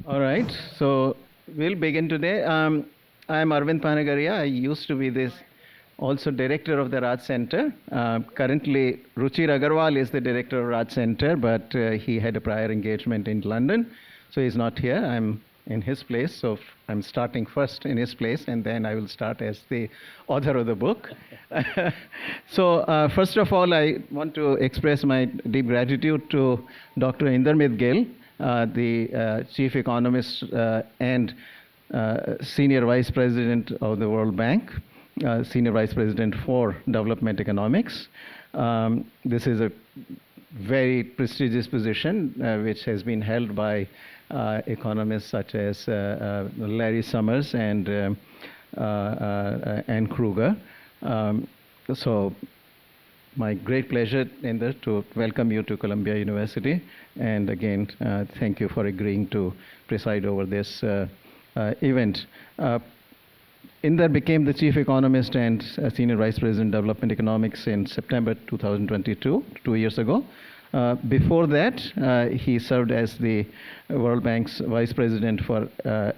All right, so we'll begin today. I'm Arvind Panagariya. I used to be this also director of the Raj Center. Currently, Ruchir Agarwal is the director of Raj Center, but he had a prior engagement in London, so he's not here. I'm in his place, so I'm starting first in his place, and then I will start as the author of the book. So, first of all, I want to express my deep gratitude to Dr. Indermit Gill, the chief economist and senior vice president of the World Bank, senior vice president for development economics. This is a very prestigious position which has been held by economists such as Larry Summers and Kruger. So my great pleasure, Inder, to welcome you to Columbia University. And again, thank you for agreeing to preside over this event. Inder became the chief economist and senior vice president development economics in September 2022, 2 years ago. Before that, he served as the World Bank's vice president for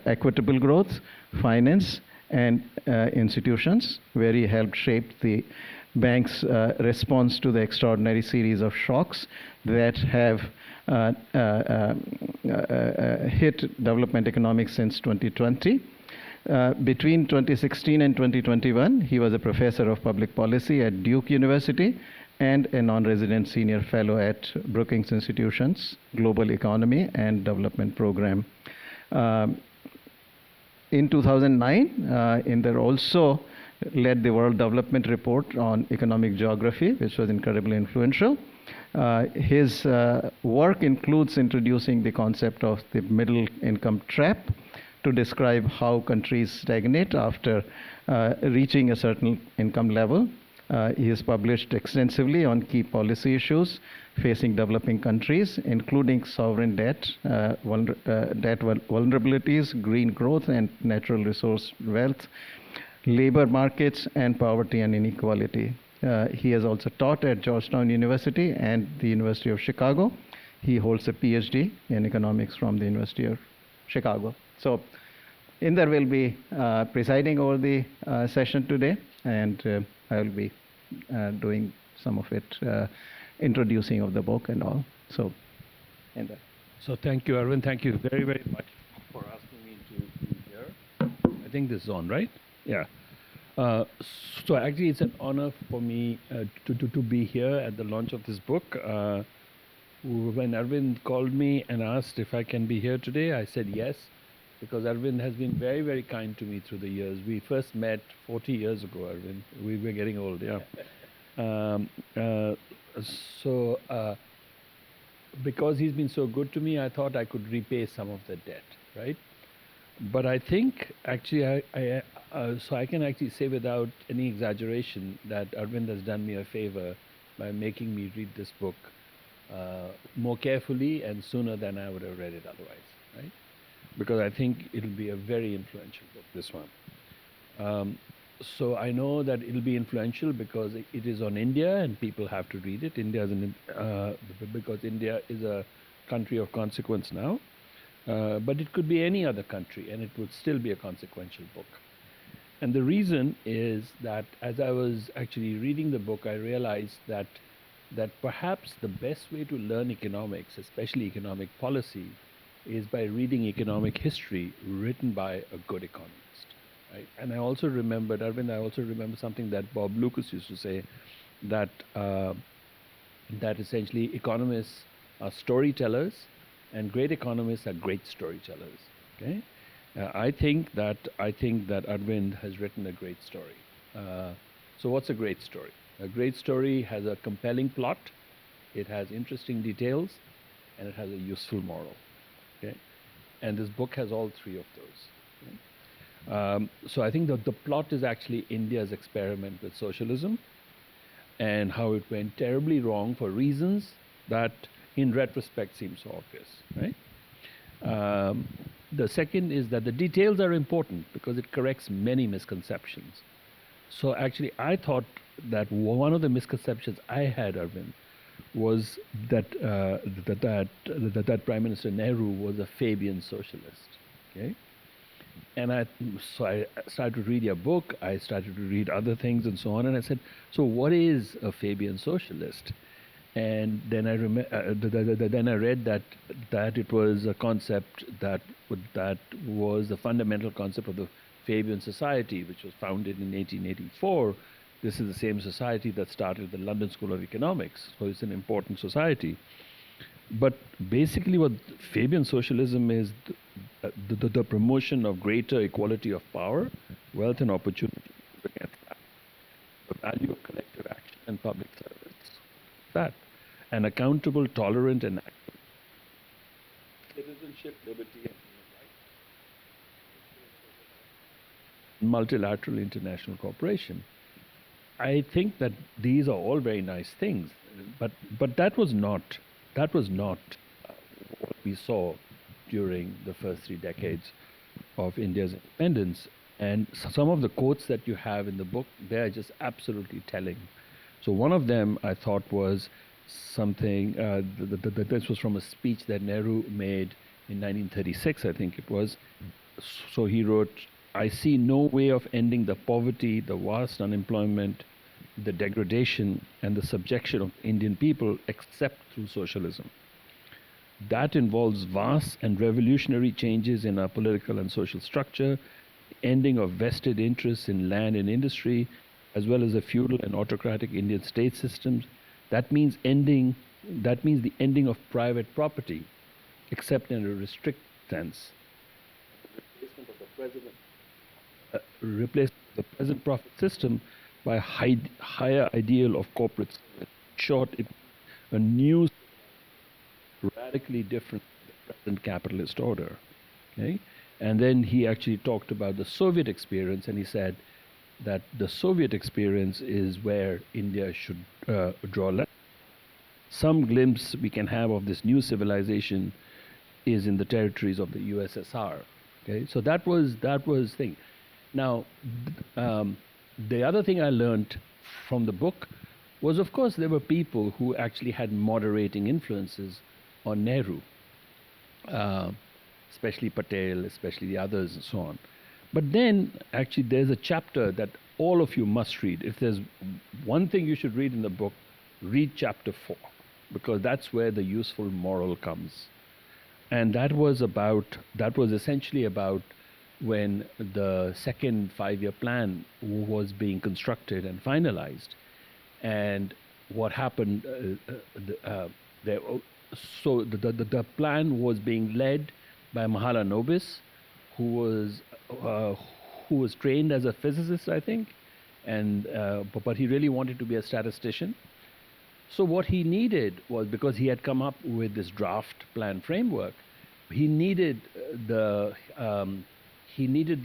equitable growth, finance, and institutions, where he helped shape the bank's response to the extraordinary series of shocks that have hit development economics since 2020. Between 2016 and 2021, he was a professor of public policy at Duke University and a non-resident senior fellow at Brookings Institution's Global Economy and Development Program. In 2009, Inder also led the World Development Report on Economic Geography, which was incredibly influential. His work includes introducing the concept of the middle income trap to describe how countries stagnate after reaching a certain income level. He has published extensively on key policy issues facing developing countries, including sovereign debt, debt vulnerabilities, green growth and natural resource wealth, labor markets, and poverty and inequality. He has also taught at Georgetown University and the University of Chicago. He holds a PhD in economics from the University of Chicago. So, Inder will be presiding over the session today, and I will be doing some of it, introducing of the book and all. So, Inder. So thank you, Arvind. Thank you very, very much for asking me to be here. I think this is on, right? Yeah. So actually, it's an honor for me to be here at the launch of this book. When Arvind called me and asked if I can be here today, I said yes, because Arvind has been very, very kind to me through the years. We first met 40 years ago, Arvind. We were getting old, yeah. Because he's been so good to me, I thought I could repay some of the debt, right? But I think actually, so I can actually say without any exaggeration that Arvind has done me a favor by making me read this book more carefully and sooner than I would have read it otherwise, right? Because I think it'll be a very influential book, this one. So I know that it'll be influential because it is on India and people have to read it. Because India is a country of consequence now. But it could be any other country and it would still be a consequential book. And the reason is that as I was actually reading the book, I realized that perhaps the best way to learn economics, especially economic policy, is by reading economic history written by a good economist. Right? And I also remembered, Arvind, I also remember something that Bob Lucas used to say, that essentially economists are storytellers and great economists are great storytellers. Okay, I think that Arvind has written a great story. So what's a great story? A great story has a compelling plot, it has interesting details, and it has a useful moral. Okay, and this book has all three of those. Okay? So I think that the plot is actually India's experiment with socialism and how it went terribly wrong for reasons that in retrospect seem so obvious, right? The second is that the details are important because it corrects many misconceptions. So actually, I thought that one of the misconceptions I had, Arvind, was that Prime Minister Nehru was a Fabian socialist. Okay, and I started to read your book. I started to read other things and so on. And I said, so what is a Fabian socialist? And then then I read that it was a concept that was the fundamental concept of the Fabian Society, which was founded in 1884. This is the same society that started the London School of Economics, so it's an important society. But basically, what Fabian socialism is the promotion of greater equality of power, wealth, and opportunity against that. The value of collective action and public service. That. An accountable, tolerant, and active citizenship, liberty, and human rights. Multilateral international cooperation. I think that these are all very nice things, but that was not what we saw during the first 3 decades of India's independence. And some of the quotes that you have in the book, they are just absolutely telling. So one of them I thought was something. This was from a speech that Nehru made in 1936, I think it was. So he wrote, "I see no way of ending the poverty, the vast unemployment, the degradation, and the subjection of Indian people except through socialism. That involves vast and revolutionary changes in our political and social structure, ending of vested interests in land and industry, as well as the feudal and autocratic Indian state systems. That means the ending of private property, except in a restricted sense. Replacement of the president, replace the present profit system by a higher ideal of corporate service. In short, a new, radically different from the present capitalist order." Okay? And then he actually talked about the Soviet experience, and he said that the Soviet experience is where India should draw lessons. Some glimpse we can have of this new civilization is in the territories of the USSR. Okay, so that was thing. Now, the other thing I learned from the book was, of course, there were people who actually had moderating influences on Nehru, especially Patel, especially the others, and so on. But then, actually, there's a chapter that all of you must read. If there's one thing you should read in the book, read chapter 4, because that's where the useful moral comes. And that was essentially about when the second 5-year plan was being constructed and finalized. And what happened, so the plan was being led by Mahalanobis, who was trained as a physicist, I think, and but he really wanted to be a statistician. So what he needed was, because he had come up with this draft plan framework, he needed the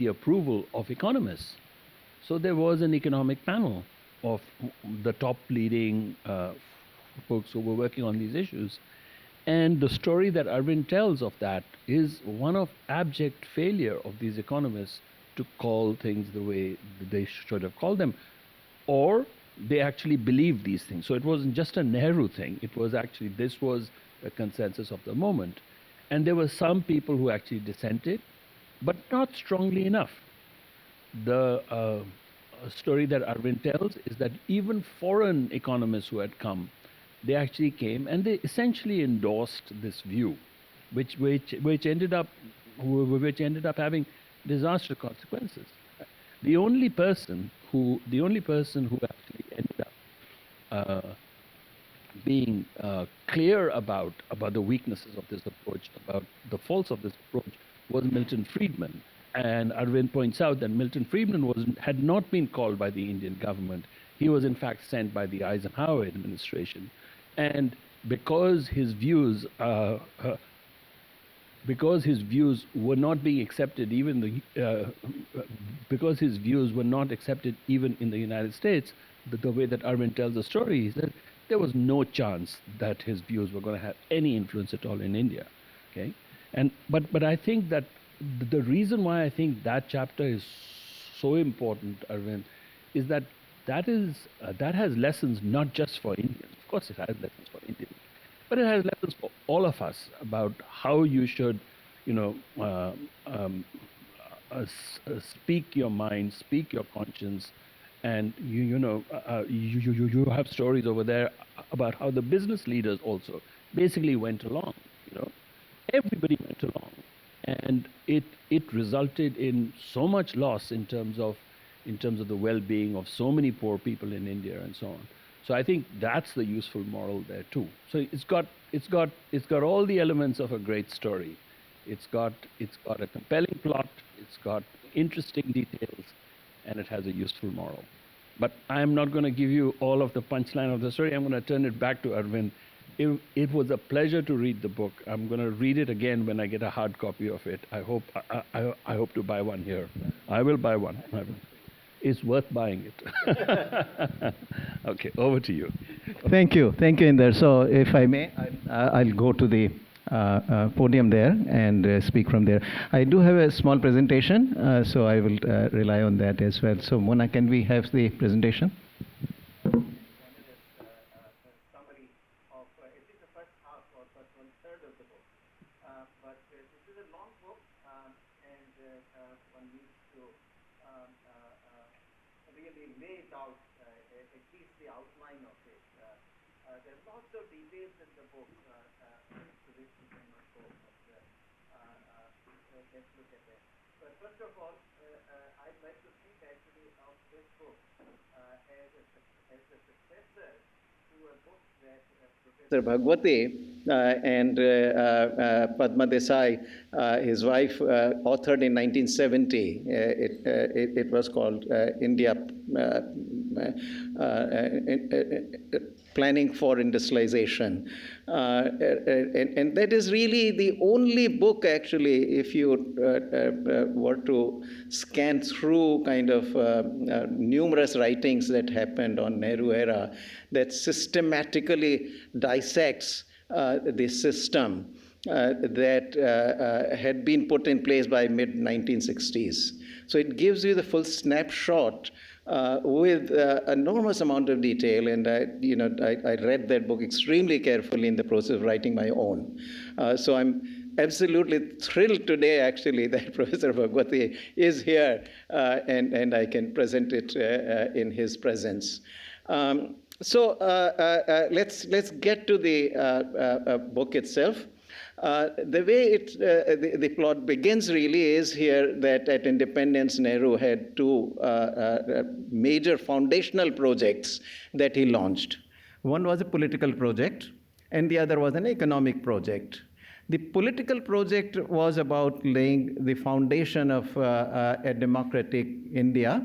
approval of economists. So there was an economic panel of the top leading folks who were working on these issues. And the story that Arvind tells of that is one of abject failure of these economists to call things the way they should have called them, or they actually believed these things. So it wasn't just a Nehru thing. It was actually, this was a consensus of the moment. And there were some people who actually dissented, but not strongly enough. The story that Arvind tells is that even foreign economists who had come, they actually came and they essentially endorsed this view, which ended up having disastrous consequences. The only person who actually ended up being clear about the weaknesses of this approach, about the faults of this approach, was Milton Friedman. And Arvind points out that Milton Friedman had not been called by the Indian government. He was in fact sent by the Eisenhower administration. And because his views were not being accepted because his views were not accepted even in the United States, the way that Arvind tells the story is that there was no chance that his views were going to have any influence at all in India. Okay, but I think that the reason why I think that chapter is so important, Arvind, is that has lessons not just for Indians. Of course, it has lessons for India, but it has lessons for all of us about how you should, you know, speak your mind, speak your conscience, and you have stories over there about how the business leaders also basically went along. You know, everybody went along, and it resulted in so much loss in terms of the well-being of so many poor people in India and so on. So I think that's the useful moral there too. So it's got all the elements of a great story. It's got a compelling plot. It's got interesting details, and it has a useful moral. But I'm not going to give you all of the punchline of the story. I'm going to turn it back to Arvind. It was a pleasure to read the book. I'm going to read it again when I get a hard copy of it. I hope to buy one here. I will buy one. It's worth buying it. Okay, over to you. Thank you, Inder. So, if I may, I'll go to the podium there and speak from there. I do have a small presentation, so I will rely on that as well. So, Mona, can we have the presentation? Professor Bhagwati and Padma Desai, his wife, authored in 1970. It was called India Planning for Industrialization. And that is really the only book, actually, if you were to scan through kind of numerous writings that happened on Nehru-Era, that systematically dissects the system that had been put in place by mid-1960s. So it gives you the full snapshot with enormous amount of detail, and I read that book extremely carefully in the process of writing my own. So I'm absolutely thrilled today, actually, that Professor Bhagwati is here, and I can present it in his presence. So let's get to the book itself. The way the plot begins really is here that at independence, Nehru had two major foundational projects that he launched. One was a political project, and the other was an economic project. The political project was about laying the foundation of a democratic India,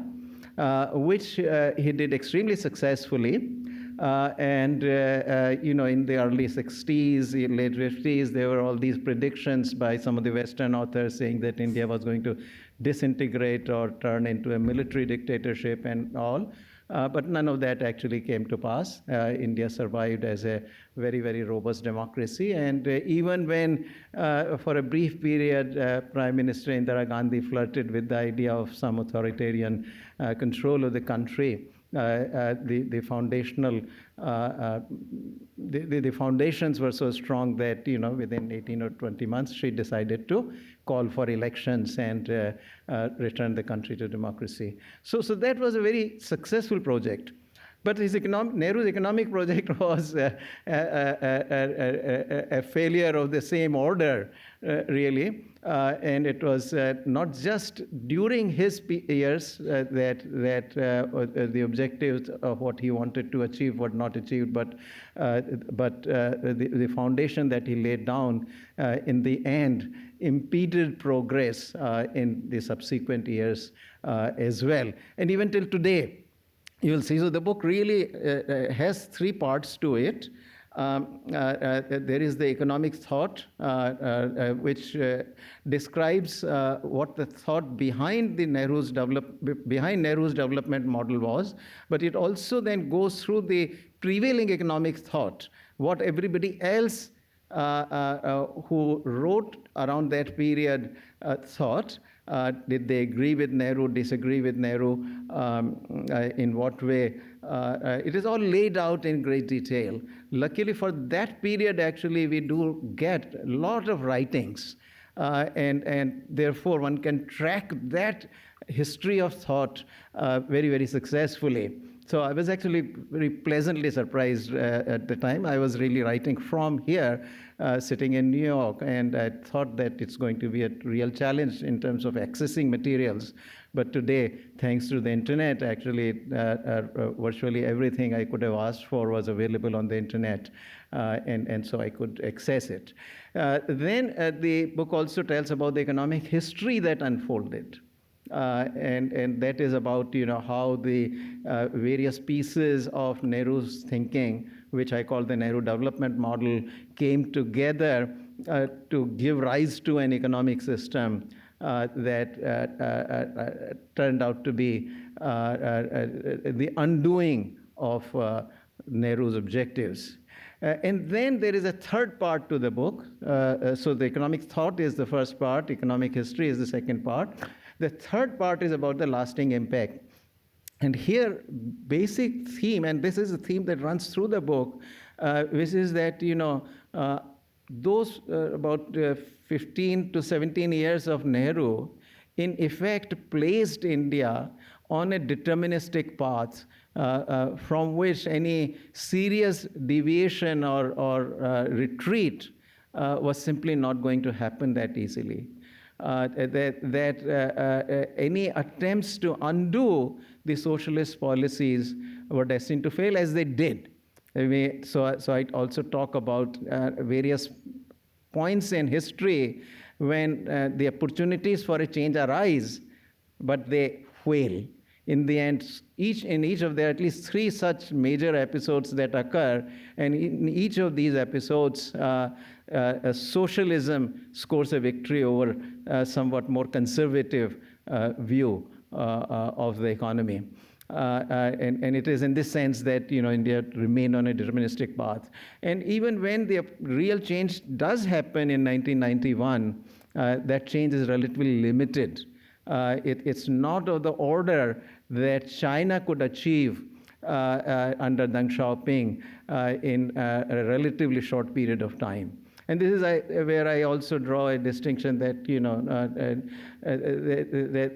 which he did extremely successfully. In the early 60s, late 50s, there were all these predictions by some of the Western authors saying that India was going to disintegrate or turn into a military dictatorship and all. But none of that actually came to pass. India survived as a very, very robust democracy. And even when, for a brief period, Prime Minister Indira Gandhi flirted with the idea of some authoritarian control of the country, the foundations were so strong that within 18 or 20 months she decided to call for elections and return the country to democracy. So that was a very successful project. But Nehru's economic project was a failure of the same order, really. And it was not just during his years that the objectives of what he wanted to achieve were not achieved, but the foundation that he laid down in the end impeded progress in the subsequent years as well. And even till today, you will see. So the book really has three parts to it. There is the economic thought, which describes what the thought behind Nehru's development model was, but it also then goes through the prevailing economic thought, what everybody else who wrote around that period thought, Did they agree with Nehru, disagree with Nehru? In what way? It is all laid out in great detail. Luckily for that period, actually, we do get a lot of writings. And therefore, one can track that history of thought very, very successfully. So I was actually very pleasantly surprised at the time. I was really writing from here, sitting in New York, and I thought that it's going to be a real challenge in terms of accessing materials. But today, thanks to the internet, actually, virtually everything I could have asked for was available on the internet, and so I could access it. Then the book also tells about the economic history that unfolded. And that is about how the various pieces of Nehru's thinking, which I call the Nehru development model, came together to give rise to an economic system that turned out to be the undoing of Nehru's objectives. And then there is a third part to the book. So the economic thought is the first part, economic history is the second part. The third part is about the lasting impact. And here, basic theme, and this is a theme that runs through the book, which is that, those about 15 to 17 years of Nehru, in effect, placed India on a deterministic path from which any serious deviation or retreat was simply not going to happen that easily. Any attempts to undo the socialist policies were destined to fail, as they did. So I also talk about various points in history when the opportunities for a change arise, but they fail. In the end, in each of there are at least 3 such major episodes that occur, and in each of these episodes, socialism scores a victory over a somewhat more conservative view of the economy. And it is in this sense that India remained on a deterministic path. And even when the real change does happen in 1991, that change is relatively limited. It's not of the order that China could achieve under Deng Xiaoping in a relatively short period of time. And this is where I also draw a distinction that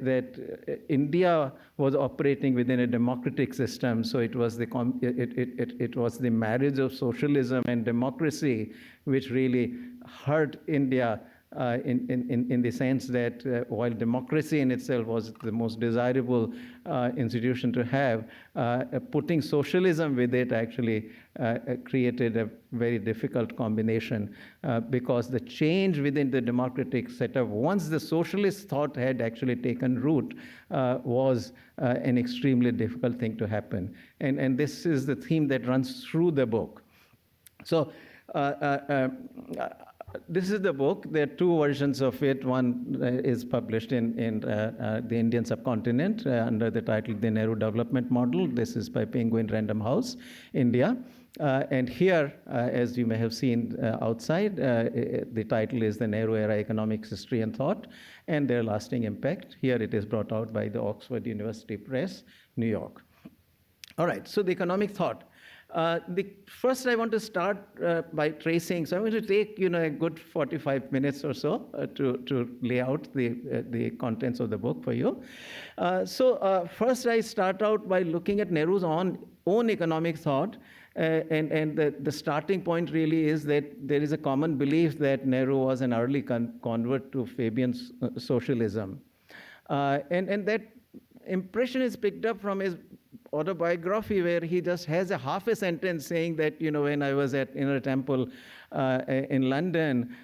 that India was operating within a democratic system, so it was the marriage of socialism and democracy which really hurt India. In the sense that while democracy in itself was the most desirable institution to have, putting socialism with it actually created a very difficult combination because the change within the democratic setup, once the socialist thought had actually taken root, was an extremely difficult thing to happen. And this is the theme that runs through the book. So this is the book. There are 2 versions of it. One is published in the Indian subcontinent under the title The Nehru Development Model. This is by Penguin Random House, India. And here, as you may have seen outside, the title is The Nehru-Era Economics, History and Thought and Their Lasting Impact. Here it is brought out by the Oxford University Press, New York. All right, so the economic thought. First, I want to start by tracing. So I'm going to take a good 45 minutes or so to lay out the contents of the book for you. So first, I start out by looking at Nehru's own economic thought, and the starting point really is that there is a common belief that Nehru was an early convert to Fabian socialism, and that impression is picked up from his autobiography, where he just has a half a sentence saying that, when I was at Inner Temple in London,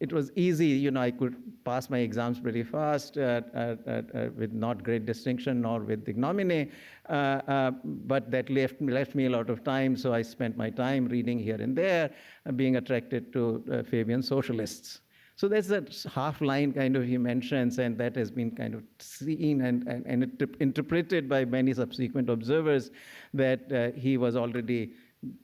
it was easy. I could pass my exams pretty fast with not great distinction nor with ignominy, but that left me a lot of time, so I spent my time reading here and there, being attracted to Fabian socialists. So that's that half line kind of he mentions, and that has been kind of seen and interpreted by many subsequent observers that he was already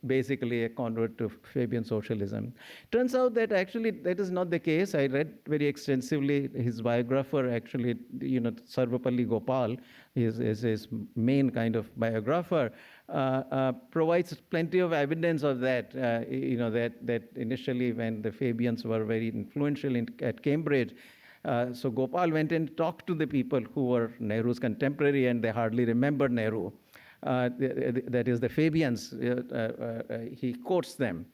basically a convert to Fabian socialism. Turns out that actually that is not the case. I read very extensively his biographer, actually, Sarvapalli Gopal, is his main kind of biographer, provides plenty of evidence of that. That initially when the Fabians were very influential at Cambridge, so Gopal went and talked to the people who were Nehru's contemporary, and they hardly remembered Nehru. That is the Fabians. He quotes them.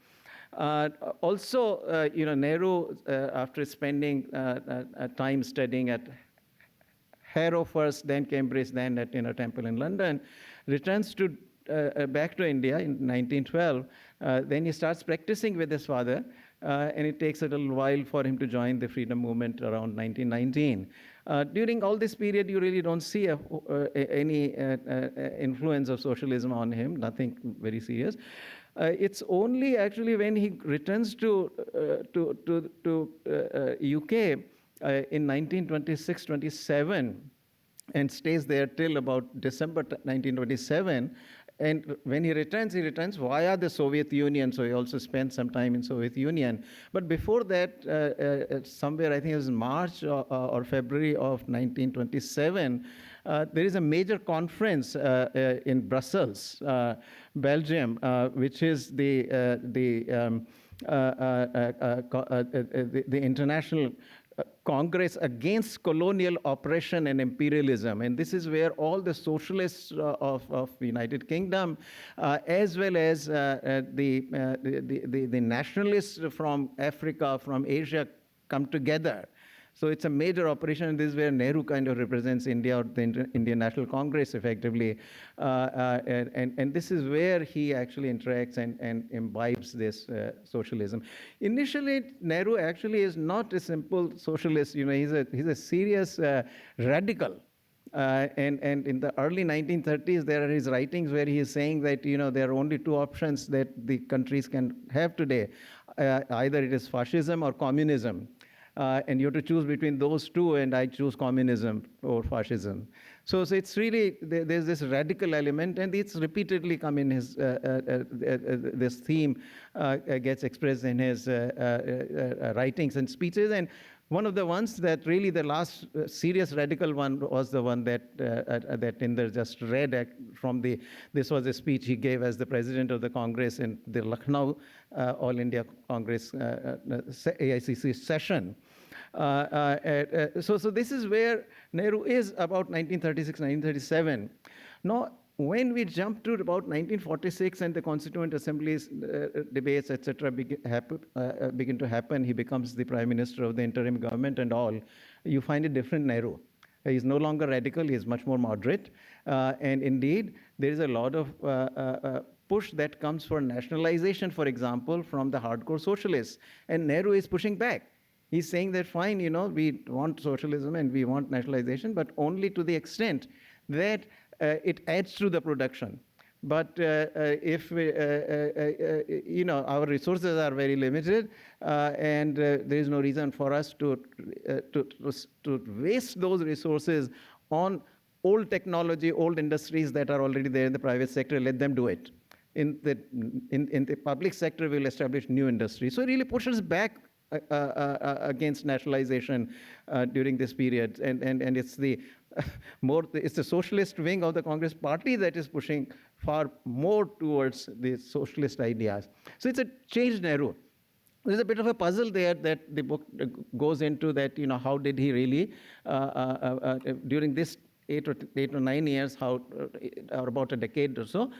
Also, Nehru, after spending time studying at Harrow first, then Cambridge, then at Temple in London, returns to back to India in 1912. Then he starts practicing with his father, and it takes a little while for him to join the freedom movement around 1919. During all this period, you really don't see any influence of socialism on him, nothing very serious. It's only actually when he returns to UK in 1926-27 and stays there till about December 1927. And when he returns via the Soviet Union, so he also spent some time in Soviet Union. But before that, somewhere, I think it was March or February of 1927, there is a major conference in Brussels, Belgium, which is the International Congress Against Colonial Oppression and Imperialism. And this is where all the socialists of the United Kingdom, as well as the nationalists from Africa, from Asia, come together. So it's a major operation, and this is where Nehru kind of represents India, or the Indian National Congress, effectively. And this is where he actually interacts and imbibes this socialism. Initially, Nehru actually is not a simple socialist. He's a serious radical. And in the early 1930s, there are his writings where he is saying that there are only two options that the countries can have today. Either it is fascism or communism. And you have to choose between those two, and I choose communism or fascism. So it's really, there's this radical element, and it's repeatedly come in his, this theme gets expressed in his writings and speeches. And one of the ones that really, the last serious radical one was the one that Inder just read from this was a speech he gave as the president of the Congress in the Lucknow All India Congress AICC session. So this is where Nehru is about 1936, 1937. Now, when we jump to about 1946 and the Constituent Assembly's debates, etc., begin to happen, he becomes the Prime Minister of the interim government and all, you find a different Nehru. He's no longer radical, he's much more moderate. And indeed, there is a lot of push that comes for nationalization, for example, from the hardcore socialists. And Nehru is pushing back. He's saying that, fine, we want socialism and we want nationalization, but only to the extent that it adds to the production. But if our resources are very limited, and there is no reason for us to waste those resources on old technology, old industries that are already there in the private sector, let them do it. In the public sector, we'll establish new industries. So it really pushes back against nationalization during this period, and it's the it's the socialist wing of the Congress Party that is pushing far more towards the socialist ideas. So it's a changed Nehru. There's a bit of a puzzle there that the book goes into, that how did he really during this 8 or 9 years, or about a decade or so,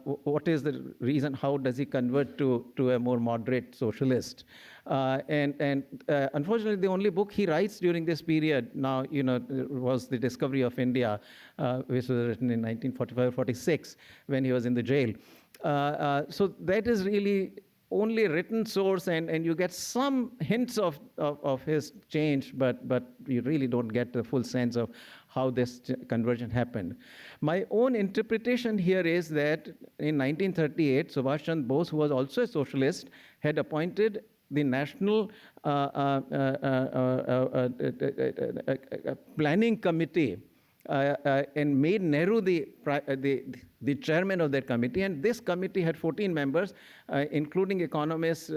what is the reason? How does he convert to a more moderate socialist? And unfortunately, the only book he writes during this period now, was The Discovery of India, which was written in 1945-46 when he was in the jail. So that is really only written source, and you get some hints of his change, but you really don't get the full sense of how this conversion happened. My own interpretation here is that in 1938, Subhash Chandra Bose, who was also a socialist, had appointed the National Planning Committee and made Nehru the chairman of that committee. And this committee had 14 members, including economists,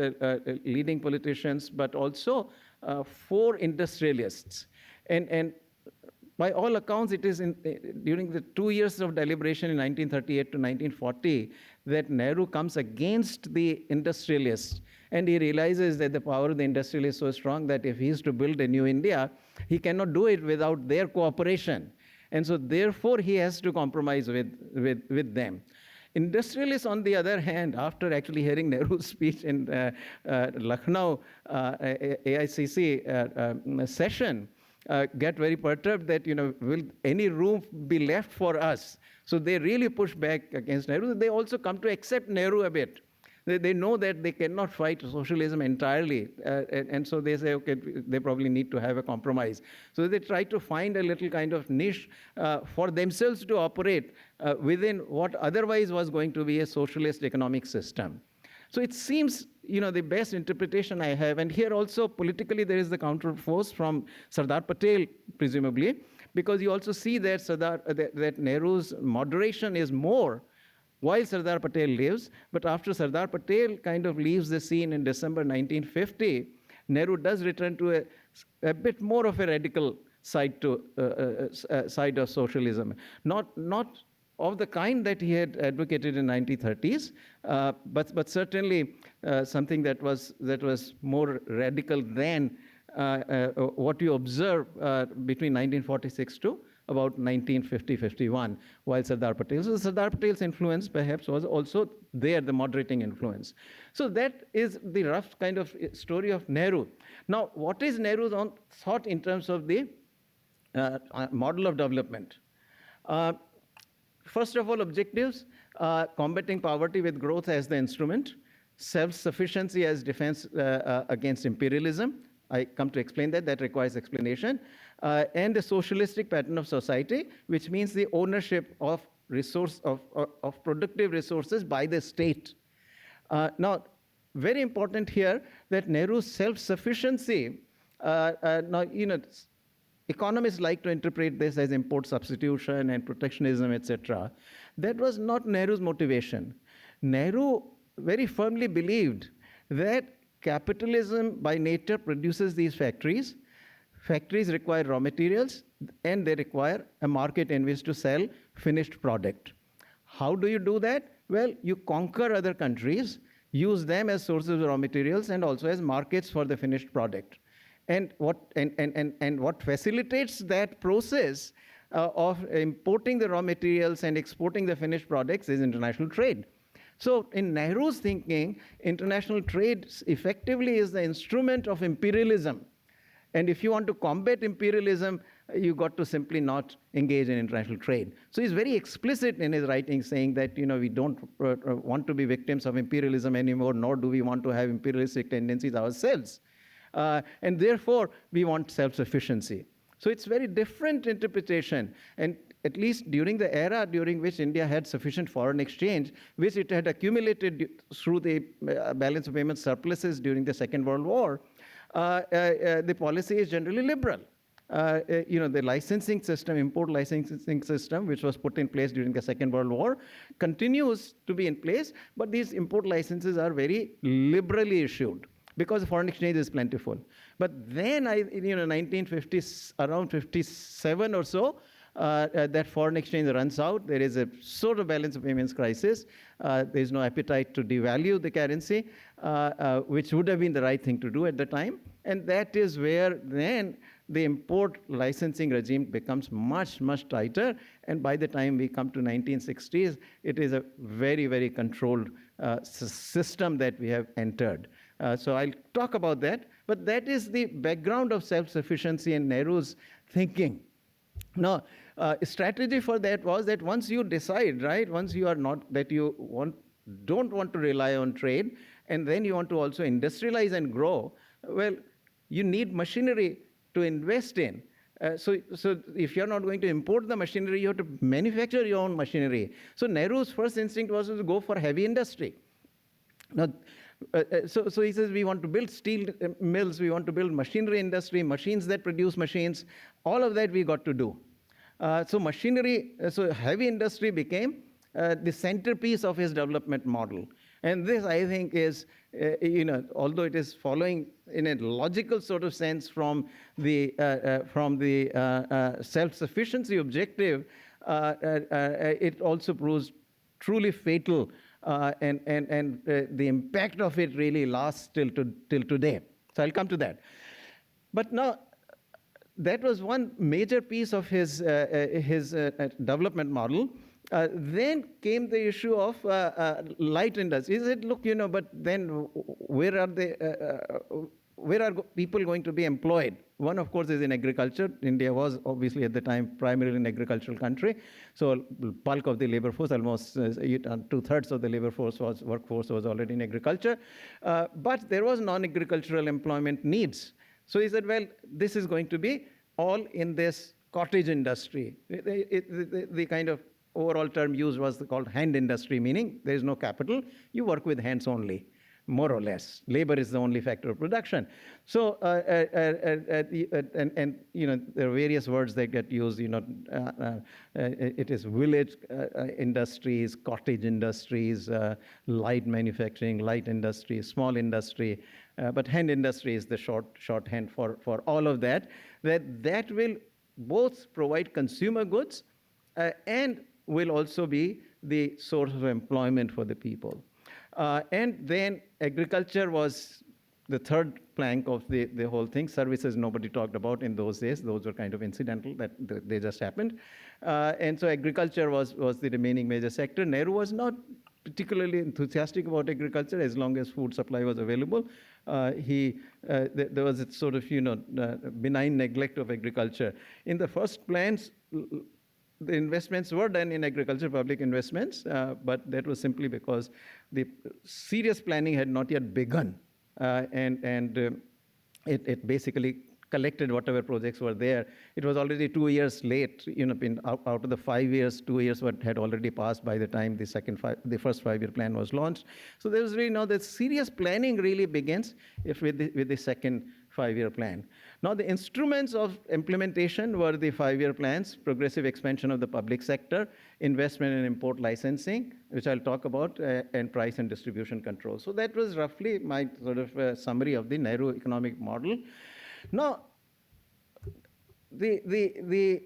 leading politicians, but also 4 industrialists. And by all accounts, it is during the 2 years of deliberation in 1938 to 1940 that Nehru comes against the industrialists. And he realizes that the power of the industrialists is so strong that if he is to build a new India, he cannot do it without their cooperation. And so therefore, he has to compromise with them. Industrialists, on the other hand, after actually hearing Nehru's speech in Lucknow AICC session, get very perturbed that, will any room be left for us? So they really push back against Nehru. They also come to accept Nehru a bit. They know that they cannot fight socialism entirely. And so they say, okay, they probably need to have a compromise. So they try to find a little kind of niche for themselves to operate within what otherwise was going to be a socialist economic system. So it seems, the best interpretation I have, and here also politically there is the counter force from Sardar Patel, presumably, because you also see that that Nehru's moderation is more while Sardar Patel lives, but after Sardar Patel kind of leaves the scene in December 1950, Nehru does return to a bit more of a radical side of socialism. Not of the kind that he had advocated in 1930s, but certainly something that was more radical than what you observe between 1946 to about 1950-51, while Sardar Patel. So Sardar Patel's influence perhaps was also there, the moderating influence. So that is the rough kind of story of Nehru. Now, what is Nehru's own thought in terms of the model of development? First of all, objectives, combating poverty with growth as the instrument, self-sufficiency as defense against imperialism. I come to explain that requires explanation. And the socialistic pattern of society, which means the ownership of of productive resources by the state. Now, very important here that Nehru's self-sufficiency, economists like to interpret this as import substitution and protectionism, etc. That was not Nehru's motivation. Nehru very firmly believed that capitalism by nature produces these factories. Factories require raw materials and they require a market in which to sell finished product. How do you do that? Well, you conquer other countries, use them as sources of raw materials and also as markets for the finished product. And what facilitates that process of importing the raw materials and exporting the finished products is international trade. So in Nehru's thinking, international trade effectively is the instrument of imperialism. And if you want to combat imperialism, you got to simply not engage in international trade. So he's very explicit in his writing saying that, we don't want to be victims of imperialism anymore, nor do we want to have imperialistic tendencies ourselves. And therefore, we want self-sufficiency. So it's very different interpretation. And at least during the era during which India had sufficient foreign exchange, which it had accumulated through the balance of payments surpluses during the Second World War, the policy is generally liberal. The licensing system, import licensing system, which was put in place during the Second World War, continues to be in place, but these import licenses are very liberally issued because foreign exchange is plentiful. But then, 1950s, around 57 or so, that foreign exchange runs out. There is a sort of balance of payments crisis. There is no appetite to devalue the currency, which would have been the right thing to do at the time. And that is where then the import licensing regime becomes much, much tighter. And by the time we come to 1960s, it is a very, very controlled system that we have entered. So I'll talk about that. But that is the background of self-sufficiency in Nehru's thinking. Now, strategy for that was that once you decide, right, once you are not, that you don't want to rely on trade, and then you want to also industrialize and grow, well, you need machinery to invest in. So if you're not going to import the machinery, you have to manufacture your own machinery. So Nehru's first instinct was to go for heavy industry. Now, so he says, we want to build steel mills, we want to build machinery industry, machines that produce machines, all of that we got to do. So machinery, so heavy industry became the centerpiece of his development model. And this, I think, is, although it is following in a logical sort of sense from the self-sufficiency objective, it also proves truly fatal, and the impact of it really lasts till today. So I'll come to that. But now, that was one major piece of his development model. Then came the issue of light industry. He said, look, but then where are people going to be employed? One, of course, is in agriculture. India was obviously at the time primarily an agricultural country. So bulk of the labor force, almost 2/3 of the labor force workforce was already in agriculture. But there was non-agricultural employment needs. So he said, well, this is going to be all in this cottage industry. The kind of overall term used was called hand industry, meaning there is no capital. You work with hands only, more or less. Labor is the only factor of production. So, there are various words that get used. It is village industries, cottage industries, light manufacturing, light industry, small industry. But hand industry is the shorthand for all of that. That will both provide consumer goods and will also be the source of employment for the people. And then agriculture was the third plank of the whole thing. Services nobody talked about in those days. Those were kind of incidental, that they just happened. And so agriculture was the remaining major sector. Nehru was not particularly enthusiastic about agriculture as long as food supply was available. There was a sort of benign neglect of agriculture. In the first plans, the investments were done in agriculture, public investments, but that was simply because the serious planning had not yet begun, and it basically collected whatever projects were there. It was already 2 years late. Out of the 5 years, 2 years had already passed by the time the first 5-year plan was launched. So there was really the serious planning really begins with the second 5-year plan. Now the instruments of implementation were the 5-year plans, progressive expansion of the public sector, investment and import licensing, which I'll talk about, and price and distribution control. So that was roughly my sort of summary of the Nehru economic model. Now, the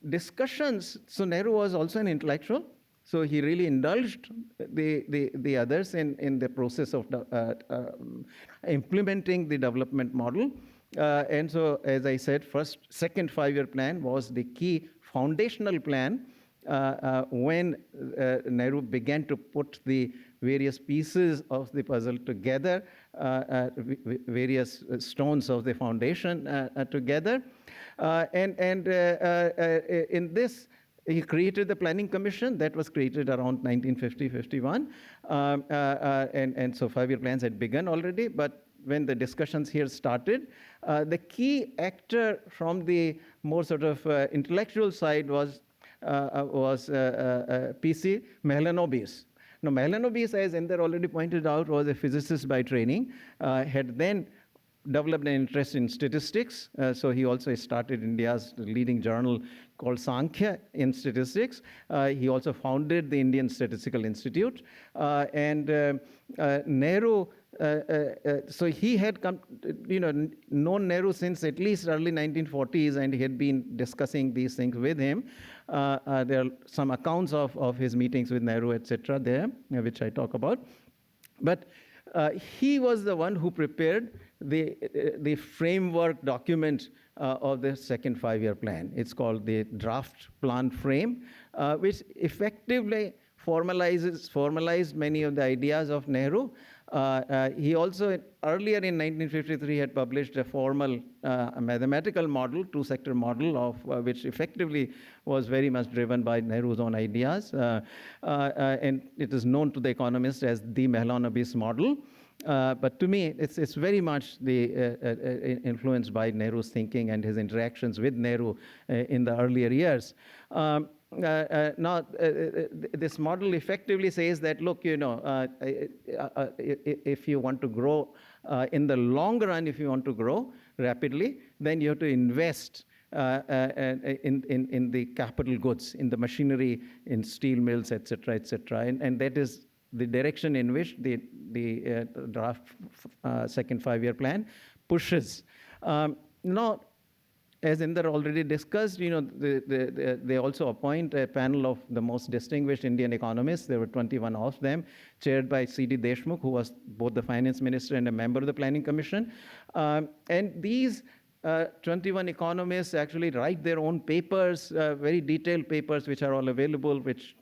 discussions, so Nehru was also an intellectual, so he really indulged the others in the process of implementing the development model. And so, as I said, second 5-year plan was the key foundational plan when Nehru began to put the various pieces of the puzzle together, various stones of the foundation together. And in this, he created the Planning Commission that was created around 1950-51. And so 5-year plans had begun already, but when the discussions here started, the key actor from the more sort of intellectual side was P.C. Mahalanobis. Now, Mahalanobis, as Inder already pointed out, was a physicist by training, had then developed an interest in statistics. So he also started India's leading journal called Sankhya in statistics. He also founded the Indian Statistical Institute. And Nehru, so he had known Nehru since at least early 1940s, and he had been discussing these things with him. There are some accounts of his meetings with Nehru, etc. there, which I talk about. But he was the one who prepared the framework document of the second 5-year plan. It's called the Draft Plan Frame, which effectively formalized many of the ideas of Nehru. He also, earlier in 1953, had published a formal mathematical model, two-sector model, of which effectively was very much driven by Nehru's own ideas. And it is known to the economists as the Mahalanobis model. But to me, it's very much influenced by Nehru's thinking and his interactions with Nehru in the earlier years. Now, this model effectively says that, look, if you want to grow in the long run, if you want to grow rapidly, then you have to invest in the capital goods, in the machinery, in steel mills, etc., etc. And that is the direction in which the draft second five-year plan pushes. Now, as Inder already discussed, they also appoint a panel of the most distinguished Indian economists. There were 21 of them, chaired by C.D. Deshmukh, who was both the finance minister and a member of the Planning Commission. And these 21 economists actually write their own papers, very detailed papers, which are all available, which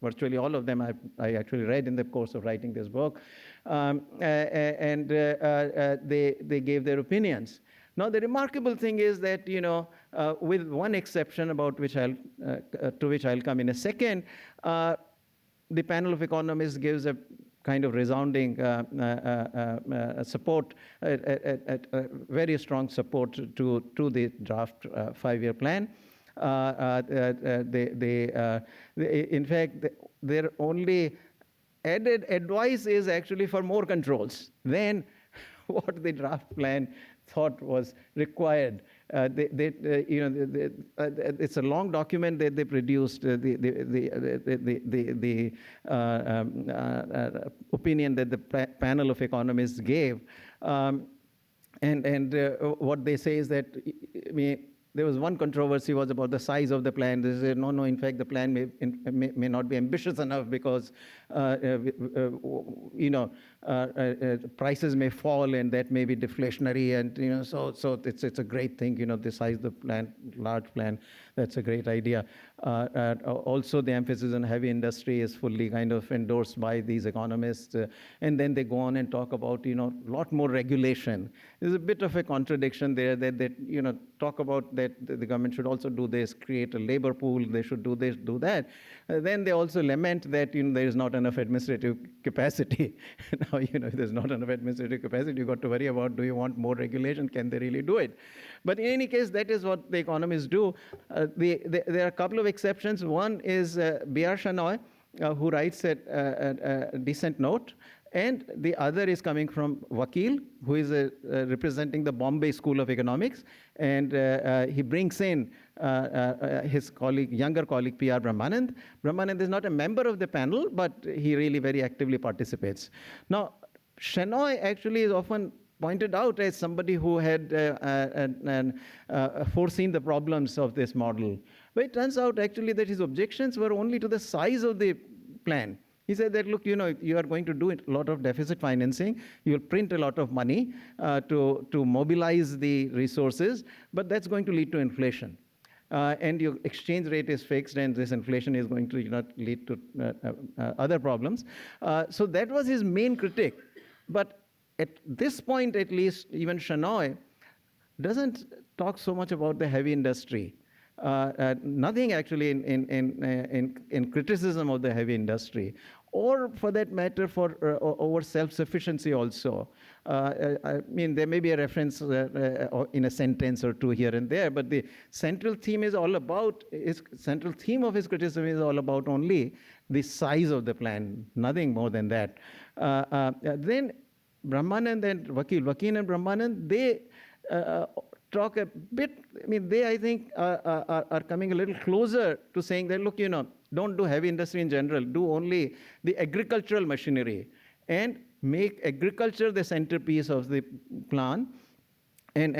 virtually all of them I actually read in the course of writing this book. And they gave their opinions. Now, the remarkable thing is that, with one exception about which to which I'll come in a second, the panel of economists gives a kind of resounding support, very strong support to the draft five-year plan. In fact, their only added advice is actually for more controls than what the draft plan thought was required. It's a long document that they produced, the opinion that the panel of economists gave. And what they say is that, there was one controversy was about the size of the plan. They said, no, in fact, the plan may not be ambitious enough because, prices may fall and that may be deflationary. And, so it's a great thing, the size of the plan, large plan, that's a great idea. Also, the emphasis on heavy industry is fully kind of endorsed by these economists. And then they go on and talk about, a lot more regulation. There's a bit of a contradiction there that talk about that the government should also do this, create a labor pool, they should do this, do that. Then they also lament that there is not enough administrative capacity. Now, if there's not enough administrative capacity, you've got to worry about, do you want more regulation? Can they really do it? But in any case, that is what the economists do. There are a couple of exceptions. One is B.R. Shenoy, who writes a decent note. And the other is coming from Vakil, who is representing the Bombay School of Economics. And he brings in his younger colleague, P.R. Brahmanand. Brahmanand is not a member of the panel, but he really very actively participates. Now, Shenoy actually is often pointed out as somebody who had foreseen the problems of this model. But it turns out actually that his objections were only to the size of the plan. He said that, look, you are going to do a lot of deficit financing. You'll print a lot of money to mobilize the resources, but that's going to lead to inflation. And your exchange rate is fixed, and this inflation is going to lead to other problems. So that was his main critique. But at this point, at least, even Shenoy doesn't talk so much about the heavy industry. Nothing actually in criticism of the heavy industry, or for that matter, over self-sufficiency also. There may be a reference in a sentence or two here and there, but the central theme of his criticism is all about only the size of the plan, nothing more than that. Then Brahmanand and Vakil and Brahmanand, they talk a bit, they, I think, are coming a little closer to saying that, look, don't do heavy industry in general, do only the agricultural machinery and make agriculture the centerpiece of the plan. And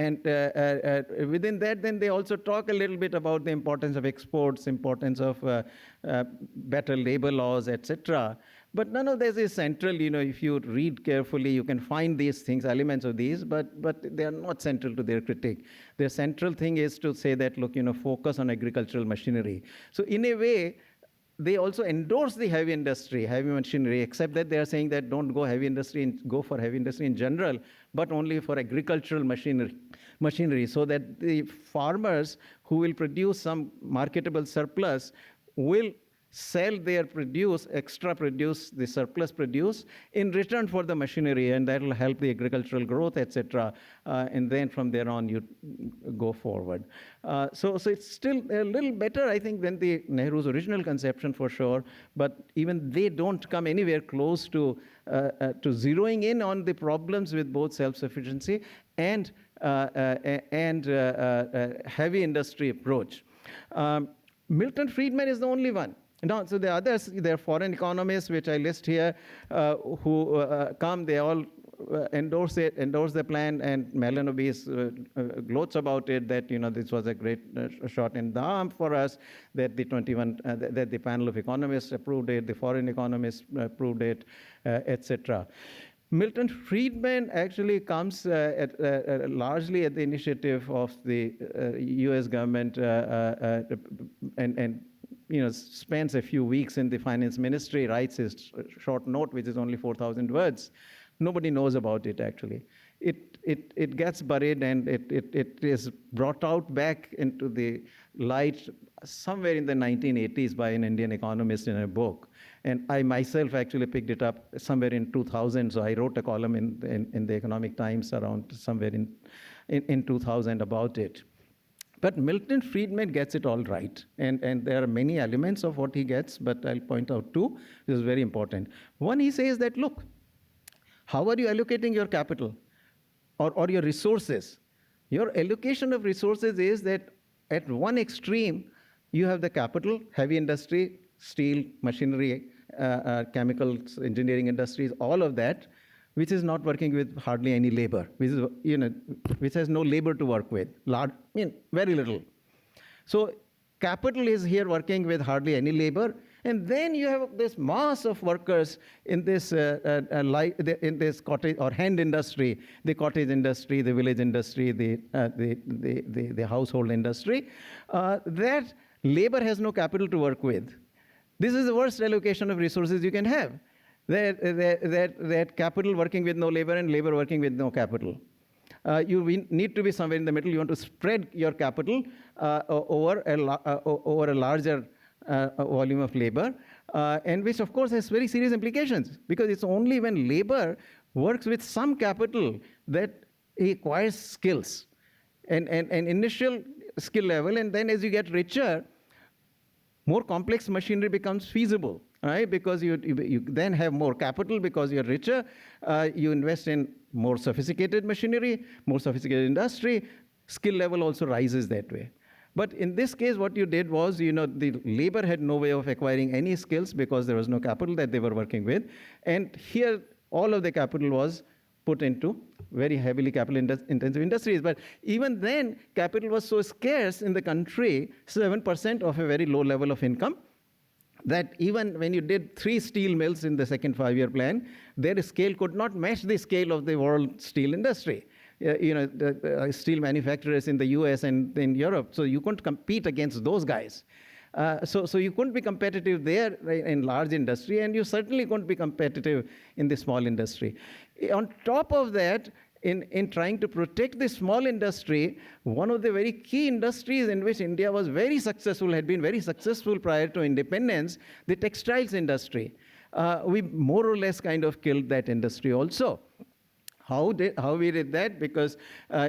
within that, then they also talk a little bit about the importance of exports, importance of better labor laws, etc. But none of this is central. If you read carefully, you can find these things, elements of these, but they are not central to their critique. Their central thing is to say that, look, focus on agricultural machinery. So in a way, they also endorse the heavy industry, heavy machinery, except that they are saying that don't go heavy industry and go for heavy industry in general, but only for agricultural machinery, so that the farmers who will produce some marketable surplus will sell their produce, extra produce, the surplus produce, in return for the machinery, and that will help the agricultural growth, etc. And then from there on, you go forward. So it's still a little better, I think, than the Nehru's original conception for sure. But even they don't come anywhere close to zeroing in on the problems with both self-sufficiency and heavy industry approach. Milton Friedman is the only one. Now, so the others, there are foreign economists, which I list here, who come, they all endorse the plan, and Mahalanobis gloats about it, that, this was a great shot in the arm for us, that that the panel of economists approved it, the foreign economists approved it, etc. Milton Friedman actually comes largely at the initiative of the U.S. government and spends a few weeks in the finance ministry, writes his short note, which is only 4,000 words. Nobody knows about it, actually. It gets buried, and it is brought out back into the light somewhere in the 1980s by an Indian economist in a book. And I myself actually picked it up somewhere in 2000, so I wrote a column in the Economic Times around somewhere in 2000 about it. But Milton Friedman gets it all right, and there are many elements of what he gets, but I'll point out two, which is very important. One, he says that, look, how are you allocating your capital or your resources? Your allocation of resources is that at one extreme, you have the capital, heavy industry, steel, machinery, chemicals, engineering industries, all of that, which is not working with hardly any labor, which has no labor to work with, very little. So capital is here working with hardly any labor, and then you have this mass of workers in this cottage or hand industry, the cottage industry, the village industry, the household industry. That labor has no capital to work with. This is the worst allocation of resources you can have. That capital working with no labor and labor working with no capital. You need to be somewhere in the middle. You want to spread your capital over a larger volume of labor, and which, of course, has very serious implications, because it's only when labor works with some capital that he acquires skills, and initial skill level, and then as you get richer, more complex machinery becomes feasible, right? Because you then have more capital because you're richer. You invest in more sophisticated machinery, more sophisticated industry. Skill level also rises that way. But in this case, what you did was, the labor had no way of acquiring any skills because there was no capital that they were working with. And here, all of the capital was put into very heavily capital-intensive industries. But even then, capital was so scarce in the country, 7% of a very low level of income, that even when you did 3 steel mills in the second 5-year plan, their scale could not match the scale of the world steel industry. The steel manufacturers in the US and in Europe, so you couldn't compete against those guys. So you couldn't be competitive there in large industry, and you certainly couldn't be competitive in the small industry. On top of that, in trying to protect the small industry, one of the very key industries in which India was very successful, had been very successful prior to independence, the textiles industry. We more or less kind of killed that industry also. How we did that? Because,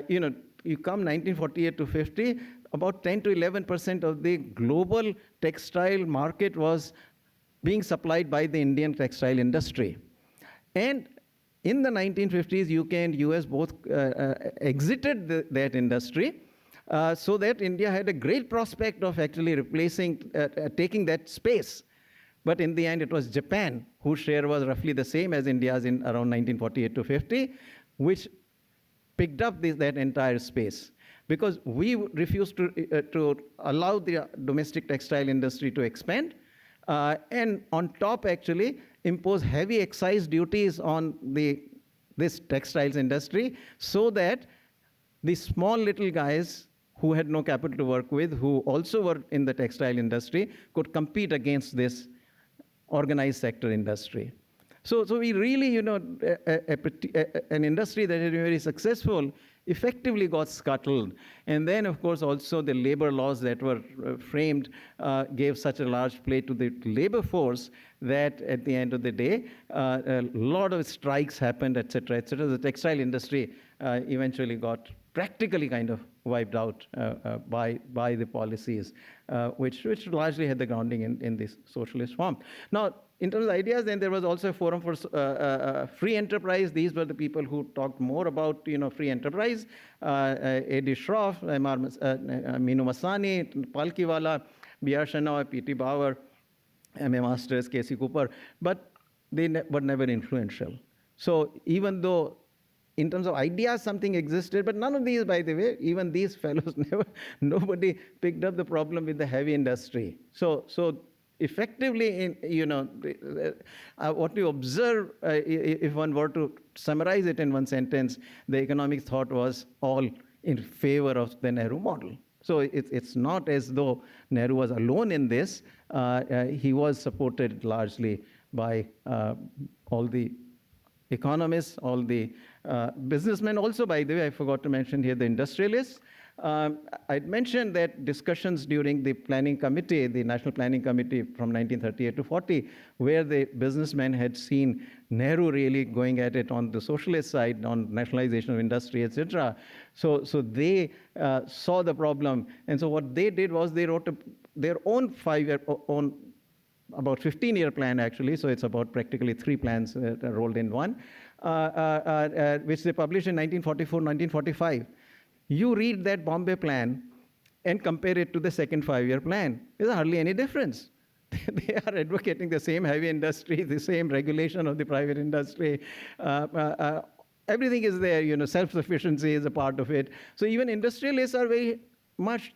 you come 1948 to 50, about 10 to 11% of the global textile market was being supplied by the Indian textile industry. And in the 1950s, UK and US both exited that industry, so that India had a great prospect of actually replacing, taking that space. But in the end, it was Japan, whose share was roughly the same as India's in around 1948 to 50, which picked up that entire space. Because we refused to allow the domestic textile industry to expand, and on top, actually, impose heavy excise duties on this textiles industry, so that the small little guys who had no capital to work with, who also were in the textile industry, could compete against this organized sector industry. So we really, an industry that had been very successful effectively got scuttled. And then, of course, also the labor laws that were framed gave such a large play to the labor force that at the end of the day, a lot of strikes happened, et cetera, et cetera. The textile industry eventually got practically kind of wiped out by the policies, which largely had the grounding in this socialist form. Now, in terms of ideas, then there was also a forum for free enterprise. These were the people who talked more about free enterprise. A.D. Shroff, Minu Masani, Palkiwala, B.R. Shenoy, P.T. Bauer, M.A. Masters, K.C. Cooper, but they were never influential. So even though in terms of ideas, something existed, but none of these, by the way, even these fellows nobody picked up the problem with the heavy industry. So effectively, what you observe, if one were to summarize it in one sentence, the economic thought was all in favor of the Nehru model. So it's not as though Nehru was alone in this. He was supported largely by all the economists, all the businessmen. Also, by the way, I forgot to mention here the industrialists. I'd mentioned that discussions during the planning committee, the National Planning Committee from 1938 to 40, where the businessmen had seen Nehru really going at it on the socialist side, on nationalization of industry, etc. So they saw the problem. And so what they did was they wrote their own about 15-year plan, actually. So it's about practically 3 plans rolled in one, which they published in 1944, 1945. You read that Bombay plan and compare it to the second 5-year plan. There's hardly any difference. They are advocating the same heavy industry, the same regulation of the private industry. Everything is there, self-sufficiency is a part of it. So even industrialists are very much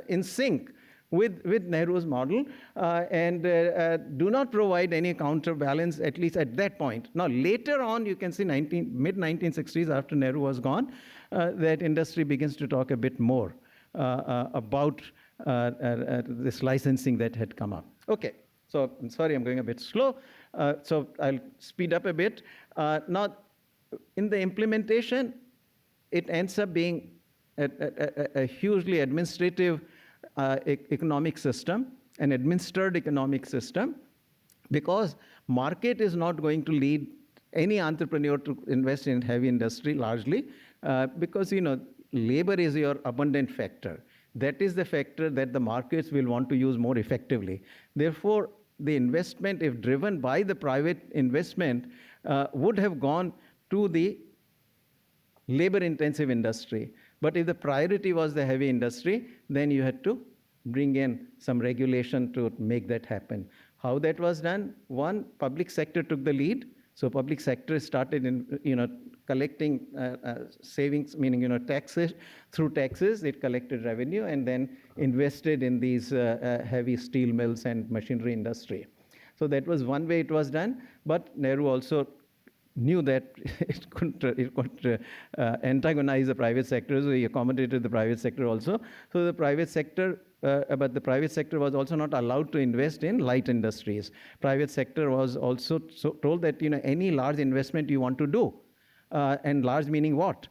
in sync with Nehru's model and do not provide any counterbalance, at least at that point. Now, later on, you can see mid-1960s, after Nehru was gone, that industry begins to talk a bit more about this licensing that had come up. Okay, so I'm sorry, I'm going a bit slow. So I'll speed up a bit. Now, in the implementation, it ends up being a hugely administrative economic system, an administered economic system, because market is not going to lead any entrepreneur to invest in heavy industry largely, because labor is your abundant factor. That is the factor that the markets will want to use more effectively. Therefore, the investment, if driven by the private investment, would have gone to the labor-intensive industry. But if the priority was the heavy industry, then you had to bring in some regulation to make that happen. How that was done? One, public sector took the lead. So public sector started in, collecting savings, meaning, taxes. Through taxes, it collected revenue and then invested in these heavy steel mills and machinery industry. So that was one way it was done. But Nehru also knew that it could antagonize the private sector, so he accommodated the private sector also. So the private sector, but the private sector was also not allowed to invest in light industries. Private sector was also told that any large investment you want to do, and large meaning what?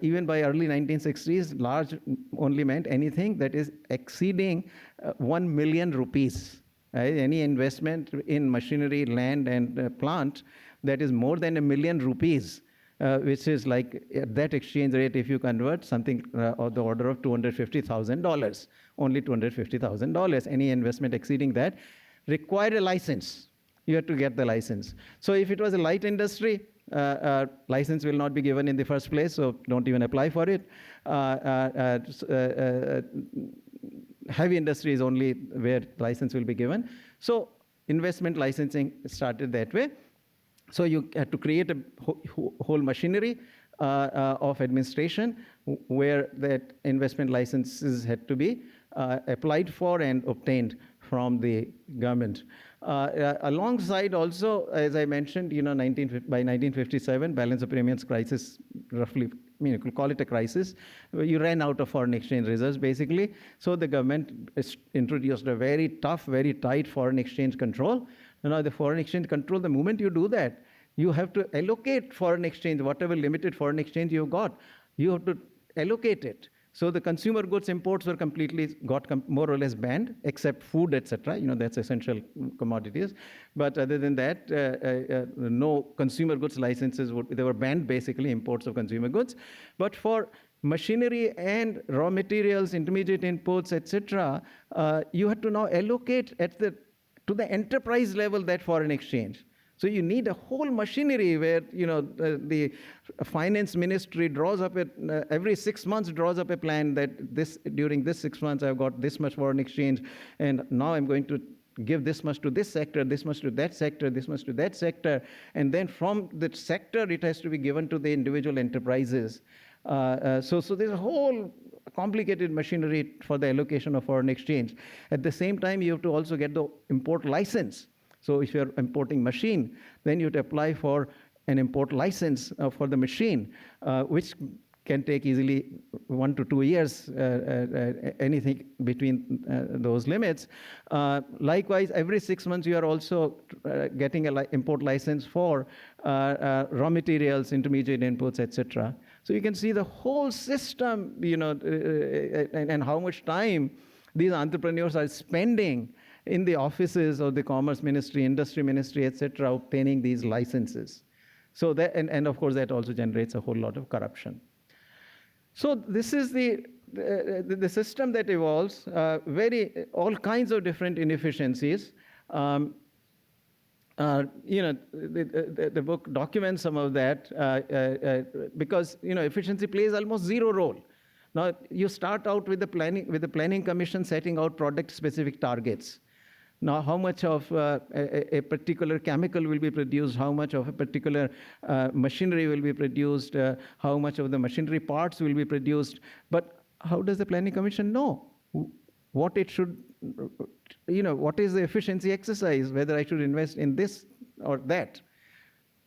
Even by early 1960s, large only meant anything that is exceeding 1 million rupees. Any investment in machinery, land, and plant that is more than 1 million rupees, which is like at that exchange rate, if you convert something of the order of $250,000, only $250,000. Any investment exceeding that required a license. You had to get the license. So if it was a light industry, license will not be given in the first place, so don't even apply for it. Heavy industry is only where license will be given. So investment licensing started that way. So you had to create a whole machinery of administration where that investment licenses had to be applied for and obtained from the government. Alongside also, as I mentioned, by 1957, balance of payments crisis, roughly, you could call it a crisis. You ran out of foreign exchange reserves, basically. So the government introduced a very tough, very tight foreign exchange control. Now, the foreign exchange control, the moment you do that, You have to allocate foreign exchange, whatever limited foreign exchange you've got, you have to allocate it. So the consumer goods imports were completely more or less banned, except food, etc. That's essential commodities. But other than that, no consumer goods licenses they were banned, basically imports of consumer goods. But for machinery and raw materials, intermediate inputs, etc., you had to now allocate to the enterprise level that foreign exchange. So you need a whole machinery where the finance ministry draws up every 6 months draws up a plan that during this 6 months I've got this much foreign exchange, and now I'm going to give this much to this sector, this much to that sector, this much to that sector, and then from the sector it has to be given to the individual enterprises. So there's a whole complicated machinery for the allocation of foreign exchange. At the same time, you have to also get the import license. So if you're importing machine, then you have to apply for an import license for the machine, which can take easily 1 to 2 years, anything between those limits. Likewise, every 6 months you are also getting an import license for raw materials, intermediate inputs, etc. So you can see the whole system, and how much time these entrepreneurs are spending in the offices of the Commerce Ministry, Industry Ministry, etc., obtaining these licenses. So that, and of course, that also generates a whole lot of corruption. So this is the system that evolves, all kinds of different inefficiencies. The book documents some of that because efficiency plays almost zero role. Now you start out with the planning commission setting out product-specific targets. Now, how much of a particular chemical will be produced, how much of a particular machinery will be produced, how much of the machinery parts will be produced. But how does the Planning Commission know what it should, what is the efficiency exercise, whether I should invest in this or that?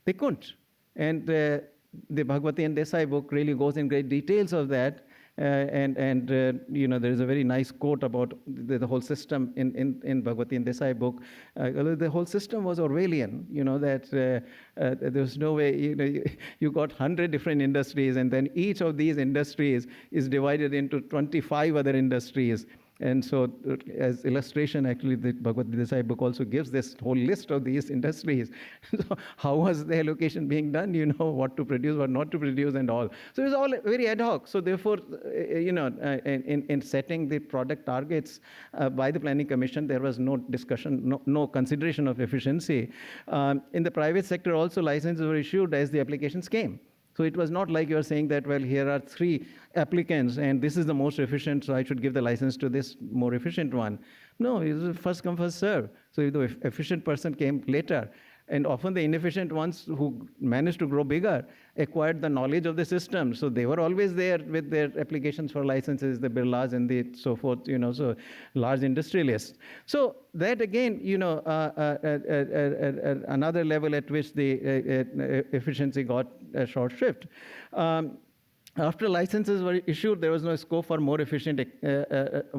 They couldn't. And the Bhagwati and Desai book really goes in great details of that. There is a very nice quote about the whole system in Bhagwati and Desai book. The whole system was Orwellian, that there was no way, you got 100 different industries, and then each of these industries is divided into 25 other industries. And so as illustration, actually, the Bhagwati Desai book also gives this whole list of these industries. So how was the allocation being done? What to produce, what not to produce, and all. So it was all very ad hoc. So therefore, in setting the product targets by the Planning Commission, there was no discussion, no consideration of efficiency. In the private sector also, licenses were issued as the applications came. So it was not like you are saying that, well, here are 3 applicants and this is the most efficient, so I should give the license to this more efficient one. No, it was first come, first serve. So if the efficient person came later, and often the inefficient ones who managed to grow bigger acquired the knowledge of the system. So they were always there with their applications for licenses, the Birlas and the so forth, so large industrialists. So that again, another level at which the efficiency got a short shrift. After licenses were issued, there was no scope for more efficient,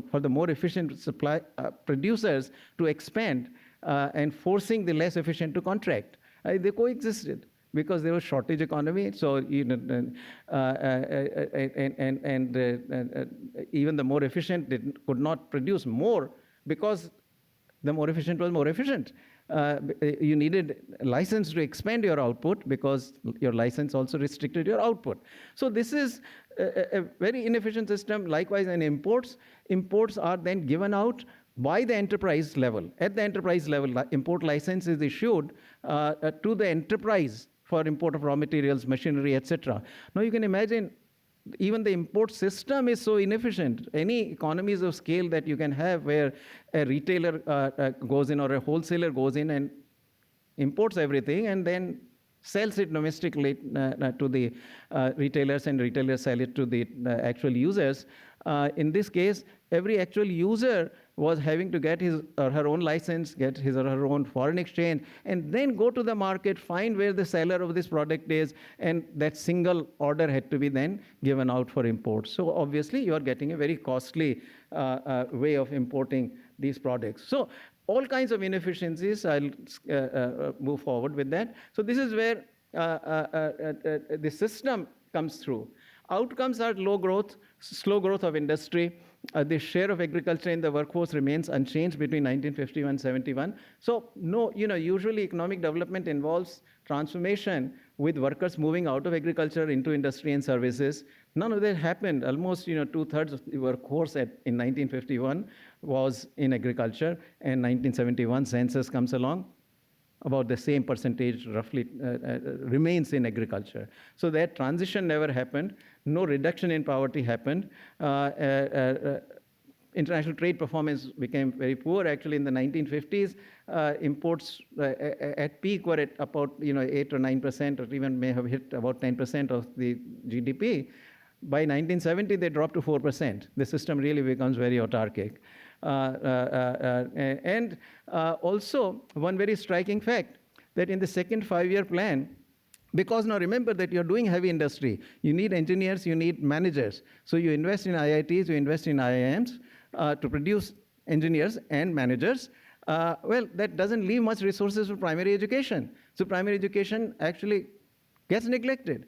for the more efficient supply producers to expand. And forcing the less efficient to contract. They coexisted because there was shortage economy. So even the more efficient could not produce more because the more efficient was more efficient. You needed a license to expand your output because your license also restricted your output. So this is a very inefficient system. Likewise, in imports are then given out by the enterprise level. At the enterprise level, import license is issued to the enterprise for import of raw materials, machinery, etc. Now you can imagine, even the import system is so inefficient. Any economies of scale that you can have where a retailer goes in or a wholesaler goes in and imports everything and then sells it domestically to the retailers, and retailers sell it to the actual users. In this case, every actual user was having to get his or her own license, get his or her own foreign exchange, and then go to the market, find where the seller of this product is, and that single order had to be then given out for import. So obviously, you are getting a very costly way of importing these products. So all kinds of inefficiencies. I'll move forward with that. So this is where the system comes through. Outcomes are low growth, slow growth of industry. The share of agriculture in the workforce remains unchanged between 1951 and 71. So no, usually economic development involves transformation with workers moving out of agriculture into industry and services. None of that happened. Almost, 2/3 of the workforce in 1951 was in agriculture, and 1971 census comes along. About the same percentage roughly remains in agriculture. So that transition never happened. No reduction in poverty happened. International trade performance became very poor. Actually, in the 1950s, imports at peak were at about 8 or 9%, or even may have hit about 10% of the GDP. By 1970, they dropped to 4%. The system really becomes very autarkic. And also, one very striking fact, that in the second five-year plan, because now remember that you're doing heavy industry, you need engineers, you need managers. So you invest in IITs, you invest in IIMs to produce engineers and managers. Well, that doesn't leave much resources for primary education. So primary education actually gets neglected.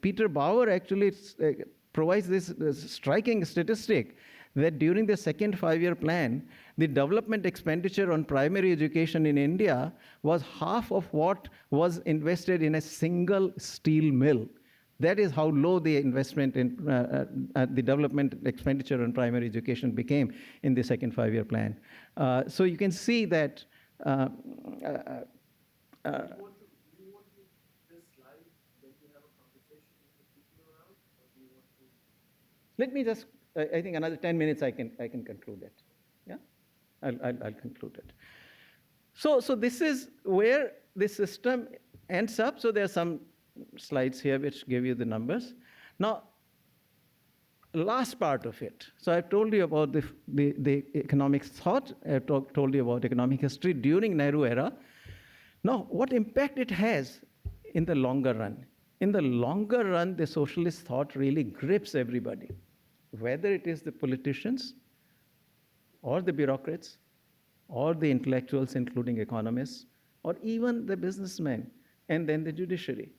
Peter Bauer actually provides this striking statistic that during the second five-year plan, the development expenditure on primary education in India was half of what was invested in a single steel mill. That is how low the investment in the development expenditure on primary education became in the second five-year plan. So you can see that let me just, I think another 10 minutes I can conclude it. Yeah, I'll conclude it. So this is where the system ends up. So there are some slides here which give you the numbers. Now, last part of it. So I've told you about the economic thought. I've told you about economic history during Nehru-Era. Now, what impact it has in the longer run? In the longer run, the socialist thought really grips everybody, whether it is the politicians or the bureaucrats or the intellectuals, including economists, or even the businessmen, and then the judiciary.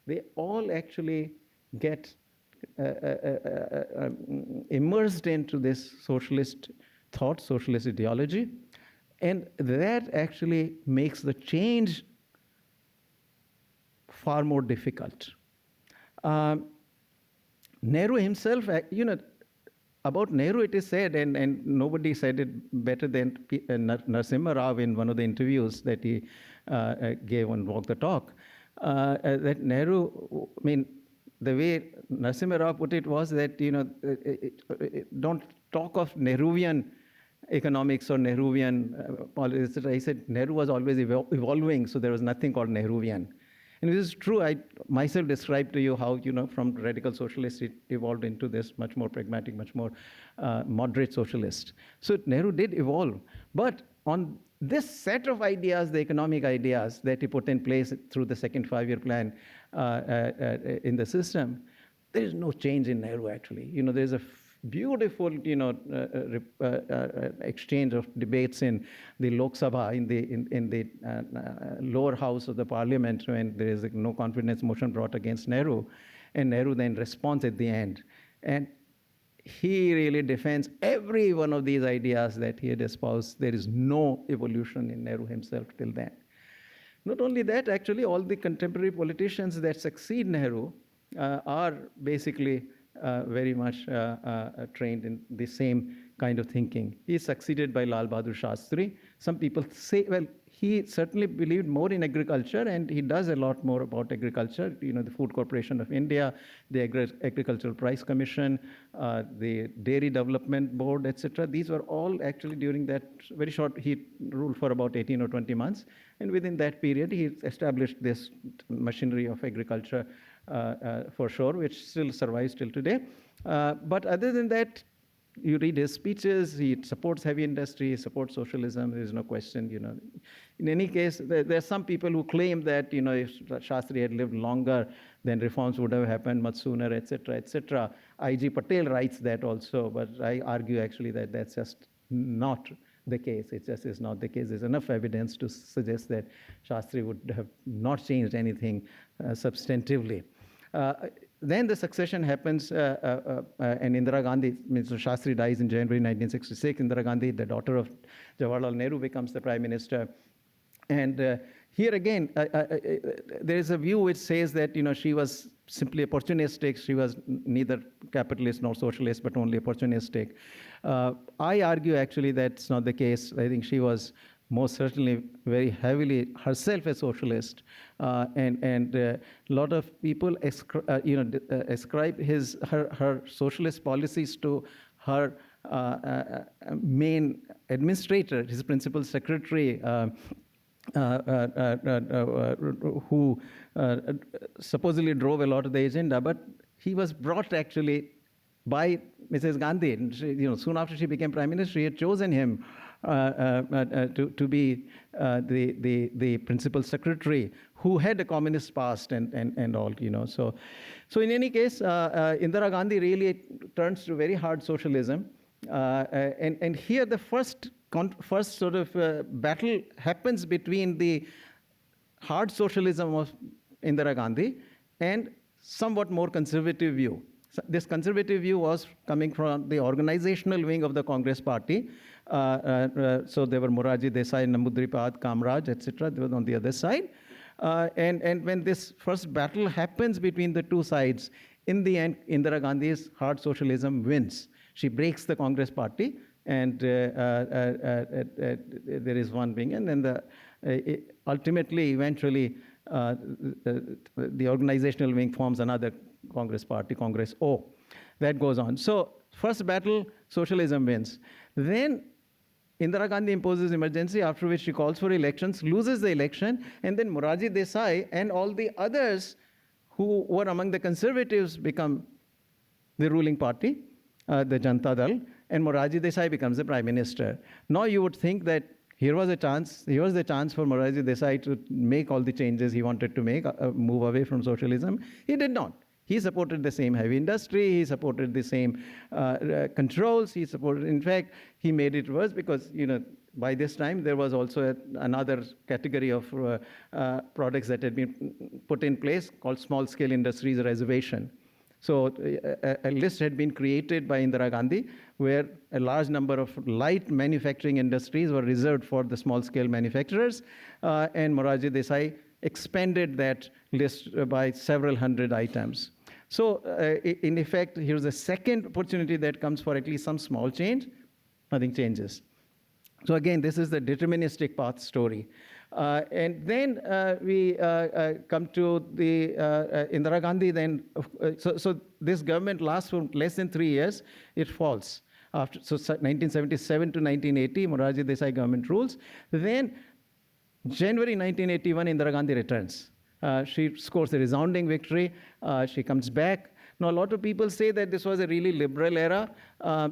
They all actually get immersed into this socialist thought, socialist ideology, and that actually makes the change far more difficult. Nehru himself, about Nehru it is said, and nobody said it better than Narasimha Rao in one of the interviews that he gave on Walk the Talk, that Nehru, I mean, the way Narasimha Rao put it was that, don't talk of Nehruvian economics or Nehruvian politics. He said Nehru was always evolving, so there was nothing called Nehruvian. And this is true. I myself described to you how, from radical socialist, it evolved into this much more pragmatic, much more moderate socialist. So Nehru did evolve. But on this set of ideas, the economic ideas that he put in place through the second five-year plan in the system, there is no change in Nehru, actually. There's a beautiful, exchange of debates in the Lok Sabha, in the lower house of the parliament, when there is a no confidence motion brought against Nehru, and Nehru then responds at the end, and he really defends every one of these ideas that he had espoused. There is no evolution in Nehru himself till then. Not only that, actually, all the contemporary politicians that succeed Nehru are basically very much trained in the same kind of thinking. He is succeeded by Lal Bahadur Shastri. Some people say, well, he certainly believed more in agriculture, and he does a lot more about agriculture. The Food Corporation of India, the Agricultural Price Commission, the Dairy Development Board, etc. These were all actually during that very short, he ruled for about 18 or 20 months. And within that period, he established this machinery of agriculture for sure, which still survives till today. But other than that, you read his speeches, he supports heavy industry, he supports socialism, there's no question, In any case, there are some people who claim that, if Shastri had lived longer, then reforms would have happened much sooner, etc., etc. I.G. Patel writes that also, but I argue actually that that's just not the case. It just is not the case. There's enough evidence to suggest that Shastri would have not changed anything substantively. Then the succession happens, and Indira Gandhi, Mr. Shastri dies in January 1966. Indira Gandhi, the daughter of Jawaharlal Nehru, becomes the prime minister. And here again, there is a view which says that she was simply opportunistic. She was neither capitalist nor socialist, but only opportunistic. I argue actually that's not the case. I think she was most certainly very heavily herself a socialist, and a lot of people ascribe her socialist policies to her main administrator, his principal secretary. Who supposedly drove a lot of the agenda, but he was brought actually by Mrs. Gandhi. Soon after she became prime minister, she had chosen him to be the principal secretary, who had a communist past and all. So in any case, Indira Gandhi really turns to very hard socialism, and here the first sort of battle happens between the hard socialism of Indira Gandhi and somewhat more conservative view. So this conservative view was coming from the organizational wing of the Congress party. So there were Morarji Desai, Namboodiripad, Kamraj, etc. They were on the other side. And when this first battle happens between the two sides, in the end, Indira Gandhi's hard socialism wins. She breaks the Congress party, and there is one wing, and then ultimately, eventually, the organizational wing forms another Congress party, Congress O. That goes on. So first battle, socialism wins. Then Indira Gandhi imposes emergency, after which she calls for elections, loses the election, and then Morarji Desai and all the others who were among the conservatives become the ruling party, the Janata Dal, and Morarji Desai becomes the prime minister. Now you would think that here was the chance for Morarji Desai to make all the changes he wanted to make, move away from socialism. He did not. He supported the same heavy industry, he supported the same controls, in fact, he made it worse because, by this time there was also another category of products that had been put in place called small-scale industries reservation. So a list had been created by Indira Gandhi where a large number of light manufacturing industries were reserved for the small-scale manufacturers, and Morarji Desai expanded that list by several hundred items. So in effect, here's a second opportunity that comes for at least some small change. Nothing changes. So again, this is the deterministic path story. And then we come to the Indira Gandhi. Then, so this government lasts for less than 3 years. It falls. So 1977 to 1980, Morarji Desai government rules. Then January 1981, Indira Gandhi returns. She scores a resounding victory. She comes back. Now, a lot of people say that this was a really liberal era.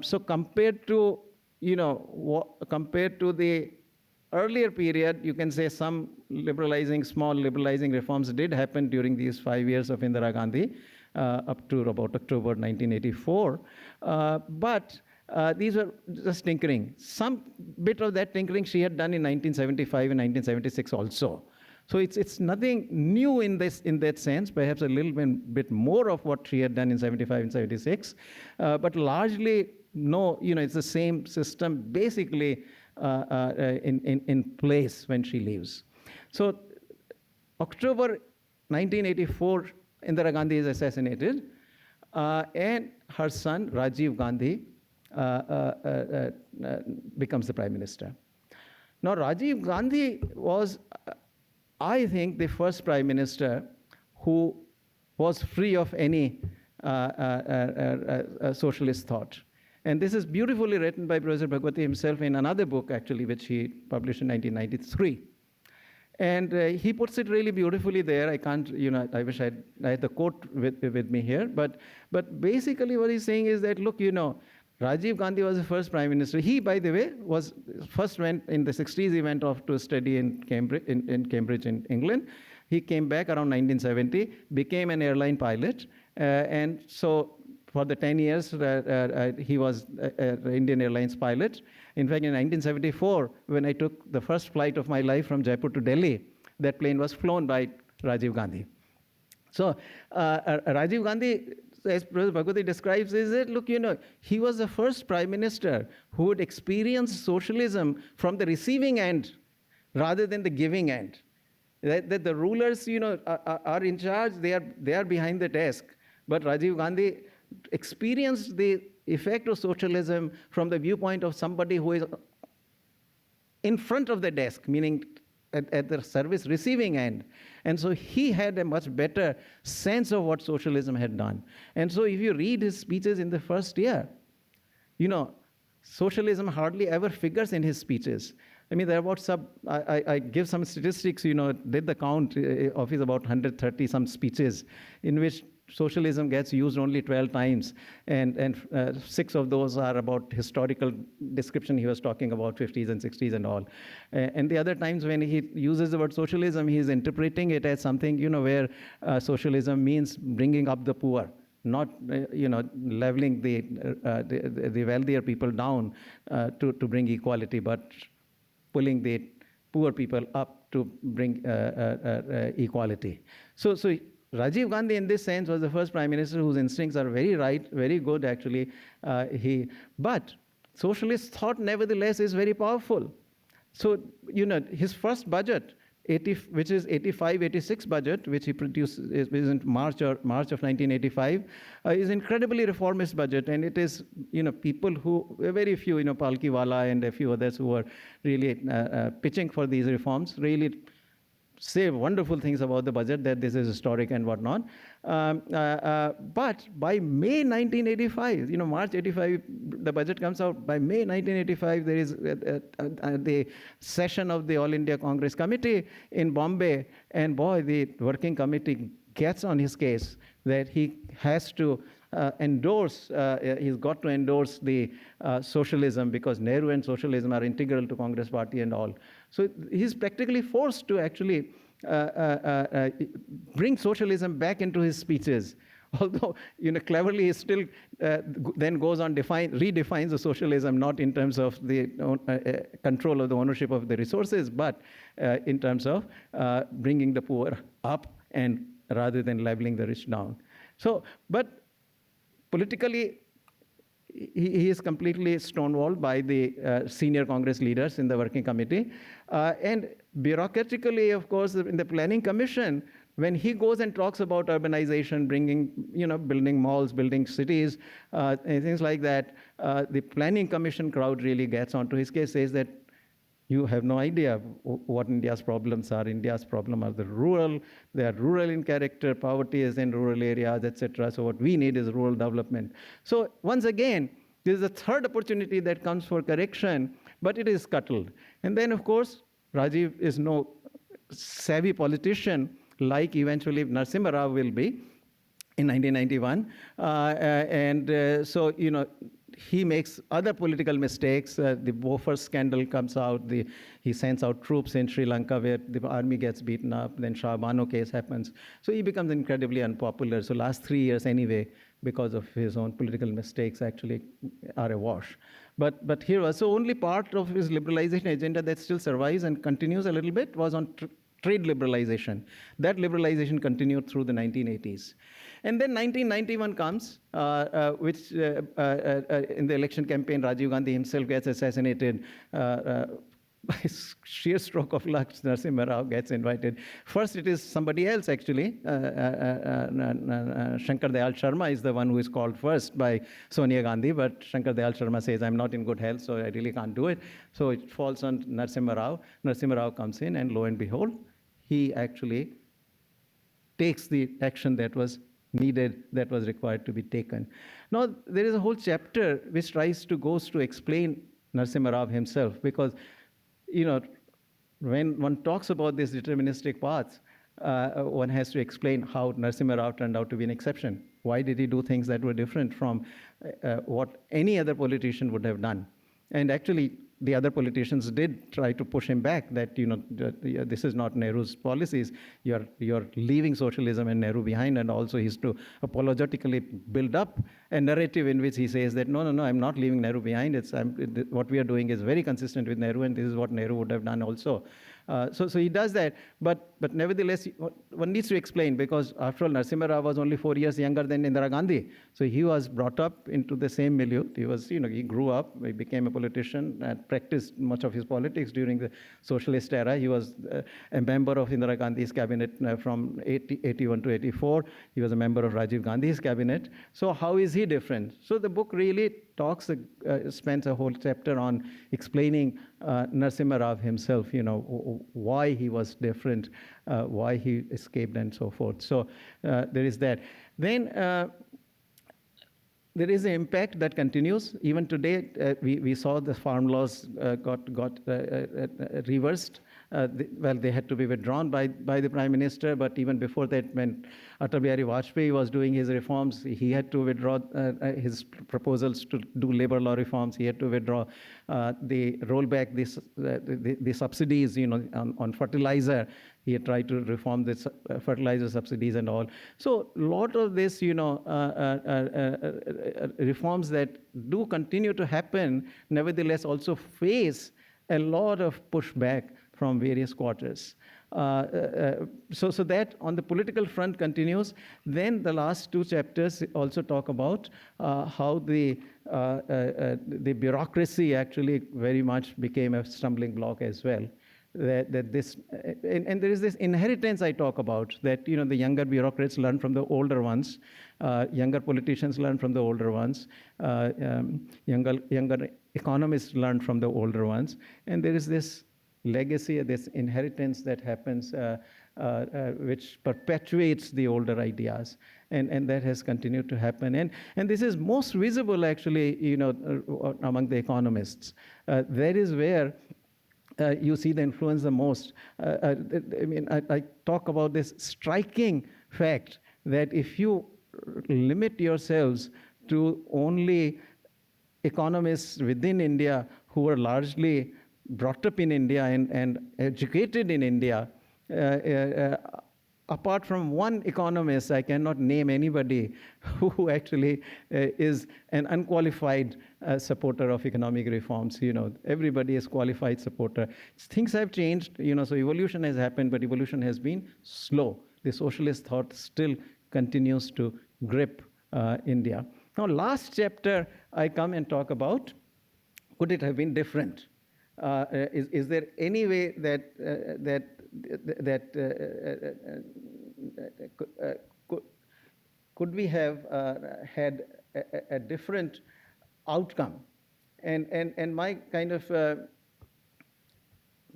So compared to, compared to the earlier period, you can say some small liberalizing reforms did happen during these 5 years of Indira Gandhi, up to about October 1984. But these were just tinkering. Some bit of that tinkering she had done in 1975 and 1976 also. So it's nothing new in that sense, perhaps a little bit more of what she had done in 75 and 76, but largely, no, it's the same system basically in place when she leaves. So October 1984, Indira Gandhi is assassinated, and her son, Rajiv Gandhi, becomes the prime minister. Now, Rajiv Gandhi was, I think, the first prime minister who was free of any socialist thought. And this is beautifully written by Professor Bhagwati himself in another book, actually, which he published in 1993. And he puts it really beautifully there. I can't, I wish I had the quote with me here. But basically what he's saying is that, look, Rajiv Gandhi was the first prime minister. He, by the way, was first went in the 60s, he went off to study in Cambridge, in England. He came back around 1970, became an airline pilot. And so for the 10 years, he was an Indian Airlines pilot. In fact, in 1974, when I took the first flight of my life from Jaipur to Delhi, that plane was flown by Rajiv Gandhi. So Rajiv Gandhi, as Professor Bhagwati describes, is that, look, he was the first prime minister who would experience socialism from the receiving end rather than the giving end. That the rulers, are in charge, they are behind the desk. But Rajiv Gandhi experienced the effect of socialism from the viewpoint of somebody who is in front of the desk, meaning at the service receiving end. And so he had a much better sense of what socialism had done. And so if you read his speeches in the first year, socialism hardly ever figures in his speeches. I mean, there are about I give some statistics, did the count of his about 130 some speeches in which socialism gets used only 12 times, and 6 of those are about historical description. He was talking about 50s and 60s and all. And the other times when he uses the word socialism, he is interpreting it as something, where socialism means bringing up the poor, not leveling the wealthier people down to bring equality, but pulling the poor people up to bring equality. So Rajiv Gandhi, in this sense, was the first prime minister whose instincts are very right, very good, actually. But socialist thought, nevertheless, is very powerful. So, his first budget, which is 85-86 budget, which he produced is in March of 1985, is incredibly reformist budget, and it is people who very few, Palkiwala and a few others who were really pitching for these reforms, really say wonderful things about the budget, that this is historic and whatnot. But by May 1985, March 85, the budget comes out. By May 1985, there is the session of the All India Congress Committee in Bombay, and boy, the working committee gets on his case that he has to he's got to endorse the socialism, because Nehru and socialism are integral to Congress party and all. So he's practically forced to actually bring socialism back into his speeches. Although, cleverly he still then goes on redefines the socialism, not in terms of the control of the ownership of the resources, but in terms of bringing the poor up and rather than leveling the rich down. So, but politically, he is completely stonewalled by the senior Congress leaders in the working committee. And bureaucratically, of course, in the planning commission, when he goes and talks about urbanization, building malls, building cities, and things like that, the planning commission crowd really gets onto his case, says that you have no idea what India's problems are. India's problems are they are rural in character, poverty is in rural areas, etc. So what we need is rural development. So once again, this is a third opportunity that comes for correction, but it is scuttled. And then, of course, Rajiv is no savvy politician like eventually Narasimha Rao will be in 1991. So, he makes other political mistakes. The Bofors scandal comes out. He sends out troops in Sri Lanka where the army gets beaten up. Then Shah Bano case happens. So he becomes incredibly unpopular. So last 3 years anyway, because of his own political mistakes, actually are a wash. But here was, so only part of his liberalization agenda that still survives and continues a little bit was on trade liberalization. That liberalization continued through the 1980s. And then 1991 comes, which in the election campaign, Rajiv Gandhi himself gets assassinated. By sheer stroke of luck, Narasimha Rao gets invited. First, it is somebody else, actually. Shankar Dayal Sharma is the one who is called first by Sonia Gandhi, but Shankar Dayal Sharma says, I'm not in good health, so I really can't do it. So it falls on Narasimha Rao. Narasimha Rao comes in, and lo and behold, he actually takes the action that was needed, that was required to be taken. Now, there is a whole chapter which goes to explain Narasimha Rao himself, because when one talks about this deterministic path, one has to explain how Narasimha Rao turned out to be an exception. Why did he do things that were different from what any other politician would have done? And actually, the other politicians did try to push him back that, this is not Nehru's policies. You're leaving socialism and Nehru behind. And also he's to apologetically build up a narrative in which he says that, no, I'm not leaving Nehru behind. What we are doing is very consistent with Nehru, and this is what Nehru would have done also. So he does that. But nevertheless, one needs to explain, because after all, Narasimha Rao was only 4 years younger than Indira Gandhi. So he was brought up into the same milieu. He grew up, he became a politician, and practiced much of his politics during the socialist era. He was a member of Indira Gandhi's cabinet from 81 to 84. He was a member of Rajiv Gandhi's cabinet. So how is he different? So the book really spends a whole chapter on explaining Narasimha Rao himself, why he was different, why he escaped, and so forth. So there is that. Then there is an impact that continues. Even today, we saw the farm laws got reversed. They had to be withdrawn by the Prime Minister, but even before that, when Atal Bihari Vajpayee was doing his reforms, he had to withdraw his proposals to do labor law reforms. He had to withdraw the rollback, the subsidies, on fertilizer. He had tried to reform the fertilizer subsidies and all. So a lot of this, reforms that do continue to happen, nevertheless also face a lot of pushback from various quarters. So that on the political front continues. Then the last two chapters also talk about how the bureaucracy actually very much became a stumbling block as well. That this and there is this inheritance I talk about, that the younger bureaucrats learn from the older ones, younger politicians learn from the older ones, younger economists learn from the older ones, and there is this legacy, this inheritance that happens, which perpetuates the older ideas, and that has continued to happen, and this is most visible actually, among the economists. That is where you see the influence the most. I talk about this striking fact that if you limit yourselves to only economists within India who were largely brought up in India and educated in India, apart from one economist, I cannot name anybody who actually is an unqualified supporter of economic reforms. Everybody is qualified supporter. Things have changed, so evolution has happened, but evolution has been slow. The socialist thought still continues to grip India. Now, last chapter, I come and talk about, could it have been different? Is there any way that could we have had a different outcome? And my kind of I'm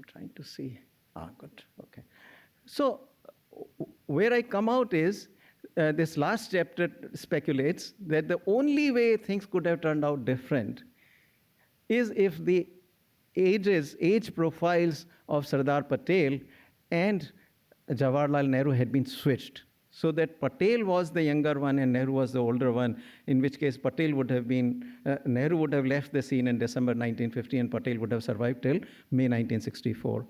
trying to see. Good. Okay. So where I come out is this last chapter speculates that the only way things could have turned out different is if the age profiles of Sardar Patel and Jawaharlal Nehru had been switched, so that Patel was the younger one and Nehru was the older one, in which case Patel would have been, Nehru would have left the scene in December 1950 and Patel would have survived till May 1964.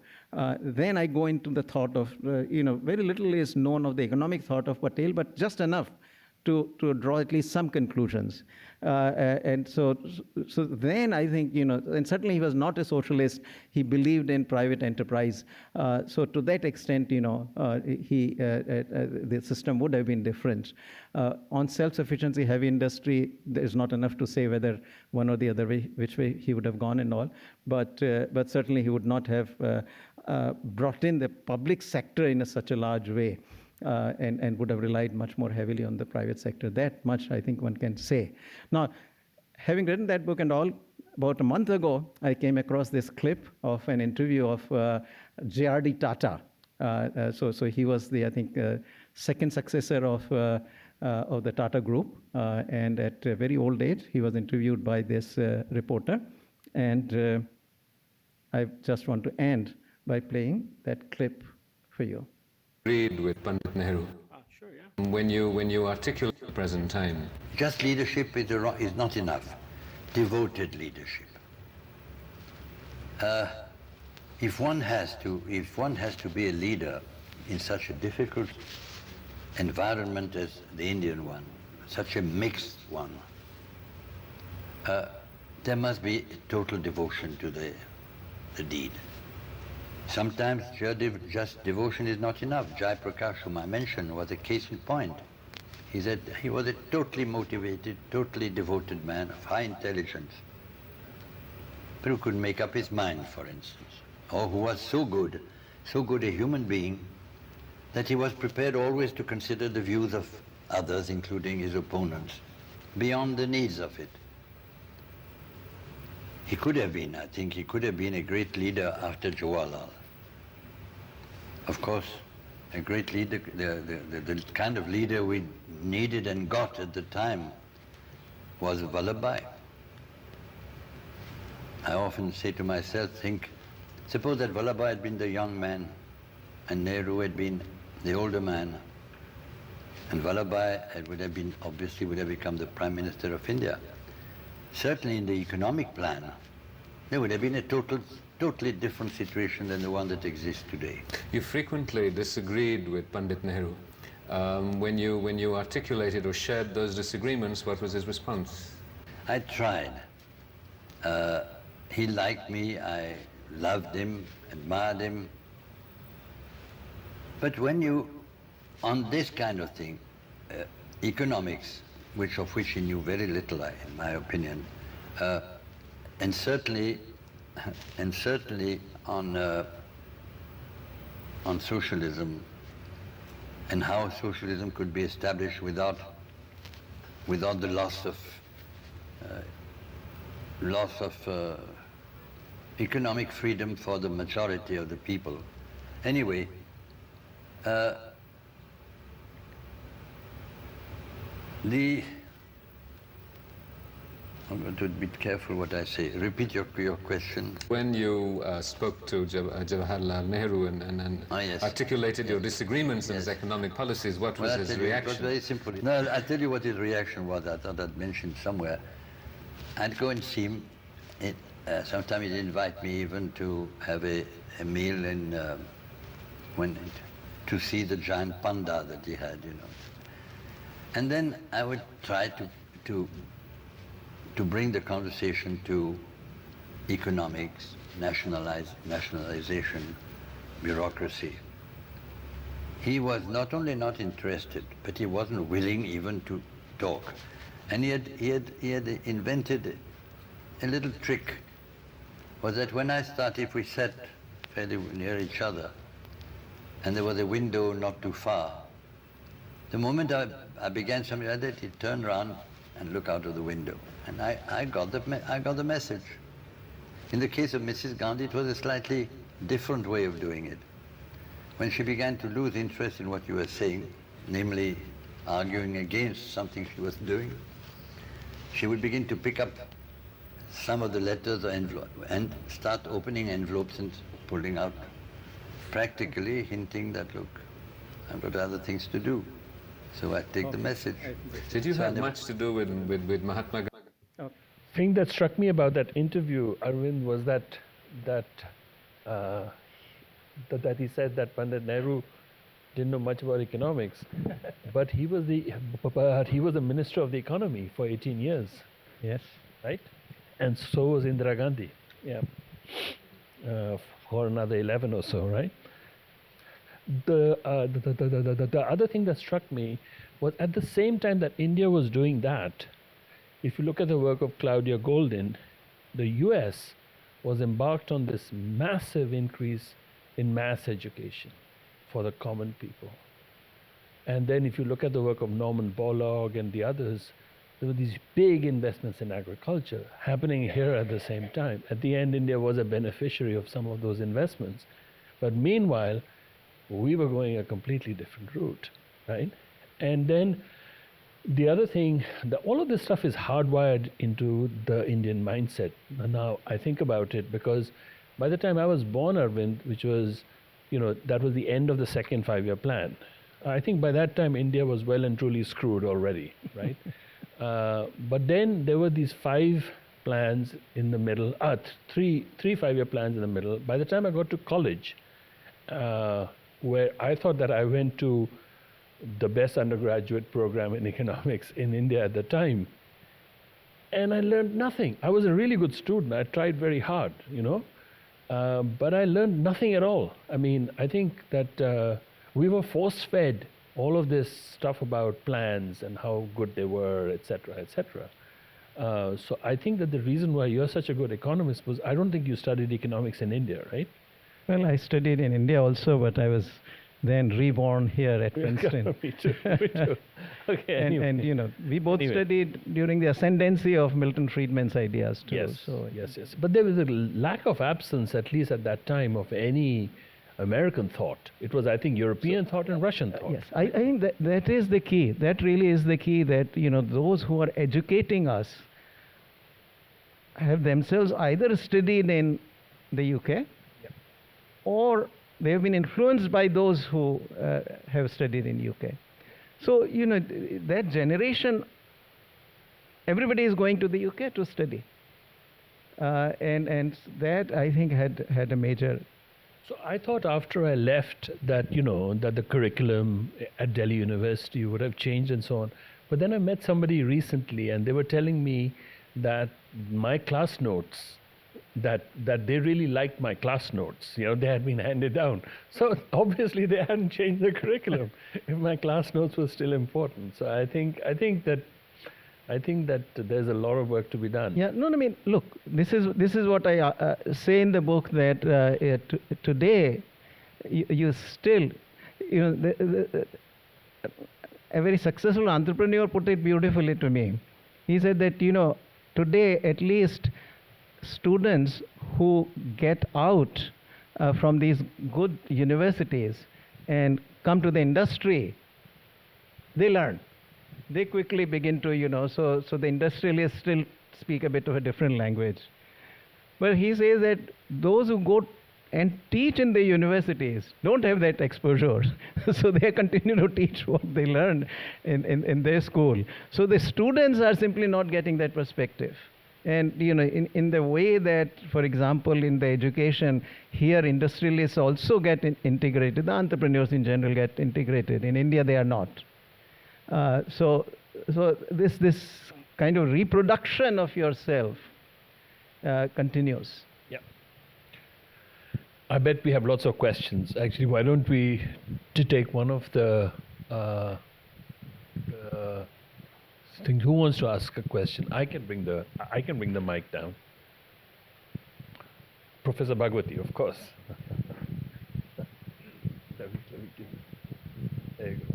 Then I go into the thought of, very little is known of the economic thought of Patel, but just enough to draw at least some conclusions. And so then I think, and certainly he was not a socialist. He believed in private enterprise. So to that extent, the system would have been different. On self-sufficiency, heavy industry, there's not enough to say whether one or the other way, which way he would have gone and all. But certainly he would not have brought in the public sector in such a large way. And would have relied much more heavily on the private sector. That much I think one can say. Now, having written that book and all, about a month ago, I came across this clip of an interview of J.R.D. Tata. So he was the, I think, second successor of the Tata Group. And at a very old age, he was interviewed by this reporter. And I just want to end by playing that clip for you. Agreed with Pandit Nehru. Sure, yeah. When you articulate the present time. Just leadership is not enough. Devoted leadership. if one has to be a leader in such a difficult environment as the Indian one, such a mixed one, there must be total devotion to the deed. Sometimes just devotion is not enough. Jai Prakash, whom I mentioned, was a case in point. He said he was a totally motivated, totally devoted man of high intelligence, but who could make up his mind, for instance, or who was so good a human being that he was prepared always to consider the views of others, including his opponents, beyond the needs of it. He could have been, I think, he could have been a great leader after Jawaharlal. Of course, a great leader, the kind of leader we needed and got at the time was Vallabhbhai. I often say to myself, suppose that Vallabhbhai had been the young man and Nehru had been the older man, and Vallabhbhai would have become the Prime Minister of India. Certainly in the economic plan, there would have been a totally different situation than the one that exists today. You frequently disagreed with Pandit Nehru. When you articulated or shared those disagreements, what was his response? I tried. He liked me, I loved him, admired him. But when you, on this kind of thing, economics, of which he knew very little, in my opinion, and certainly on socialism and how socialism could be established without the loss of economic freedom for the majority of the people. Anyway, I'm going to be careful what I say. Repeat your question. When you spoke to Jawaharlal Nehru and Yes. articulated your disagreements in his economic policies, what was his reaction? It was very simple. No, I'll tell you what his reaction was. I thought I'd mentioned somewhere. I'd go and see him. Sometimes he'd invite me even to have a meal to see the giant panda that he had, And then I would try to bring the conversation to economics, nationalization, bureaucracy. He was not only not interested, but he wasn't willing even to talk. And he had invented a little trick, was that when if we sat fairly near each other, and there was a window not too far, the moment I began something like that, he'd turn around and look out of the window. And I got the message. In the case of Mrs. Gandhi, it was a slightly different way of doing it. When she began to lose interest in what you were saying, namely arguing against something she was doing, she would begin to pick up some of the letters or envelope and start opening envelopes and pulling out, practically hinting that, look, I've got other things to do. So I take the message. Did you have much to do with Mahatma Gandhi? Thing that struck me about that interview, Arvind, was that he said that Pandit Nehru didn't know much about economics, but he was the minister of the economy for 18 years. Yes. Right? And so was Indira Gandhi. Yeah. For another 11 or so, right? The other thing that struck me was at the same time that India was doing that, if you look at the work of Claudia Goldin, the US was embarked on this massive increase in mass education for the common people. And then if you look at the work of Norman Borlaug and the others, there were these big investments in agriculture happening here at the same time. At the end, India was a beneficiary of some of those investments. But meanwhile, we were going a completely different route, right? And then the other thing, all of this stuff is hardwired into the Indian mindset. Now, I think about it because by the time I was born, Arvind, which was, that was the end of the second 5-year plan. I think by that time, India was well and truly screwed already, right? But then there were these 5 plans in the middle, three 5-year plans in the middle. By the time I got to college, where I thought that I went to the best undergraduate program in economics in India at the time, and I learned nothing. I was a really good student. I tried very hard, but I learned nothing at all. I mean, I think that we were force-fed all of this stuff about plans and how good they were, etc., etc. So I think that the reason why you're such a good economist was I don't think you studied economics in India, right? Well, I studied in India also, but I was then reborn here at Princeton. Me too. Okay. And we both studied during the ascendancy of Milton Friedman's ideas too. Yes. So Yes. But there was a lack of absence, at least at that time, of any American thought. It was, I think, European thought and Russian thought. Yes, I think that is the key. That really is the key, that those who are educating us have themselves either studied in the UK, or they have been influenced by those who have studied in UK. So that generation, everybody is going to the UK to study, and that I think had a major. So I thought after I left that that the curriculum at Delhi University would have changed and so on. But then I met somebody recently, and they were telling me that my class notes, that they really liked my class notes. They had been handed down. So obviously they hadn't changed the curriculum if my class notes were still important. So I think that there's a lot of work to be done. Yeah, no, I mean, look, this is what I say in the book, that today you still, a very successful entrepreneur put it beautifully to me. He said that today at least students who get out from these good universities and come to the industry, they learn. They quickly begin to, so the industrialists still speak a bit of a different language. But he says that those who go and teach in the universities don't have that exposure. So they continue to teach what they learned in their school. So the students are simply not getting that perspective. And in the way that, for example, in the education here, industrialists also get integrated. The entrepreneurs in general get integrated. In India, they are not. So this kind of reproduction of yourself continues. Yeah. I bet we have lots of questions. Actually, why don't we take one of the things? Who wants to ask a question? I can bring the mic down. Professor Bhagwati, of course. There you go.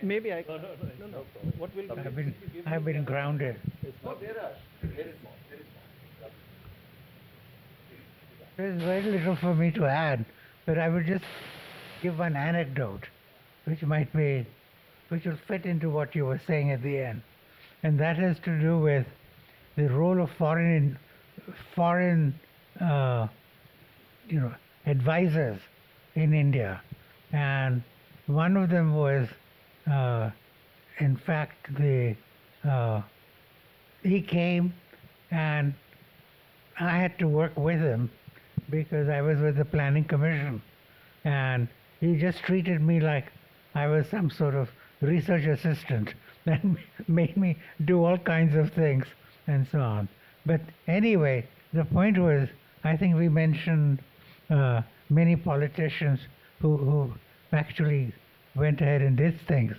Maybe I. No. What will I've been grounded. There's very little for me to add, but I would just give one anecdote, which will fit into what you were saying at the end, and that has to do with the role of foreign advisors in India, and one of them was. In fact, he came, and I had to work with him because I was with the Planning Commission, and he just treated me like I was some sort of research assistant that made me do all kinds of things and so on. But anyway, the point was, I think we mentioned many politicians who actually went ahead and did things.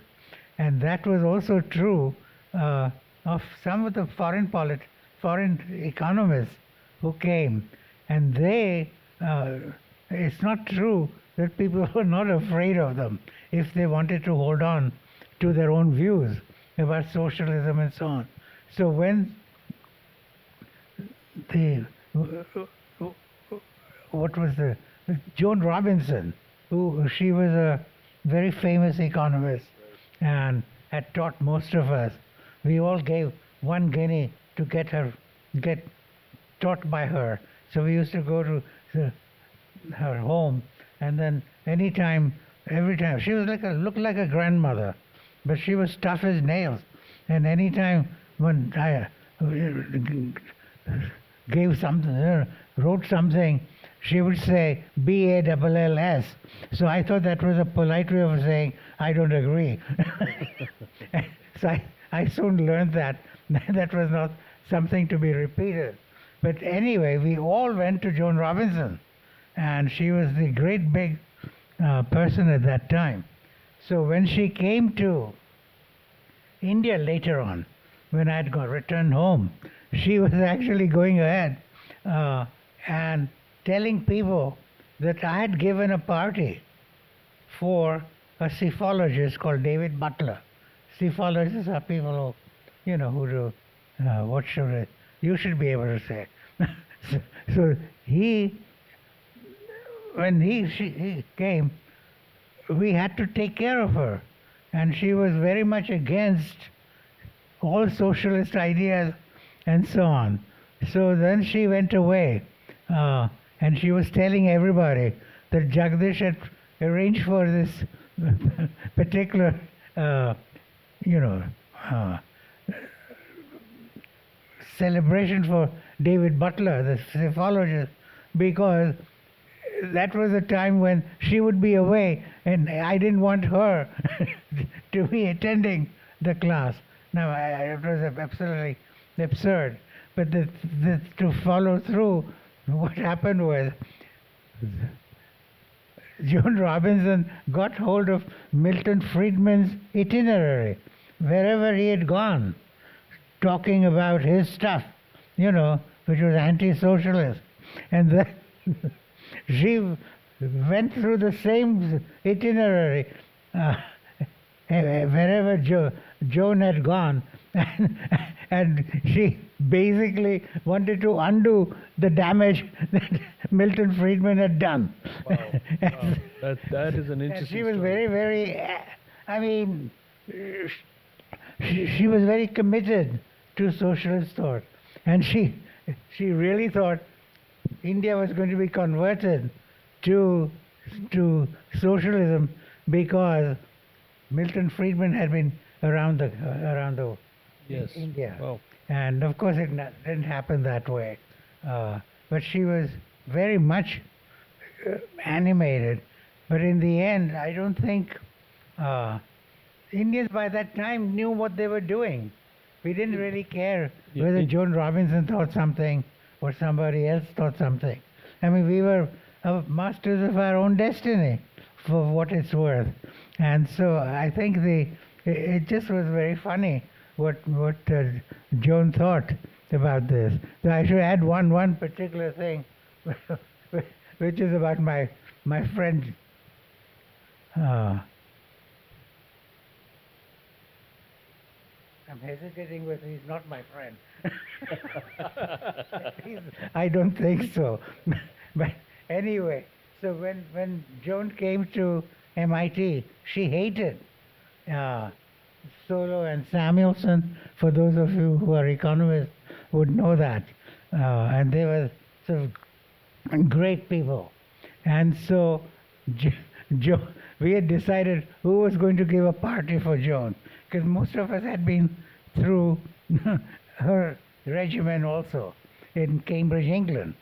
And that was also true of some of the foreign economists who came. And it's not true that people were not afraid of them if they wanted to hold on to their own views about socialism and so on. So when Joan Robinson, she was a very famous economist and had taught most of us. We all gave 1 guinea to get taught by her. So we used to go to her home, and then every time, she was looked like a grandmother, but she was tough as nails. And anytime when gave something, wrote something, she would say BALLS. So I thought that was a polite way of saying I don't agree. So I soon learned that that was not something to be repeated. But anyway, we all went to Joan Robinson, and she was the great big person at that time. So when she came to India later on, when I had returned home, she was actually going ahead and telling people that I had given a party for a psephologist called David Butler. Psephologists are people who, who do, what should I, you should be able to say. so when he came, we had to take care of her. And she was very much against all socialist ideas and so on. So then she went away, and she was telling everybody that Jagdish had arranged for this particular, celebration for David Butler, the psephologist, because that was a time when she would be away, and I didn't want her to be attending the class. Now, it was absolutely absurd. But to follow through, what happened was Joan Robinson got hold of Milton Friedman's itinerary, wherever he had gone, talking about his stuff, which was anti-socialist. And then she went through the same itinerary wherever Joan had gone, and she basically wanted to undo the damage that Milton Friedman had done. Wow. Wow. That is an interesting And she was story. very, she was very committed to socialist thought, and she really thought India was going to be converted to socialism because Milton Friedman had been around the Yes. India. Wow. And of course it didn't happen that way. But she was very much animated. But in the end, I don't think Indians by that time knew what they were doing. We didn't really care whether Joan Robinson thought something or somebody else thought something. I mean, we were masters of our own destiny, for what it's worth. And so I think it just was very funny what Joan thought about this. So I should add one particular thing, which is about my friend. I'm hesitating whether he's not my friend. I don't think so. But anyway, so when Joan came to MIT, she hated Solow and Samuelson. For those of you who are economists would know that. And they were sort of great people. And so we had decided who was going to give a party for Joan, because most of us had been through her regimen also in Cambridge, England.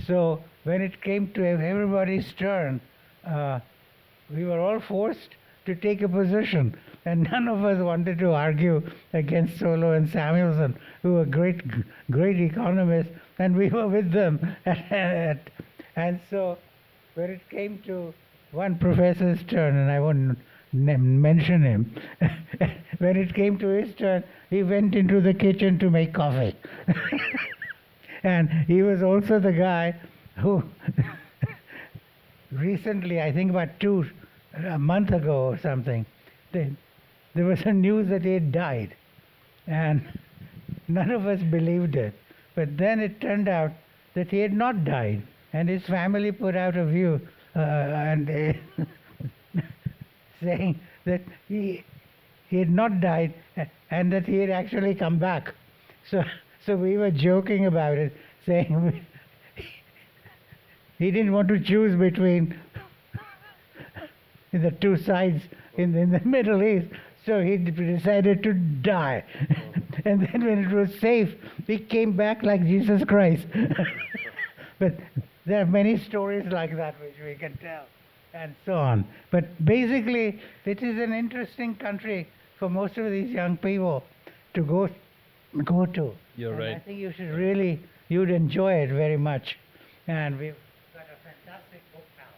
So when it came to everybody's turn, we were all forced to take a position, and none of us wanted to argue against Solow and Samuelson, who were great economists, and we were with them. And so when it came to one professor's turn, and I won't mention him, when it came to his turn, he went into the kitchen to make coffee. And he was also the guy who recently, I think about a month ago or something, there was a news that he had died. And none of us believed it. But then it turned out that he had not died. And his family put out a view saying that he had not died and that he had actually come back. So we were joking about it, saying he didn't want to choose between the two sides in the Middle East, so he decided to die. And then when it was safe, we came back like Jesus Christ. But there are many stories like that which we can tell, and so on. But basically, it is an interesting country for most of these young people to go to. You're And right. I think you should really, you'd enjoy it very much. And we've got a fantastic book now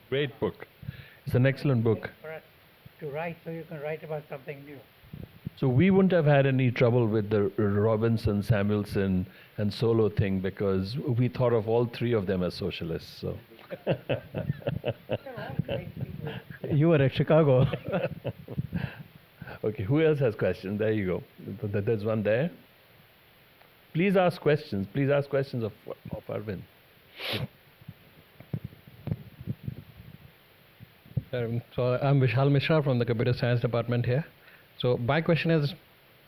Great book. It's an excellent book. for us to write, so you can write about something new. So we wouldn't have had any trouble with the Robinson, Samuelson, and Solo thing because we thought of all three of them as socialists. So. They're all great people. You were at Chicago. Okay, who else has questions? There you go. There's one there. Please ask questions. Please ask questions of Arvind. So I'm Vishal Mishra from the Computer Science Department here. So my question is,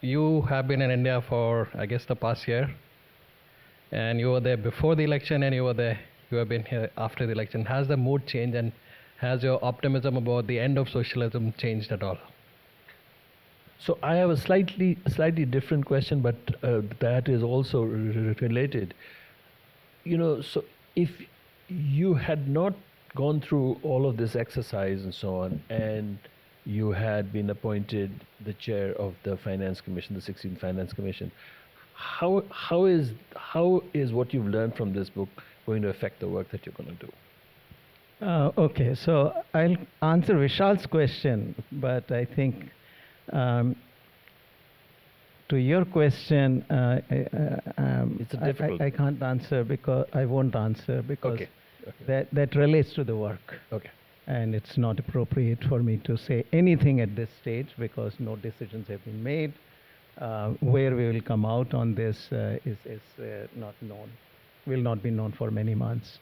you have been in India for, I guess, the past year, and you were there before the election, and you have been here after the election. Has the mood changed, and has your optimism about the end of socialism changed at all? So I have a slightly different question, but that is also related. You know, so if you had not gone through all of this exercise and so on, and you had been appointed the chair of the Finance Commission, the 16th Finance Commission, how is what you've learned from this book going to affect the work that you're going to do? Okay, so I'll answer Vishal's question, but I think to your question, It's a difficult. I can't answer because I won't answer because Okay. that relates to the work. Okay. And it's not appropriate for me to say anything at this stage because no decisions have been made. Where we will come out on this is not known, will not be known for many months.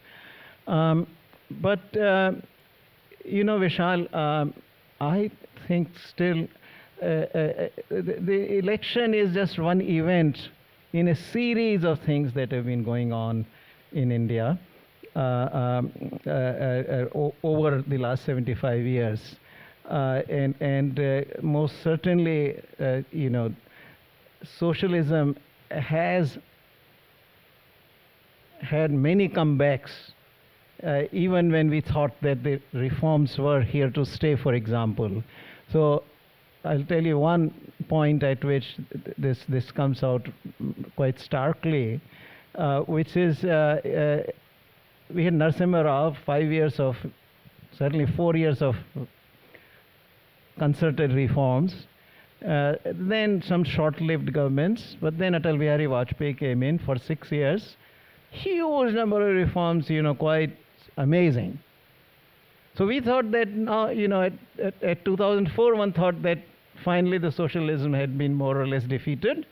But Vishal, I think still the election is just one event in a series of things that have been going on in India over the last 75 years. And most certainly, socialism has had many comebacks, even when we thought that the reforms were here to stay, for example. So I'll tell you one point at which this comes out quite starkly, which is we had Narasimha Rao, 5 years of, certainly 4 years of concerted reforms, then some short-lived governments, but then Atal Bihari Vajpayee came in for 6 years. Huge number of reforms, quite amazing. So we thought that now, at 2004, one thought that finally the socialism had been more or less defeated,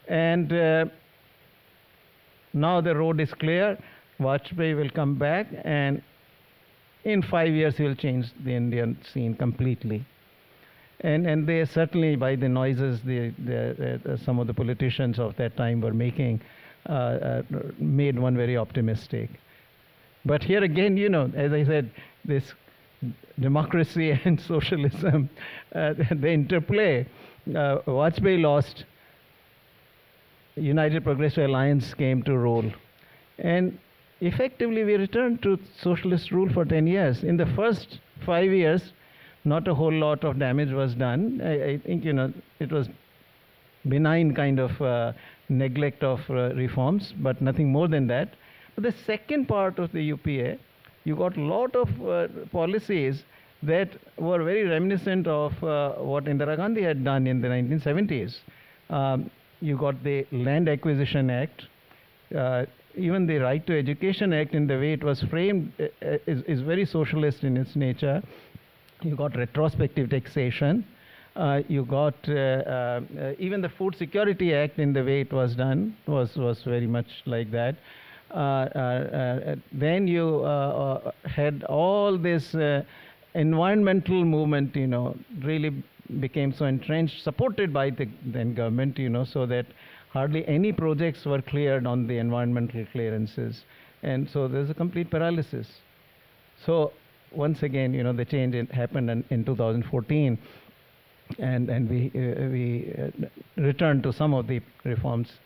and now the road is clear. Vajpayee will come back, and in 5 years he will change the Indian scene completely. And they certainly, by the noises some of the politicians of that time were making, made one very optimistic. But here again, as I said, this democracy and socialism, the interplay. Vajpayee lost, United Progressive Alliance came to rule, and effectively we returned to socialist rule for 10 years. In the first 5 years, not a whole lot of damage was done. I think, it was benign kind of neglect of reforms, but nothing more than that. But the second part of the UPA, you got a lot of policies that were very reminiscent of what Indira Gandhi had done in the 1970s. You got the Land Acquisition Act, even the Right to Education Act, in the way it was framed, is very socialist in its nature. You got retrospective taxation. You got even the Food Security Act, in the way it was done, was very much like that. Then you had all this environmental movement, really became so entrenched, supported by the then government, so that hardly any projects were cleared on the environmental clearances. And so there's a complete paralysis. So once again, the change happened in 2014. and we returned to some of the reforms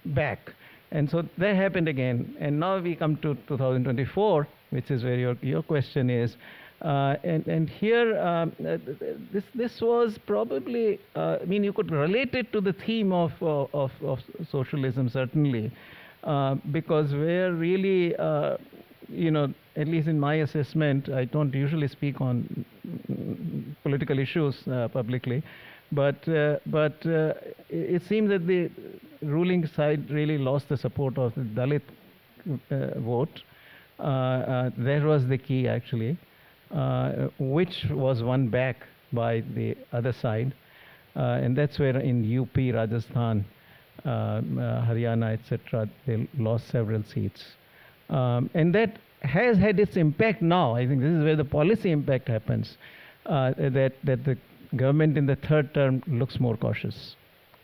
back. And so that happened again. And now we come to 2024, which is where your question is. And here, this was probably, I mean, you could relate it to the theme of socialism, certainly, because where really, at least in my assessment, I don't usually speak on political issues publicly, but it seems that the ruling side really lost the support of the Dalit vote. That was the key, actually, which was won back by the other side. And that's where in UP, Rajasthan, Haryana, etc., they lost several seats. And that has had its impact now. I think this is where the policy impact happens, that the government in the third term looks more cautious.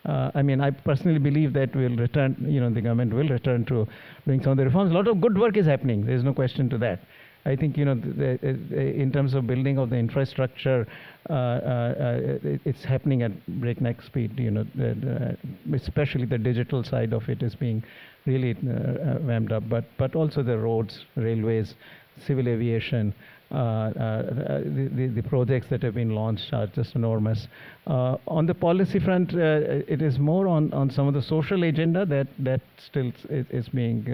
I mean, I personally believe that we'll return, the government will return to doing some of the reforms. A lot of good work is happening. There's no question to that. I think, in terms of building of the infrastructure, it's happening at breakneck speed, especially the digital side of it is being really ramped up, but also the roads, railways, civil aviation, the projects that have been launched are just enormous. On the policy front, it is more on some of the social agenda that still is being,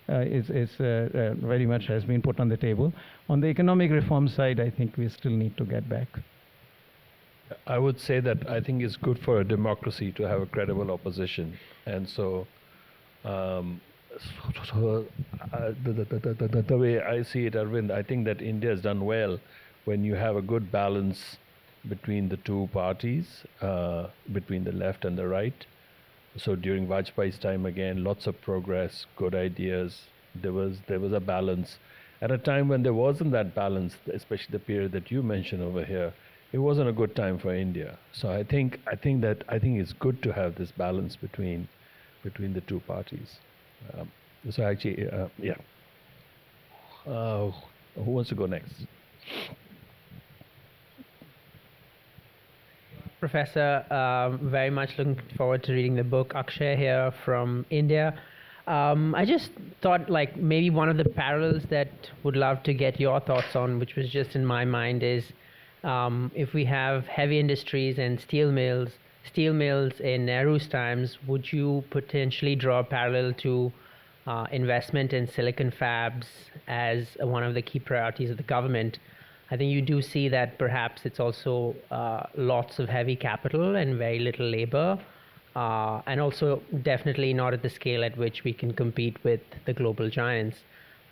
very much has been put on the table. On the economic reform side, I think we still need to get back. I would say that I think it's good for a democracy to have a credible opposition, and so the way I see it, Arvind, I think that India has done well when you have a good balance between the two parties, between the left and the right. So during Vajpayee's time, again, lots of progress, good ideas. There was a balance. At a time when there wasn't that balance, especially the period that you mentioned over here, it wasn't a good time for India. So I think it's good to have this balance between the two parties. So actually, yeah. Who wants to go next? Professor, very much looking forward to reading the book. Akshay here from India. I just thought like maybe one of the parallels that would love to get your thoughts on, which was just in my mind, is if we have heavy industries and steel mills in Nehru's times, would you potentially draw a parallel to investment in silicon fabs as one of the key priorities of the government? I think you do see that perhaps it's also lots of heavy capital and very little labor, and also definitely not at the scale at which we can compete with the global giants,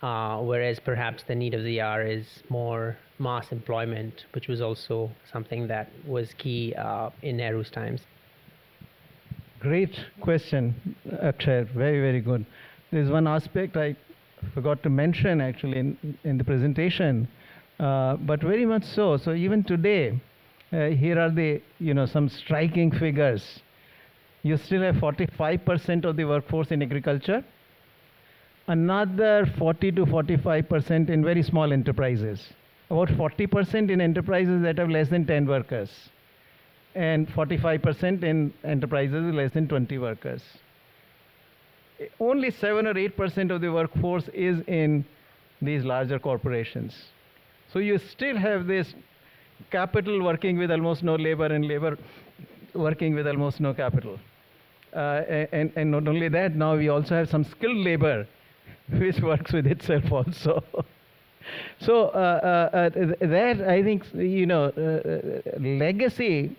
whereas perhaps the need of the hour is more mass employment, which was also something that was key in Nehru's times. Great question, Akshay. Very, very good. There's one aspect I forgot to mention actually in the presentation, but very much so. So even today, here are the some striking figures. You still have 45% of the workforce in agriculture, another 40 to 45% in very small enterprises, about 40% in enterprises that have less than 10 workers, and 45% in enterprises with less than 20 workers. Only 7 or 8% of the workforce is in these larger corporations. So you still have this capital working with almost no labor and labor working with almost no capital. And not only that, now we also have some skilled labor which works with itself also. So that I think legacy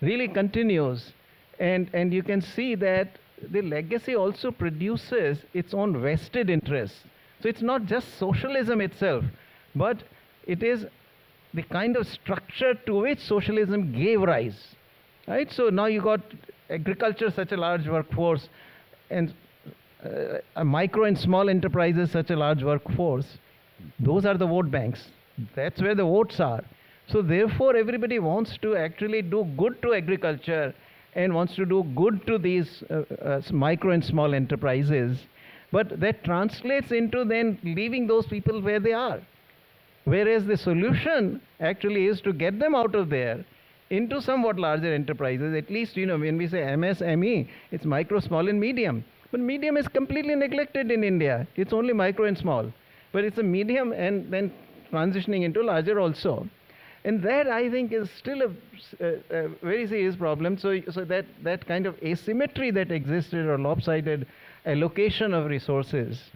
really continues, and you can see that the legacy also produces its own vested interests. So it's not just socialism itself, but it is the kind of structure to which socialism gave rise, right? So now you got agriculture, such a large workforce, and micro and small enterprises, such a large workforce. Those are the vote banks. That's where the votes are. So therefore, everybody wants to actually do good to agriculture and wants to do good to these micro and small enterprises. But that translates into then leaving those people where they are. Whereas the solution actually is to get them out of there into somewhat larger enterprises. At least, when we say MSME, it's micro, small, and medium. But medium is completely neglected in India. It's only micro and small. But it's a medium and then transitioning into larger also. And that, I think, is still a very serious problem. So that kind of asymmetry that existed, or lopsided allocation of resources,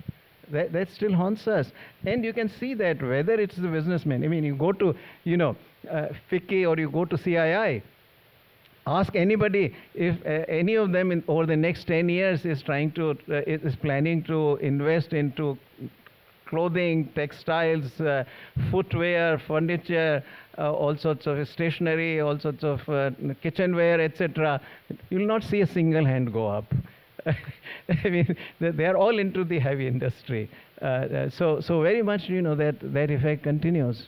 that still haunts us. And you can see that whether it's the businessman. I mean, you go to, FICCI, or you go to CII, ask anybody if any of them over the next 10 years is planning to invest into clothing, textiles, footwear, furniture, all sorts of stationery, all sorts of kitchenware, etc. You will not see a single hand go up. I mean, they are all into the heavy industry. So very much, that effect continues.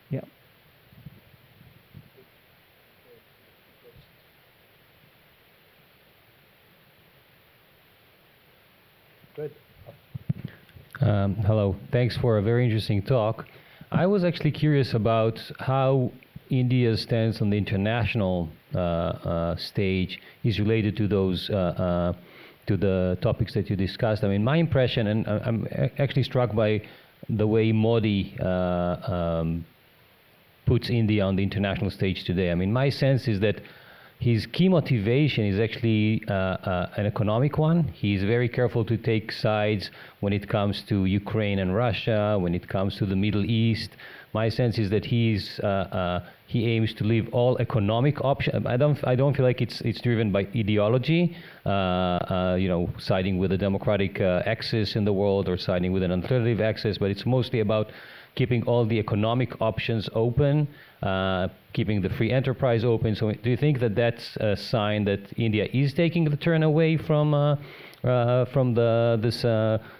Yeah. Good. Hello. Thanks for a very interesting talk. I was actually curious about how India's stance on the international stage is related to those to the topics that you discussed. I mean, my impression, and I'm actually struck by the way Modi puts India on the international stage today. I mean, my sense is that his key motivation is actually an economic one. He's very careful to take sides when it comes to Ukraine and Russia, when it comes to the Middle East. My sense is that he aims to leave all economic options. I don't feel like it's driven by ideology, siding with the democratic axis in the world or siding with an alternative axis, but it's mostly about keeping all the economic options open, keeping the free enterprise open. So do you think that that's a sign that India is taking the turn away from this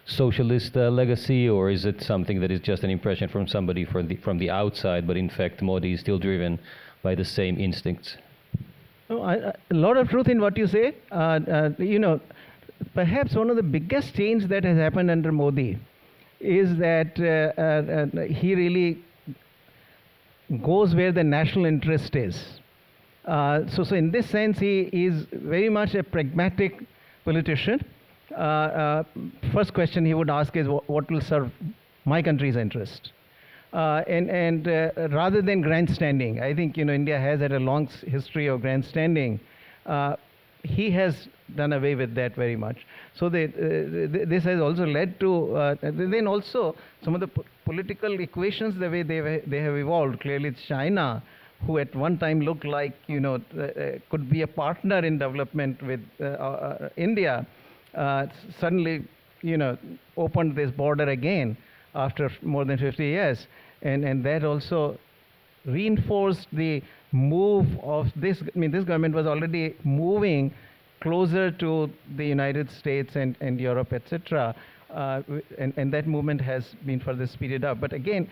socialist legacy, or is it something that is just an impression from somebody from the outside, but in fact Modi is still driven by the same instincts? No, a lot of truth in what you say. Perhaps one of the biggest change that has happened under Modi is that he really goes where the national interest is. So in this sense, he is very much a pragmatic politician. First question he would ask is, what will serve my country's interest? And rather than grandstanding, I think India has had a long history of grandstanding. He has done away with that very much. So this has also led to then also some of the political equations, the way they have evolved. Clearly, China, who at one time looked like could be a partner in development with India, suddenly opened this border again after more than 50 years, and that also reinforced the move of this. I mean, this government was already moving closer to the United States and Europe, etc. And that movement has been further speeded up. But again,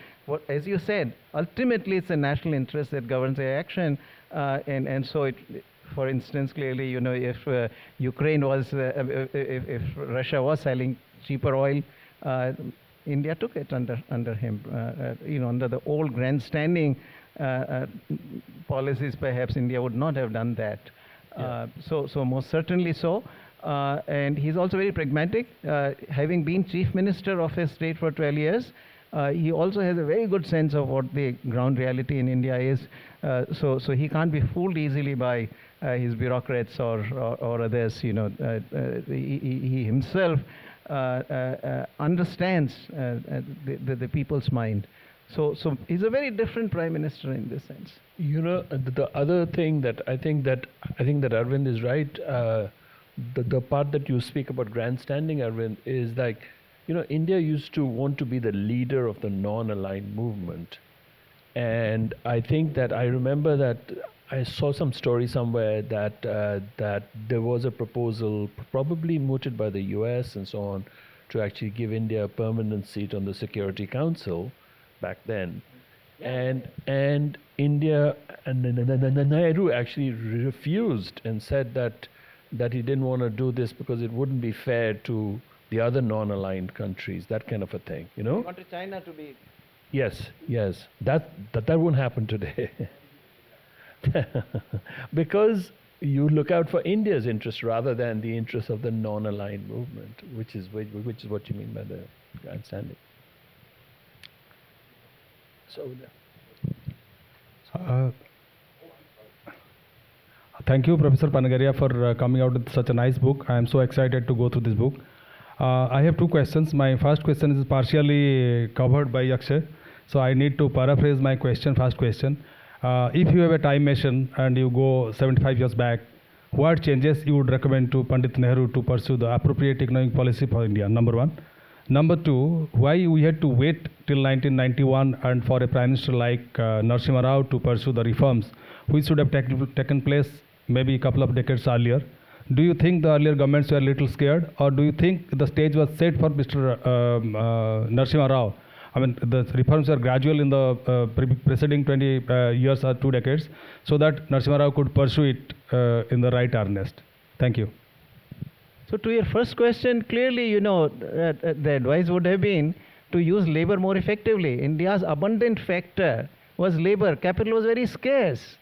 as you said, ultimately it's the national interest that governs the action. And so, for instance, clearly, if Ukraine was, if Russia was selling cheaper oil, India took it under him. Under the old grandstanding policies, perhaps India would not have done that. Yeah. So most certainly so. And he's also very pragmatic. Having been chief minister of his state for 12 years, he also has a very good sense of what the ground reality in India is. So he can't be fooled easily by his bureaucrats or others. He himself understands the people's mind. So he's a very different prime minister in this sense. The other thing that I think that Arvind is right. The part that you speak about grandstanding, Arvind, is like, India used to want to be the leader of the non-aligned movement, and I think that I remember that I saw some story somewhere that there was a proposal, probably mooted by the U.S. and so on, to actually give India a permanent seat on the Security Council back then. And India and Nehru actually refused and said that he didn't want to do this because it wouldn't be fair to the other non-aligned countries, that kind of a thing, He wanted China to be. Yes, yes. That won't happen today. Because you look out for India's interest rather than the interest of the non-aligned movement, which is what you mean by the grandstanding. So, thank you, Professor Panagariya, for coming out with such a nice book. I am so excited to go through this book. I have two questions. My first question is partially covered by Akshay, so I need to paraphrase my first question. If you have a time machine and you go 75 years back, what changes you would recommend to Pandit Nehru to pursue the appropriate economic policy for India? Number one. Number two, why we had to wait till 1991 and for a prime minister like Narasimha Rao to pursue the reforms which should have taken place maybe a couple of decades earlier? Do you think the earlier governments were a little scared, or do you think the stage was set for Mr. Narasimha Rao? I mean, the reforms were gradual in the preceding 20 years or 2 decades, so that Narasimha Rao could pursue it in the right earnest. Thank you. So to your first question, clearly, the advice would have been to use labor more effectively. India's abundant factor was labor. Capital was very scarce.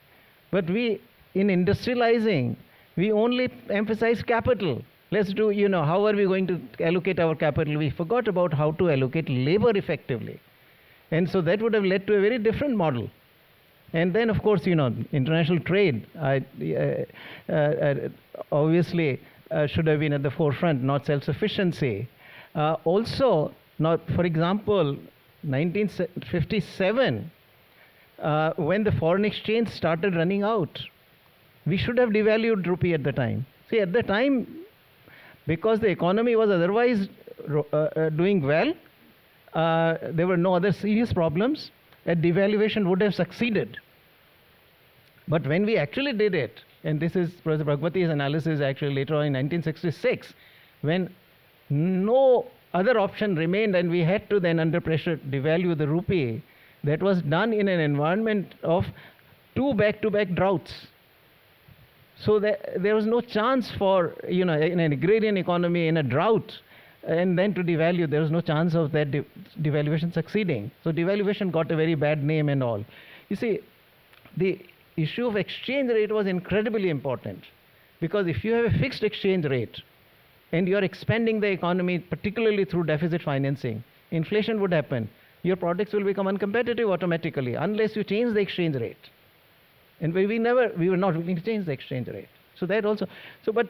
But in industrializing, we only emphasize capital. Let's do, how are we going to allocate our capital? We forgot about how to allocate labor effectively. And so that would have led to a very different model. And then, of course, international trade obviously should have been at the forefront, not self-sufficiency. Also, for example, 1957, when the foreign exchange started running out, we should have devalued rupee at the time. See, at the time, because the economy was otherwise doing well, there were no other serious problems, a devaluation would have succeeded. But when we actually did it, and this is Professor Bhagwati's analysis actually later on in 1966, when no other option remained and we had to then under pressure devalue the rupee, that was done in an environment of 2 back-to-back droughts. So there was no chance for, in an agrarian economy, in a drought, and then to devalue, there was no chance of that devaluation succeeding. So devaluation got a very bad name and all. You see, the issue of exchange rate was incredibly important, because if you have a fixed exchange rate and you are expanding the economy, particularly through deficit financing, inflation would happen. Your products will become uncompetitive automatically unless you change the exchange rate. And we were not willing to change the exchange rate. So that also, but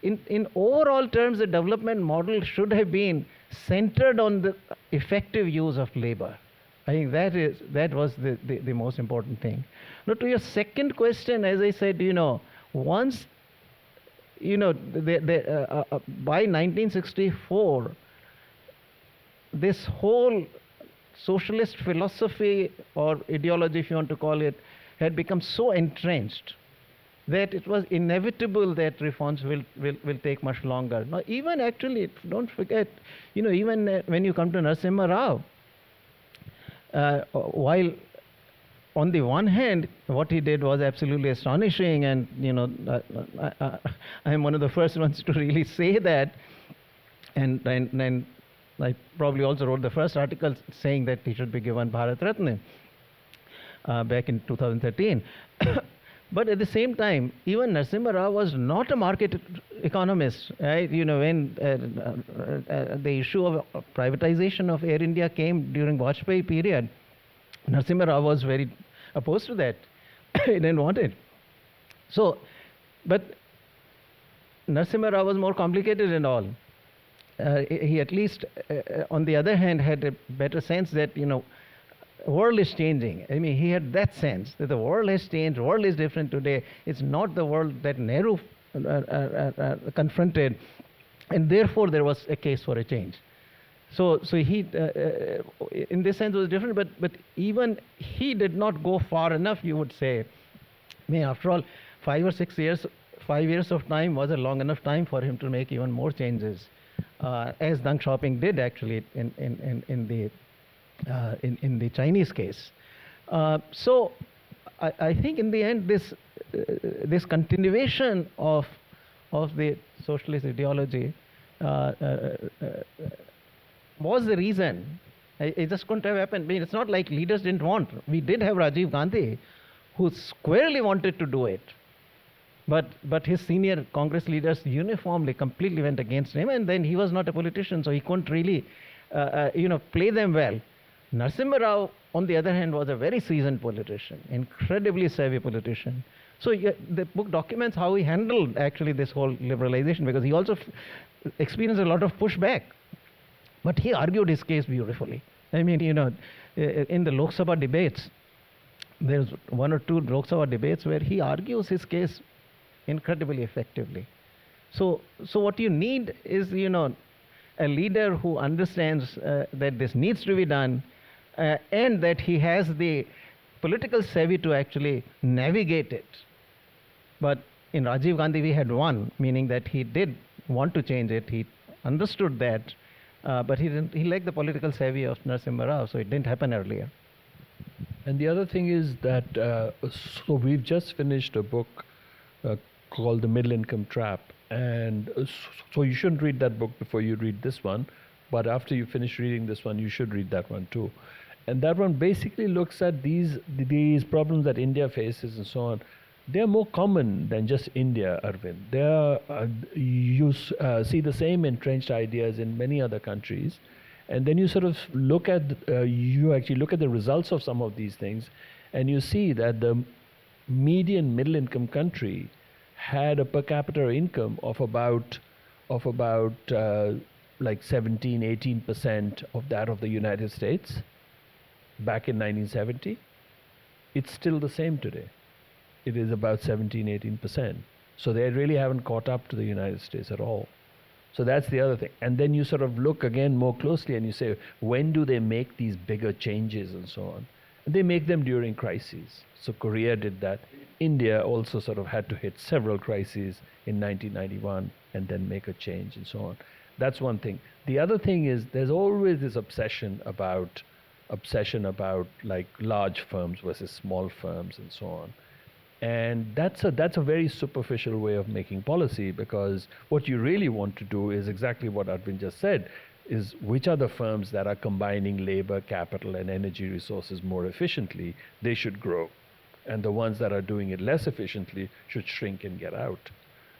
in overall terms, the development model should have been centered on the effective use of labor. I think that was the most important thing. Now, to your second question, as I said, once, by 1964, this whole socialist philosophy or ideology, if you want to call it, had become so entrenched that it was inevitable that reforms will take much longer. Now, even actually, don't forget, even when you come to Narasimha Rao, while on the one hand, what he did was absolutely astonishing, and I'm one of the first ones to really say that, and I probably also wrote the first article saying that he should be given Bharat Ratna back in 2013. But at the same time, even Narasimha Rao was not a market economist, right? When the issue of privatization of Air India came during Vajpayee period, Narasimha Rao was very opposed to that. He didn't want it. So, but Narasimha Rao was more complicated and all. He at least, on the other hand, had a better sense that, world is changing. I mean, he had that sense that the world has changed, the world is different today. It's not the world that Nehru confronted, and therefore there was a case for a change. So he, in this sense, was different, but even he did not go far enough, you would say. I mean, after all, 5 or 6 years, 5 years of time was a long enough time for him to make even more changes, as Deng Xiaoping did actually in the Chinese case. So I think in the end, this continuation of the socialist ideology was the reason, It just couldn't have happened. I mean, it's not like leaders didn't want. We did have Rajiv Gandhi, who squarely wanted to do it. But his senior Congress leaders uniformly, completely went against him, and then he was not a politician, so he couldn't really, play them well. Narasimha Rao, on the other hand, was a very seasoned politician, incredibly savvy politician. So the book documents how he handled actually this whole liberalization, because he also experienced a lot of pushback. But he argued his case beautifully. I mean, in the Lok Sabha debates, there's one or two Lok Sabha debates where he argues his case incredibly effectively. So what you need is, a leader who understands that this needs to be done, and that he has the political savvy to actually navigate it. But in Rajiv Gandhi, we had one, meaning that he did want to change it. He understood that, but he didn't. He lacked the political savvy of Narasimha Rao, so it didn't happen earlier. And the other thing is that, so we've just finished a book called The Middle Income Trap. And so you shouldn't read that book before you read this one. But after you finish reading this one, you should read that one too. And that one basically looks at these problems that India faces and so on. They're more common than just India, Arvind. You see the same entrenched ideas in many other countries. And then you sort of look at, you actually look at the results of some of these things, and you see that the median middle income country had a per capita income of about like 17-18% of that of the United States back in 1970. It's still the same today. It is about 17-18%. So they really haven't caught up to the United States at all. So that's the other thing. And then you sort of look again more closely and you say, when do they make these bigger changes and so on? And they make them during crises. So Korea did that. India also sort of had to hit several crises in 1991 and then make a change and so on. That's one thing. The other thing is there's always this obsession about like large firms versus small firms and so on. And that's a very superficial way of making policy, because what you really want to do is exactly what Arvind just said, is which are the firms that are combining labor, capital, and energy resources more efficiently, they should grow. And the ones that are doing it less efficiently should shrink and get out.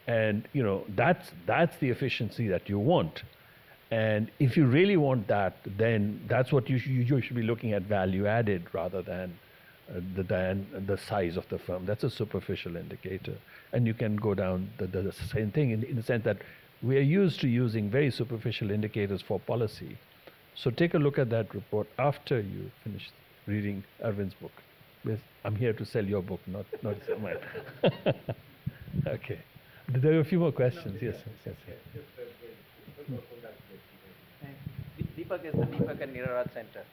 And that's the efficiency that you want. And if you really want that, then that's what you should be looking at, value added rather than the size of the firm. That's a superficial indicator. And you can go down the same thing in the sense that we are used to using very superficial indicators for policy. So take a look at that report after you finish reading Arvind's book. I'm here to sell your book, not sell mine. Okay. There are a few more questions. Yes. Deepak is the Deepak and Nirarat Center.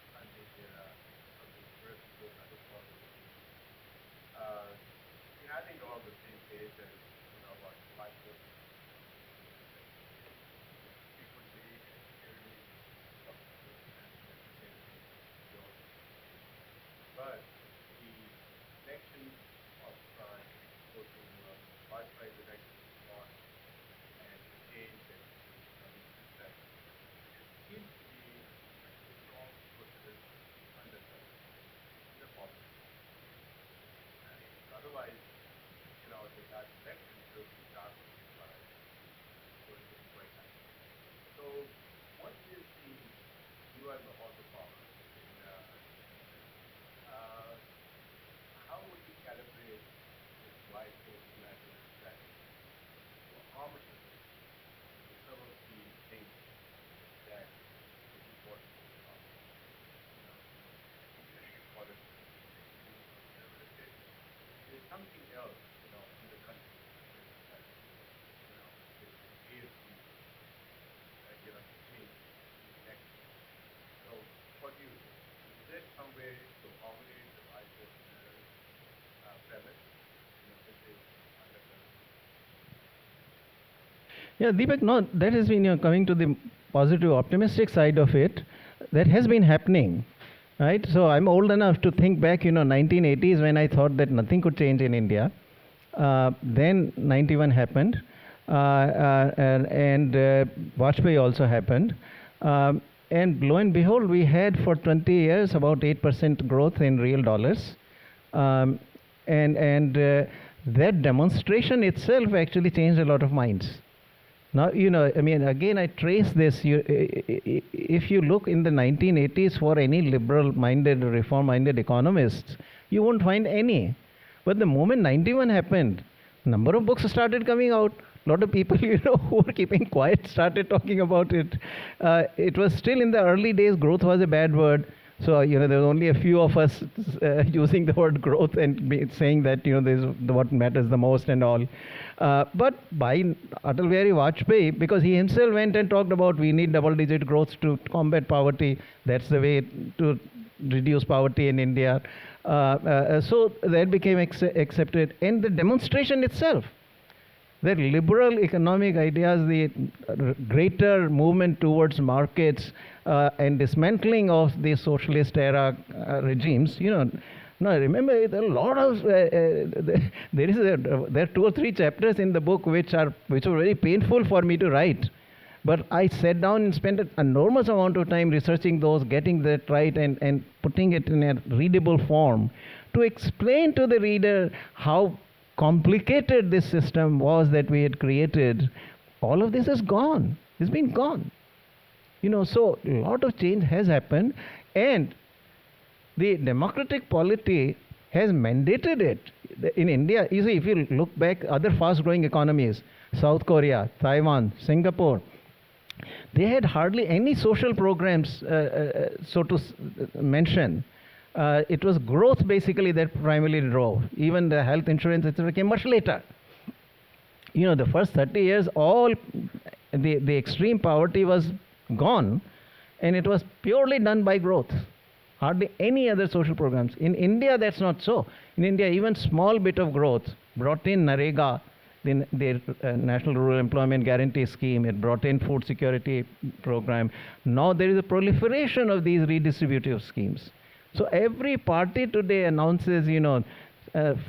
Yeah, Deepak, no, that has been, coming to the positive, optimistic side of it, that has been happening, right? So I'm old enough to think back, 1980s, when I thought that nothing could change in India. Then 91 happened, and Vajpayee also happened. And lo and behold, we had for 20 years about 8% growth in real dollars. That demonstration itself actually changed a lot of minds. Now, I mean, again, I trace this. If you look in the 1980s for any liberal-minded, reform-minded economists, you won't find any. But the moment 91 happened, number of books started coming out. A lot of people, who were keeping quiet started talking about it. It was still in the early days, growth was a bad word. So, there were only a few of us using the word growth and saying that, this is what matters the most and all. But by Atal Bihari Vajpayee, because he himself went and talked about we need double-digit growth to combat poverty. That's the way to reduce poverty in India. So that became accepted. And the demonstration itself, the liberal economic ideas, the greater movement towards markets and dismantling of the socialist era regimes, now remember there are a lot of there are 2 or 3 chapters in the book which were very painful for me to write. But I sat down and spent an enormous amount of time researching those, getting that right, and putting it in a readable form to explain to the reader how complicated this system was that we had created. All of this is gone. It's been gone. So a lot of change has happened, and the democratic polity has mandated it. In India, you see, if you look back, other fast-growing economies, South Korea, Taiwan, Singapore, they had hardly any social programs, so to mention. It was growth basically that primarily drove. Even the health insurance, etc., came much later. The first 30 years, all the extreme poverty was gone, and it was purely done by growth. Hardly any other social programs. In India, that's not so. In India, even small bit of growth brought in Narega, the National Rural Employment Guarantee Scheme. It brought in food security program. Now there is a proliferation of these redistributive schemes. So every party today announces,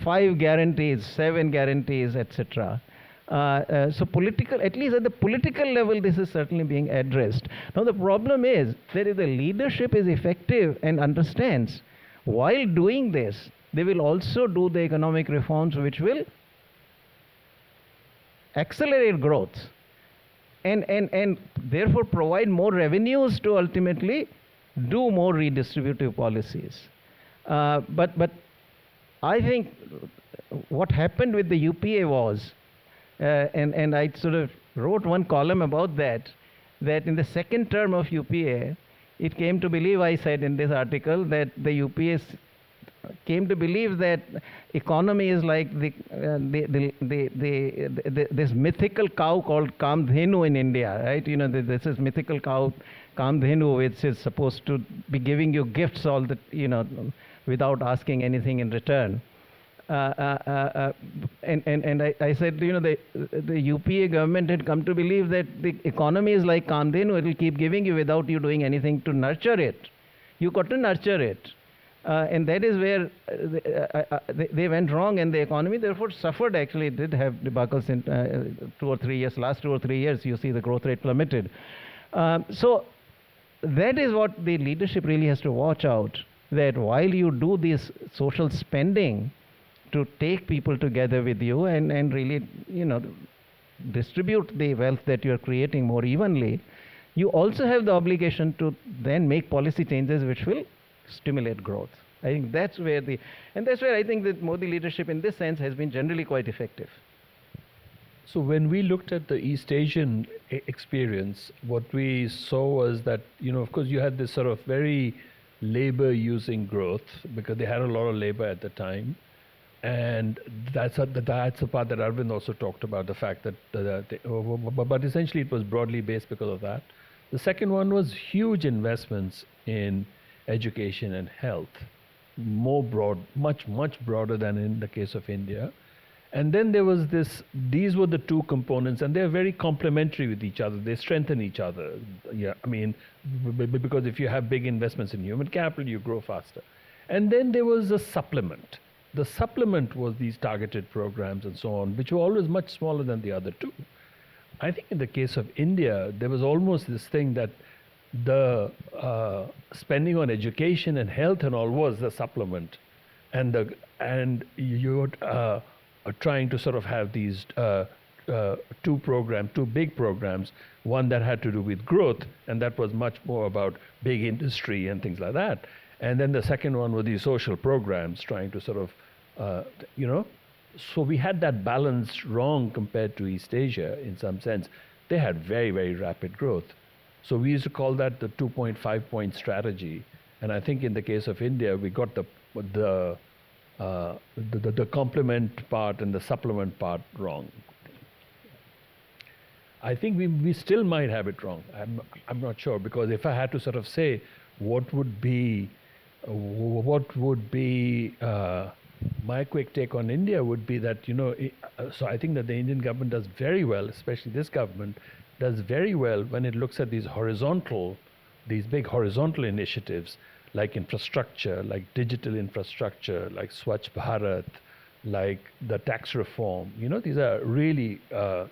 5 guarantees, 7 guarantees, etc. So political, at least at the political level, this is certainly being addressed. Now the problem is that if the leadership is effective and understands, while doing this, they will also do the economic reforms which will accelerate growth and therefore provide more revenues to ultimately do more redistributive policies. But I think what happened with the UPA was, and I sort of wrote one column about that in the second term of UPA, it came to believe, I said in this article, that the UPA came to believe that economy is like this mythical cow called Kamdhenu in India, right? This is mythical cow Kamdhenu, which is supposed to be giving you gifts all the, without asking anything in return. And I said, the UPA government had come to believe that the economy is like Kamdhenu, it will keep giving you without you doing anything to nurture it. You got to nurture it. And that is where they went wrong, and the economy therefore suffered. Actually, it did have debacles in 2 or 3 years. Last 2 or 3 years, you see the growth rate plummeted. So that is what the leadership really has to watch out, that while you do this social spending to take people together with you and really, distribute the wealth that you are creating more evenly, you also have the obligation to then make policy changes which will stimulate growth. I think that's where I think that Modi leadership in this sense has been generally quite effective. So when we looked at the East Asian experience, what we saw was that, of course you had this sort of very labor using growth because they had a lot of labor at the time. And that's the part that Arvind also talked about, the fact that, but essentially it was broadly based because of that. The second one was huge investments in education and health, much broader than in the case of India. And then there was these were the two components, and they're very complementary with each other. They strengthen each other. Yeah, I mean, because if you have big investments in human capital, you grow faster. And then there was a supplement. The supplement was these targeted programs and so on, which were always much smaller than the other two. I think in the case of India, there was almost this thing that the spending on education and health and all was the supplement, and you're trying to sort of have these two big programs, one that had to do with growth, and that was much more about big industry and things like that, and then the second one were these social programs trying to sort of, so we had that balance wrong compared to East Asia in some sense. They had very, very rapid growth. So we used to call that the 2.5 point strategy. And I think in the case of India, we got the complement part and the supplement part wrong. I think we still might have it wrong. I'm not sure, because if I had to sort of say what would be my quick take on India would be that, so I think that the Indian government does very well, especially this government, does very well when it looks at these big horizontal initiatives like infrastructure, like digital infrastructure, like Swachh Bharat, like the tax reform. These are really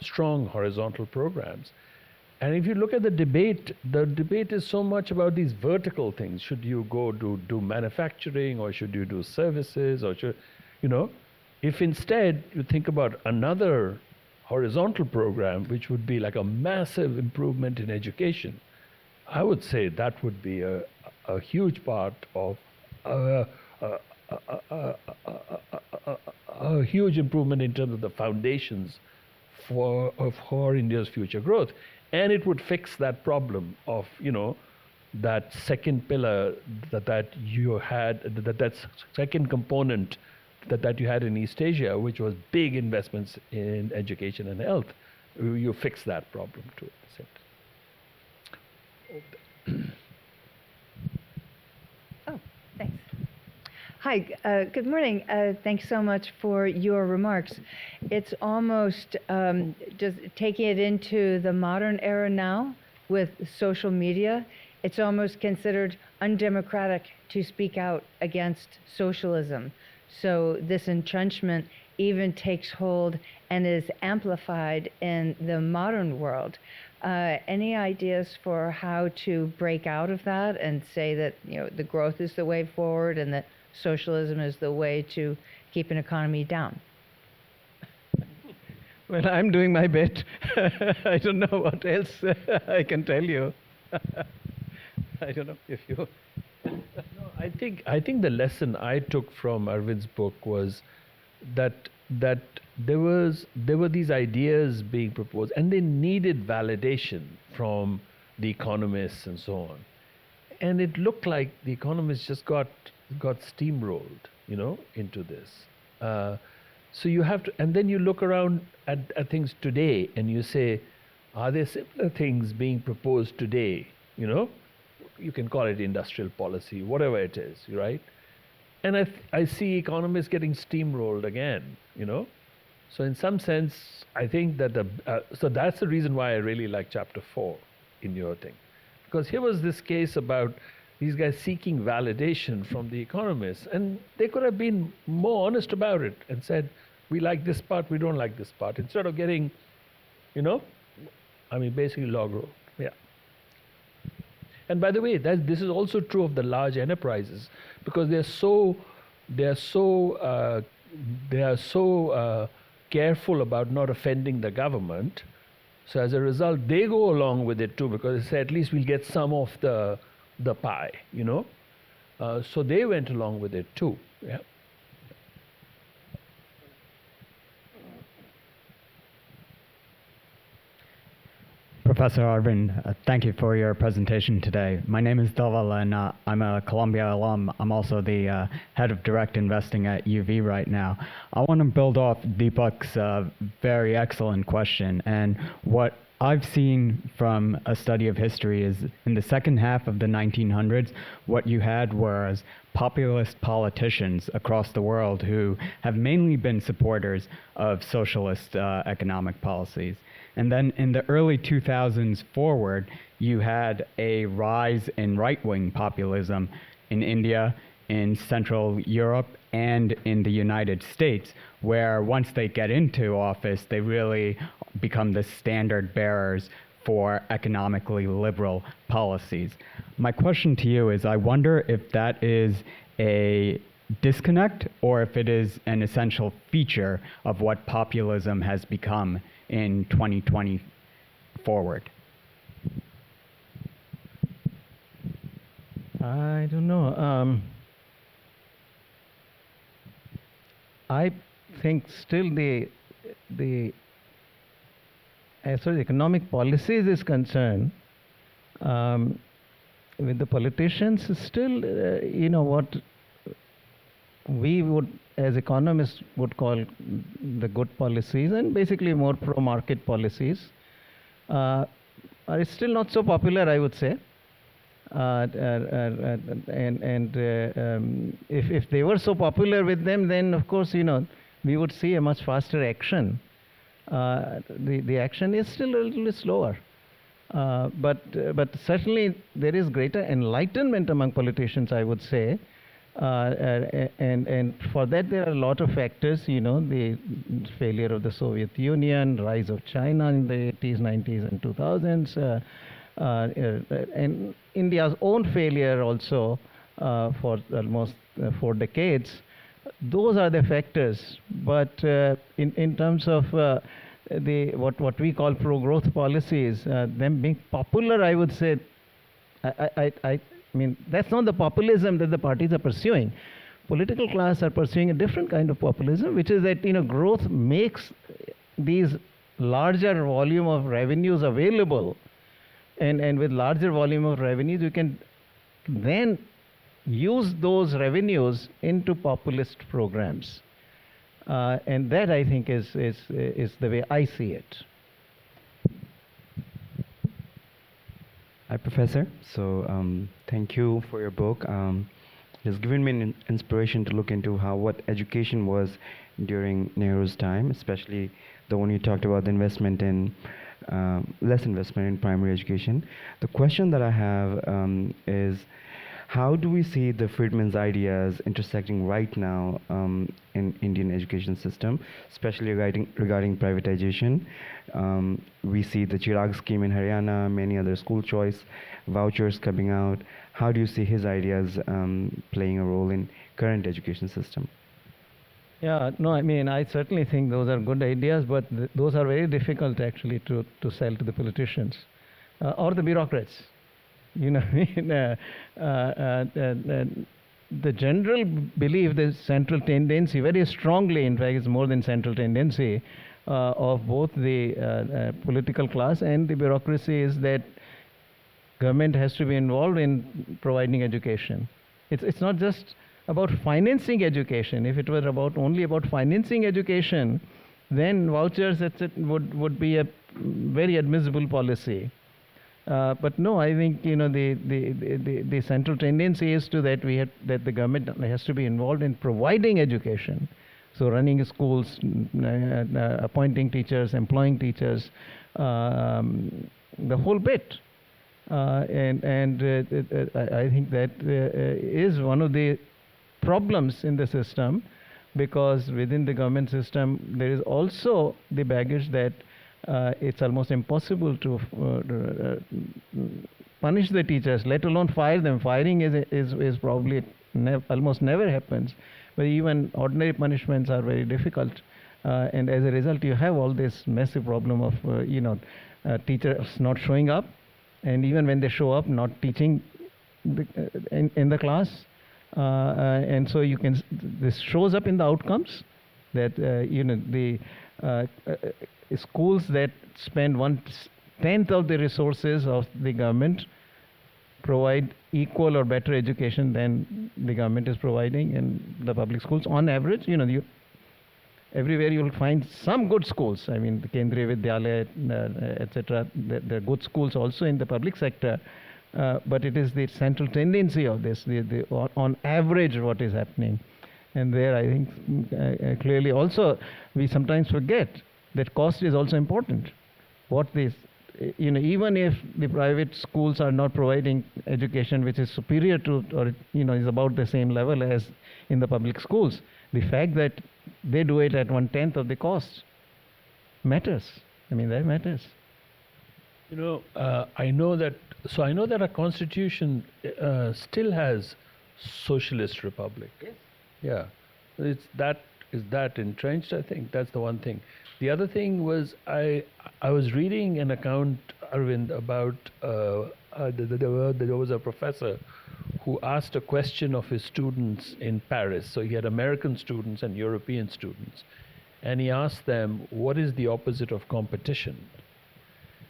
strong horizontal programs. And if you look at the debate is so much about these vertical things. Should you go do manufacturing, or should you do services, or if instead you think about another horizontal program, which would be like a massive improvement in education, I would say that would be a huge part of a huge improvement in terms of the foundations for India's future growth. And it would fix that problem of, that second pillar that you had, that second component that you had in East Asia, which was big investments in education and health. You fix that problem too. Oh, thanks. Hi, good morning. Thanks so much for your remarks. It's almost just taking it into the modern era now with social media. It's almost considered undemocratic to speak out against socialism. So this entrenchment even takes hold and is amplified in the modern world. Any ideas for how to break out of that and say that the growth is the way forward and that socialism is the way to keep an economy down? Well, I'm doing my bit. I don't know what else I can tell you. I don't know if you... No, I think the lesson I took from Arvind's book was that there were these ideas being proposed, and they needed validation from the economists and so on. And it looked like the economists just got steamrolled, into this. So you have to, and then you look around at things today, and you say, are there similar things being proposed today? You can call it industrial policy, whatever it is, right? And I see economists getting steamrolled again, So in some sense, I think that so that's the reason why I really like chapter 4 in your thing. Because here was this case about these guys seeking validation from the economists, and they could have been more honest about it and said, we like this part, we don't like this part, instead of getting, basically log roll. Yeah. And by the way, this is also true of the large enterprises, because they are so careful about not offending the government. So as a result, they go along with it too, because they say at least we'll get some of the pie, So they went along with it too. Yeah. Professor Arvind, thank you for your presentation today. My name is Dhaval, and I'm a Columbia alum. I'm also the head of direct investing at UV right now. I want to build off Deepak's very excellent question. And what I've seen from a study of history is in the second half of the 1900s, what you had was populist politicians across the world who have mainly been supporters of socialist economic policies. And then in the early 2000s forward, you had a rise in right-wing populism in India, in Central Europe, and in the United States, where once they get into office, they really become the standard bearers for economically liberal policies. My question to you is, I wonder if that is a disconnect or if it is an essential feature of what populism has become in 2020 forward. I don't know. I think still as far as economic policies is concerned, with the politicians, still, what we would, as economists, would call the good policies and basically more pro-market policies, are still not so popular, I would say. If they were so popular with them, then of course, we would see a much faster action. The action is still a little slower. But certainly there is greater enlightenment among politicians, I would say. And for that there are a lot of factors, the failure of the Soviet Union, rise of China in the 80s, 90s and 2000s, and India's own failure also for almost 4 decades. Those are the factors. But in terms of what we call pro-growth policies, them being popular, I would say, I mean, that's not the populism that the parties are pursuing. Political class are pursuing a different kind of populism, which is that growth makes these larger volume of revenues available, and with larger volume of revenues, you can then use those revenues into populist programs, and that I think is the way I see it. Hi, Professor. So thank you for your book. It has given me an inspiration to look into what education was during Nehru's time, especially the one you talked about, the investment in less investment in primary education. The question that I have is, how do we see the Friedman's ideas intersecting right now in Indian education system, especially regarding privatization? We see the Chirag scheme in Haryana, many other school choice vouchers coming out. How do you see his ideas playing a role in current education system? Yeah, no, I mean, I certainly think those are good ideas, but those are very difficult actually to sell to the politicians or the bureaucrats. The general belief, the central tendency, very strongly, in fact, it's more than central tendency of both the political class and the bureaucracy, is that government has to be involved in providing education. It's not just about financing education. If it were only about financing education, then vouchers, etc., would be a very admissible policy. But no, I think the central tendency is to that that the government has to be involved in providing education, so running schools, appointing teachers, employing teachers, the whole bit. I think that is one of the problems in the system, because within the government system there is also the baggage that it's almost impossible to punish the teachers, let alone fire them. Firing is probably almost never happens, but even ordinary punishments are very difficult, and as a result you have all this massive problem of teachers not showing up, and even when they show up, not teaching in the class, and so this shows up in the outcomes that the schools that spend 1/10 of the resources of the government provide equal or better education than the government is providing in the public schools. On average, everywhere you will find some good schools. I mean, the Kendriya Vidyalaya, etc. There are good schools also in the public sector, but it is the central tendency of this, on average, what is happening. And there, I think, clearly also, we sometimes forget that cost is also important. Even if the private schools are not providing education which is superior to, or is about the same level as in the public schools, the fact that they do it at 1/10 of the cost matters. I mean, that matters. I know that. So I know that our constitution still has socialist republic. Yes. Yeah, is that entrenched. I think that's the one thing. The other thing was I was reading an account, Arvind, about there was a professor who asked a question of his students in Paris. So he had American students and European students, and he asked them, "What is the opposite of competition?"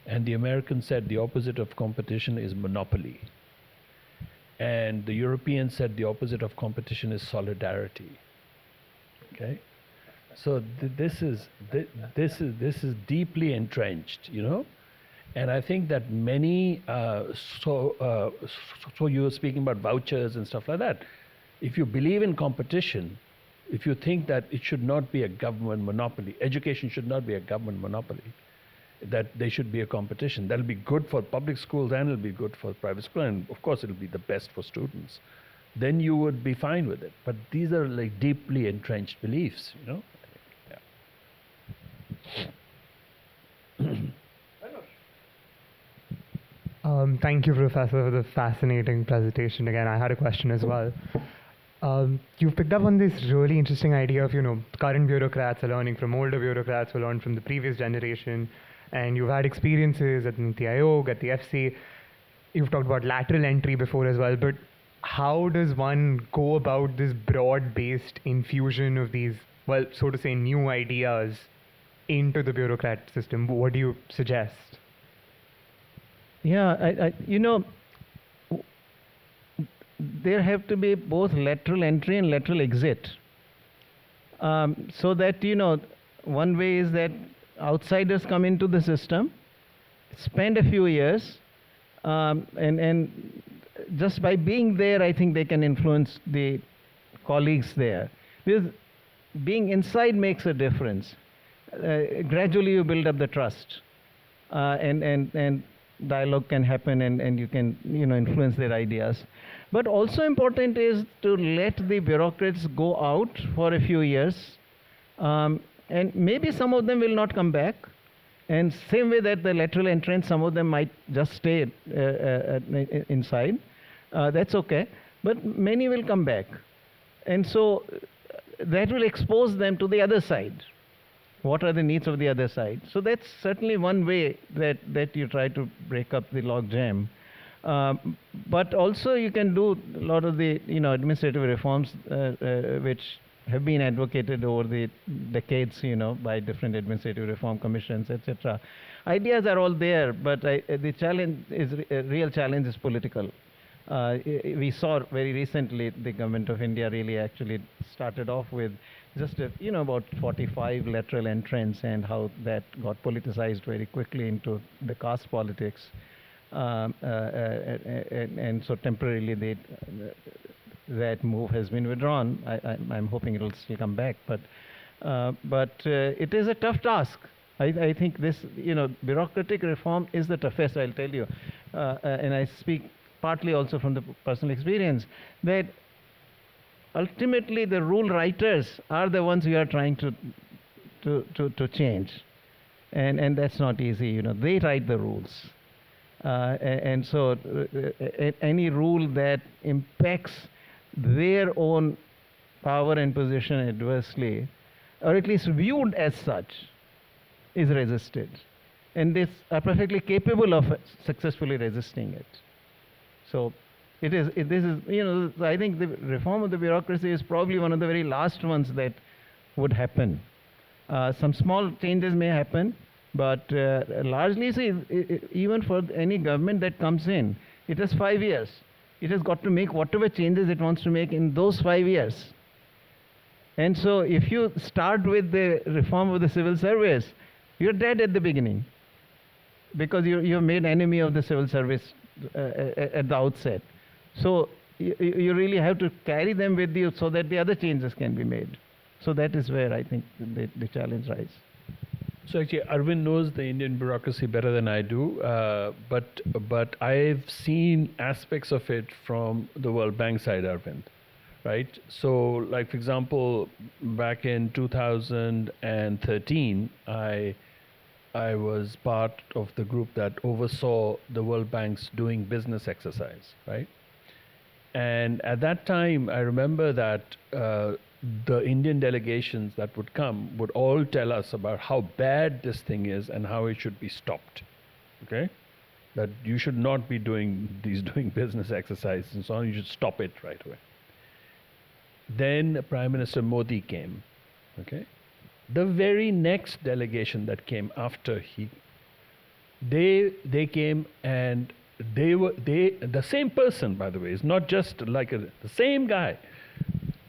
And the American said the opposite of competition is monopoly. And the European said the opposite of competition is solidarity. Okay, so this is deeply entrenched, and I think that many. So you were speaking about vouchers and stuff like that. If you believe in competition, if you think that it should not be a government monopoly, education should not be a government monopoly, that there should be a competition. That'll be good for public schools and it'll be good for private schools, and of course it'll be the best for students. Then you would be fine with it. But these are like deeply entrenched beliefs, Yeah. Thank you, Professor, for the fascinating presentation. Again, I had a question as well. You've picked up on this really interesting idea of, current bureaucrats are learning from older bureaucrats who learned from the previous generation, and you've had experiences at Niti Aayog, at the FC. You've talked about lateral entry before as well, but how does one go about this broad-based infusion of these, well, so to say, new ideas into the bureaucrat system? What do you suggest? Yeah, there have to be both lateral entry and lateral exit. So that, one way is that outsiders come into the system, spend a few years, and just by being there, I think they can influence the colleagues there. Because being inside makes a difference. Gradually you build up the trust, and dialogue can happen, and you can influence their ideas. But also important is to let the bureaucrats go out for a few years, and maybe some of them will not come back. And same way that the lateral entrance, some of them might just stay inside. That's okay. But many will come back. And so that will expose them to the other side. What are the needs of the other side? So that's certainly one way that you try to break up the log jam. But also you can do a lot of the administrative reforms which have been advocated over the decades, by different administrative reform commissions, etc. Ideas are all there, but the challenge is real challenge is political. We saw very recently the government of India really actually started off with just about 45 lateral entrants, and how that got politicized very quickly into the caste politics, and so temporarily that move has been withdrawn. I'm hoping it will still come back, but it is a tough task. I think this bureaucratic reform is the toughest, I'll tell you, and I speak partly also from the personal experience, that ultimately the rule writers are the ones we are trying to change, and that's not easy. They write the rules, and so any rule that impacts their own power and position adversely, or at least viewed as such, is resisted, and they are perfectly capable of successfully resisting it. So this is I think the reform of the bureaucracy is probably one of the very last ones that would happen. Some small changes may happen, but largely, see, even for any government that comes in, it has 5 years. It has got to make whatever changes it wants to make in those 5 years. And so if you start with the reform of the civil service, you're dead at the beginning, because you've made enemy of the civil service at the outset. So you really have to carry them with you so that the other changes can be made. So that is where I think the challenge lies. So actually, Arvind knows the Indian bureaucracy better than I do, but I've seen aspects of it from the World Bank side, Arvind, right? So, like for example, back in 2013, I I was part of the group that oversaw the World Bank's doing business exercise, right? And at that time, I remember that the Indian delegations that would come would all tell us about how bad this thing is and how it should be stopped. Okay? That you should not be doing these doing business exercises and so on. You should stop it right away. Then Prime Minister Modi came. Okay? The very next delegation that came after they came, and the same person, by the way, is not just like the same guy.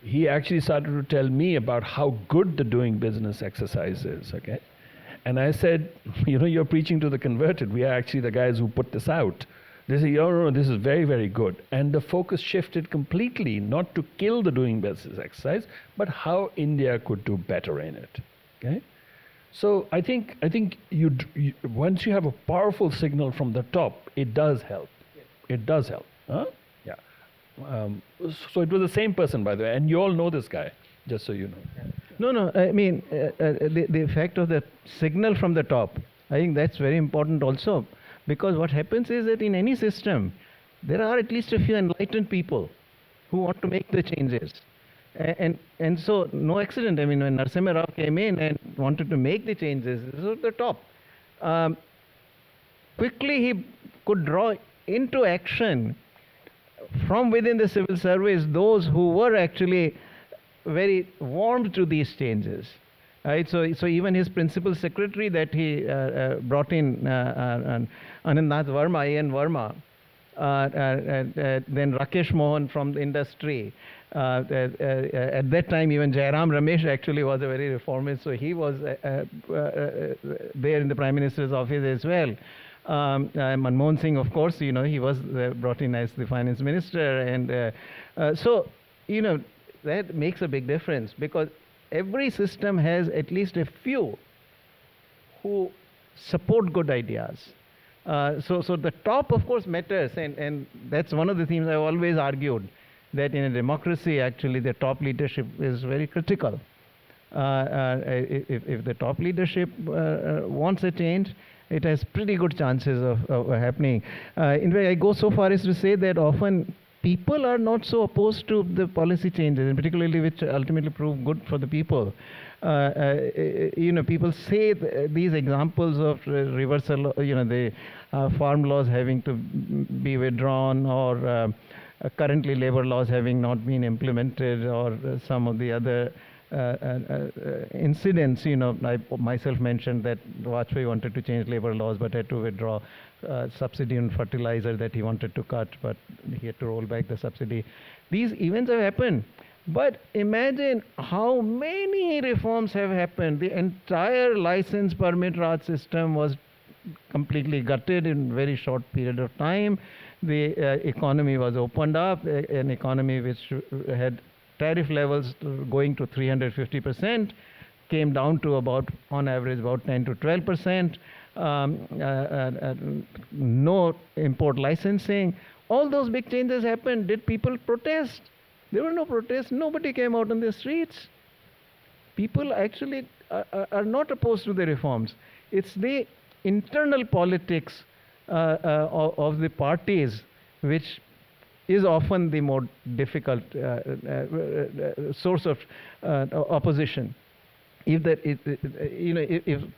He actually started to tell me about how good the doing business exercise is. Okay, and I said, you're preaching to the converted. We are actually the guys who put this out. They say, no, this is very, very good. And the focus shifted completely, not to kill the doing business exercise, but how India could do better in it. Okay? So I think once you have a powerful signal from the top, it does help. It does help. Huh? Yeah. So it was the same person, by the way, and you all know this guy, just so you know. No, I mean, the effect of the signal from the top, I think that's very important also. Because what happens is that in any system, there are at least a few enlightened people who want to make the changes. And so, no accident. I mean, when Narasimha Rao came in and wanted to make the changes, this was the top. Quickly, he could draw into action from within the civil service those who were actually very warm to these changes. Right, so even his principal secretary that he brought in, Anandnath Verma, A.N. Verma, then Rakesh Mohan from the industry. At that time, even Jairam Ramesh actually was a very reformist, so he was there in the Prime Minister's office as well. Manmohan Singh, of course, he was brought in as the finance minister, and so that makes a big difference, because every system has at least a few who support good ideas. So the top, of course, matters, and that's one of the themes I've always argued, that in a democracy, actually, the top leadership is very critical. If the top leadership wants a change, it has pretty good chances of happening. In fact, I go so far as to say that often people are not so opposed to the policy changes, and particularly which ultimately prove good for the people. People say these examples of reversal, the farm laws having to be withdrawn, or currently labor laws having not been implemented, or some of the other incidents. I myself mentioned that Vajpayee wanted to change labor laws but had to withdraw subsidy on fertilizer that he wanted to cut, but he had to roll back the subsidy. These events have happened, but imagine how many reforms have happened. The entire license permit Raj system was completely gutted in a very short period of time. The economy was opened up, an economy which had tariff levels going to 350%, came down to about, on average, about 10 to 12%. No import licensing. All those big changes happened. Did people protest? There were no protests. Nobody came out on the streets. People actually are not opposed to the reforms. It's the internal politics of the parties which is often the more difficult source of opposition. If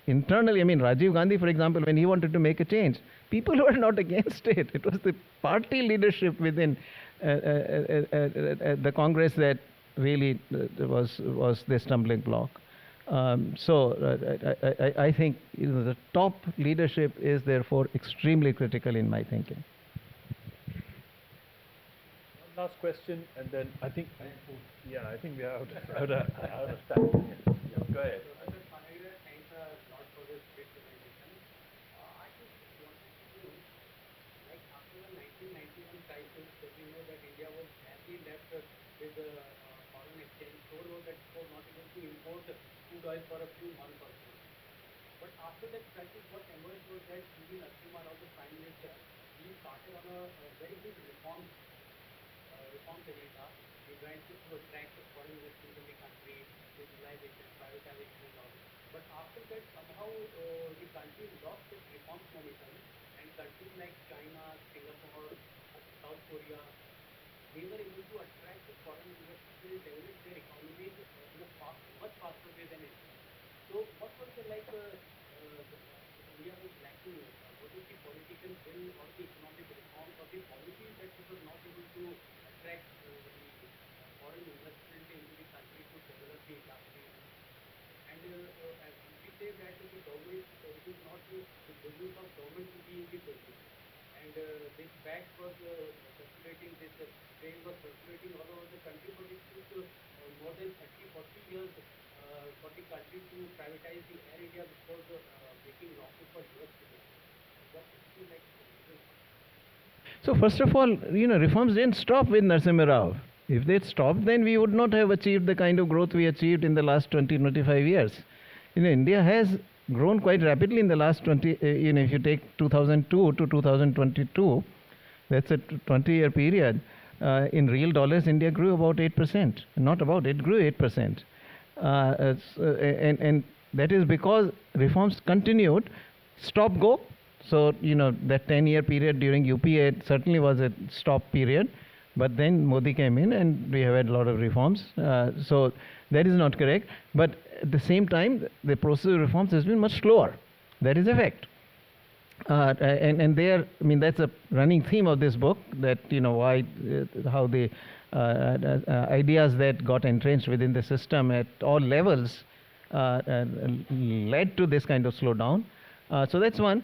internally, I mean, Rajiv Gandhi, for example, when he wanted to make a change, people were not against it. It was the party leadership within the Congress that really was the stumbling block. I think the top leadership is therefore extremely critical in my thinking. Last question, and then I think we are out of time. Yeah, go ahead. Professor Panagariya, thanks a lot for this great presentation. I just wanted to know, like after the 1991 crisis, we know that India was badly left with the foreign exchange so low that it was not able to import crude oil for a few months or so. But after that crisis, what emerged was that Narasimha Rao, the Prime Minister, he started on a very big reform agenda. He tried to attract foreign investment in the country, digitalization, privatization and all. But after that, somehow the country lost its reform momentum, and countries like China, Singapore, South Korea, they were able to attract the foreign investors, develop their economies in a much faster way than India. So what was the India was lacking? What was the political will or the economic reforms or the policies that it was not able to attract the foreign investment into the country to develop the industry? And as we say that the government, it is not the business of government to be in the business. And this fact was circulating, this train was circulating all over the country, but it took more than 30-40 years for the country to privatize the Air India before making losses for US business. What would you like to say? So first of all, reforms didn't stop with Narasimha Rao. If they'd stopped, then we would not have achieved the kind of growth we achieved in the last 20-25 years. India has grown quite rapidly in the last 20, if you take 2002 to 2022, that's a 20-year period. In real dollars, India grew about 8%. Not about, it grew 8%. And that is because reforms continued, stop, go. So, that 10-year period during UPA certainly was a stop period. But then Modi came in and we have had a lot of reforms. So that is not correct. But at the same time, the process of reforms has been much slower. That is a fact. And there, that's a running theme of this book, that, why, how the ideas that got entrenched within the system at all levels led to this kind of slowdown. So that's one.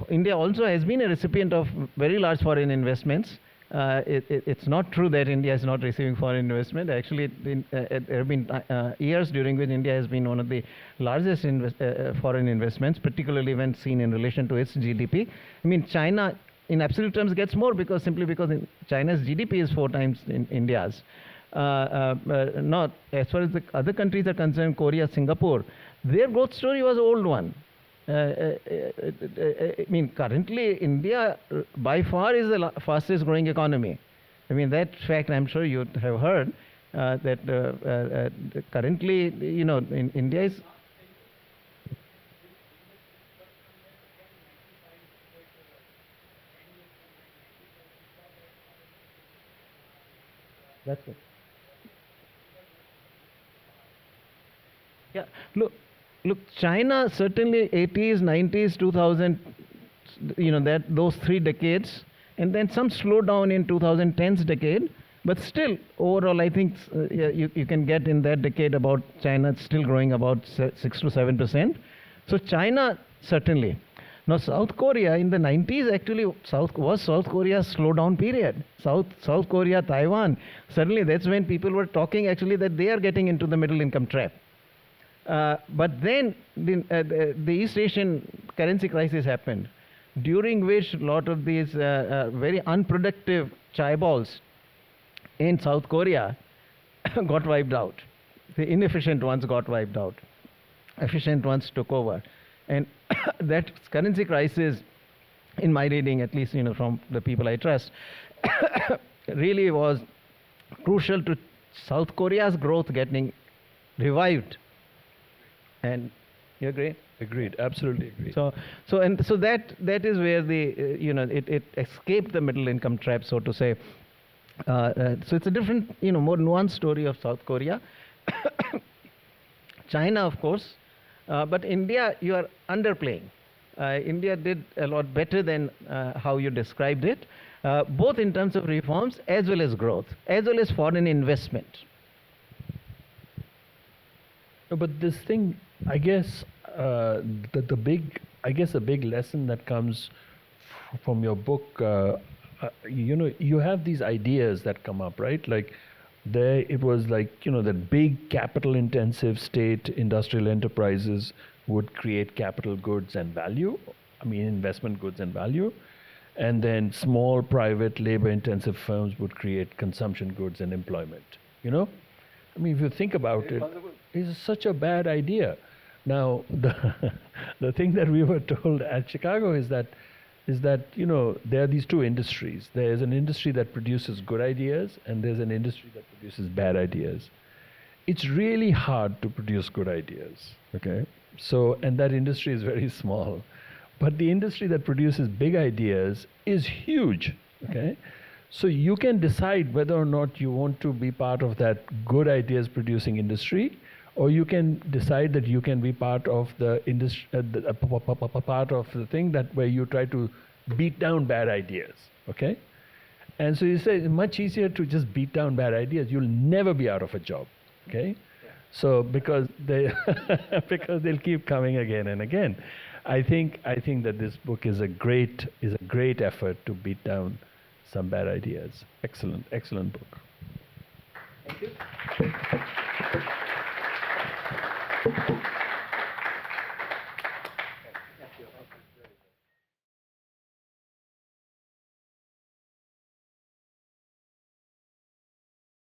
India also has been a recipient of very large foreign investments. It's not true that India is not receiving foreign investment. Actually, there have been years during which India has been one of the largest foreign investments, particularly when seen in relation to its GDP. China, in absolute terms, gets more simply because China's GDP is 4 times in India's. Not as far as the other countries are concerned, Korea, Singapore, their growth story was an old one. Currently India by far is the fastest growing economy. That fact I'm sure you have heard, that currently, in India is. That's it. Yeah, look, China certainly 80s, 90s, 2000, those 3 decades, and then some slowdown in 2010s decade, but still overall I think you can get in that decade about China still growing about 6 to 7%. So China certainly. Now South Korea in the 90s actually South Korea's slowdown period. South Korea, Taiwan, suddenly that's when people were talking actually that they are getting into the middle income trap. But then the East Asian currency crisis happened, during which a lot of these very unproductive chaeballs in South Korea got wiped out. The inefficient ones got wiped out. Efficient ones took over. And that currency crisis, in my reading, at least from the people I trust, really was crucial to South Korea's growth getting revived. And you agree? Agreed, absolutely agreed. So that is where it escaped the middle income trap, so to say. So it's a different, more nuanced story of South Korea. China, of course, but India, you are underplaying. India did a lot better than how you described it, both in terms of reforms as well as growth, as well as foreign investment. No, but this thing, I guess, a big lesson that comes from your book, you have these ideas that come up, right? Like it was like, that big capital intensive state industrial enterprises would create capital goods and value, investment goods and value. And then small private labor intensive firms would create consumption goods and employment, if you think about it, it's such a bad idea. Now, the thing that we were told at Chicago is that there are these 2 industries. There is an industry that produces good ideas, and there's an industry that produces bad ideas. It's really hard to produce good ideas, okay? So, and that industry is very small. But the industry that produces big ideas is huge, okay? So you can decide whether or not you want to be part of that good ideas producing industry, or you can decide that you can be part of the industry, part of the thing that where you try to beat down bad ideas, okay? And so you say it's much easier to just beat down bad ideas. You'll never be out of a job, okay? So because they because they'll keep coming again and again. I think that this book is a great effort to beat down some bad ideas. Excellent book. Thank you.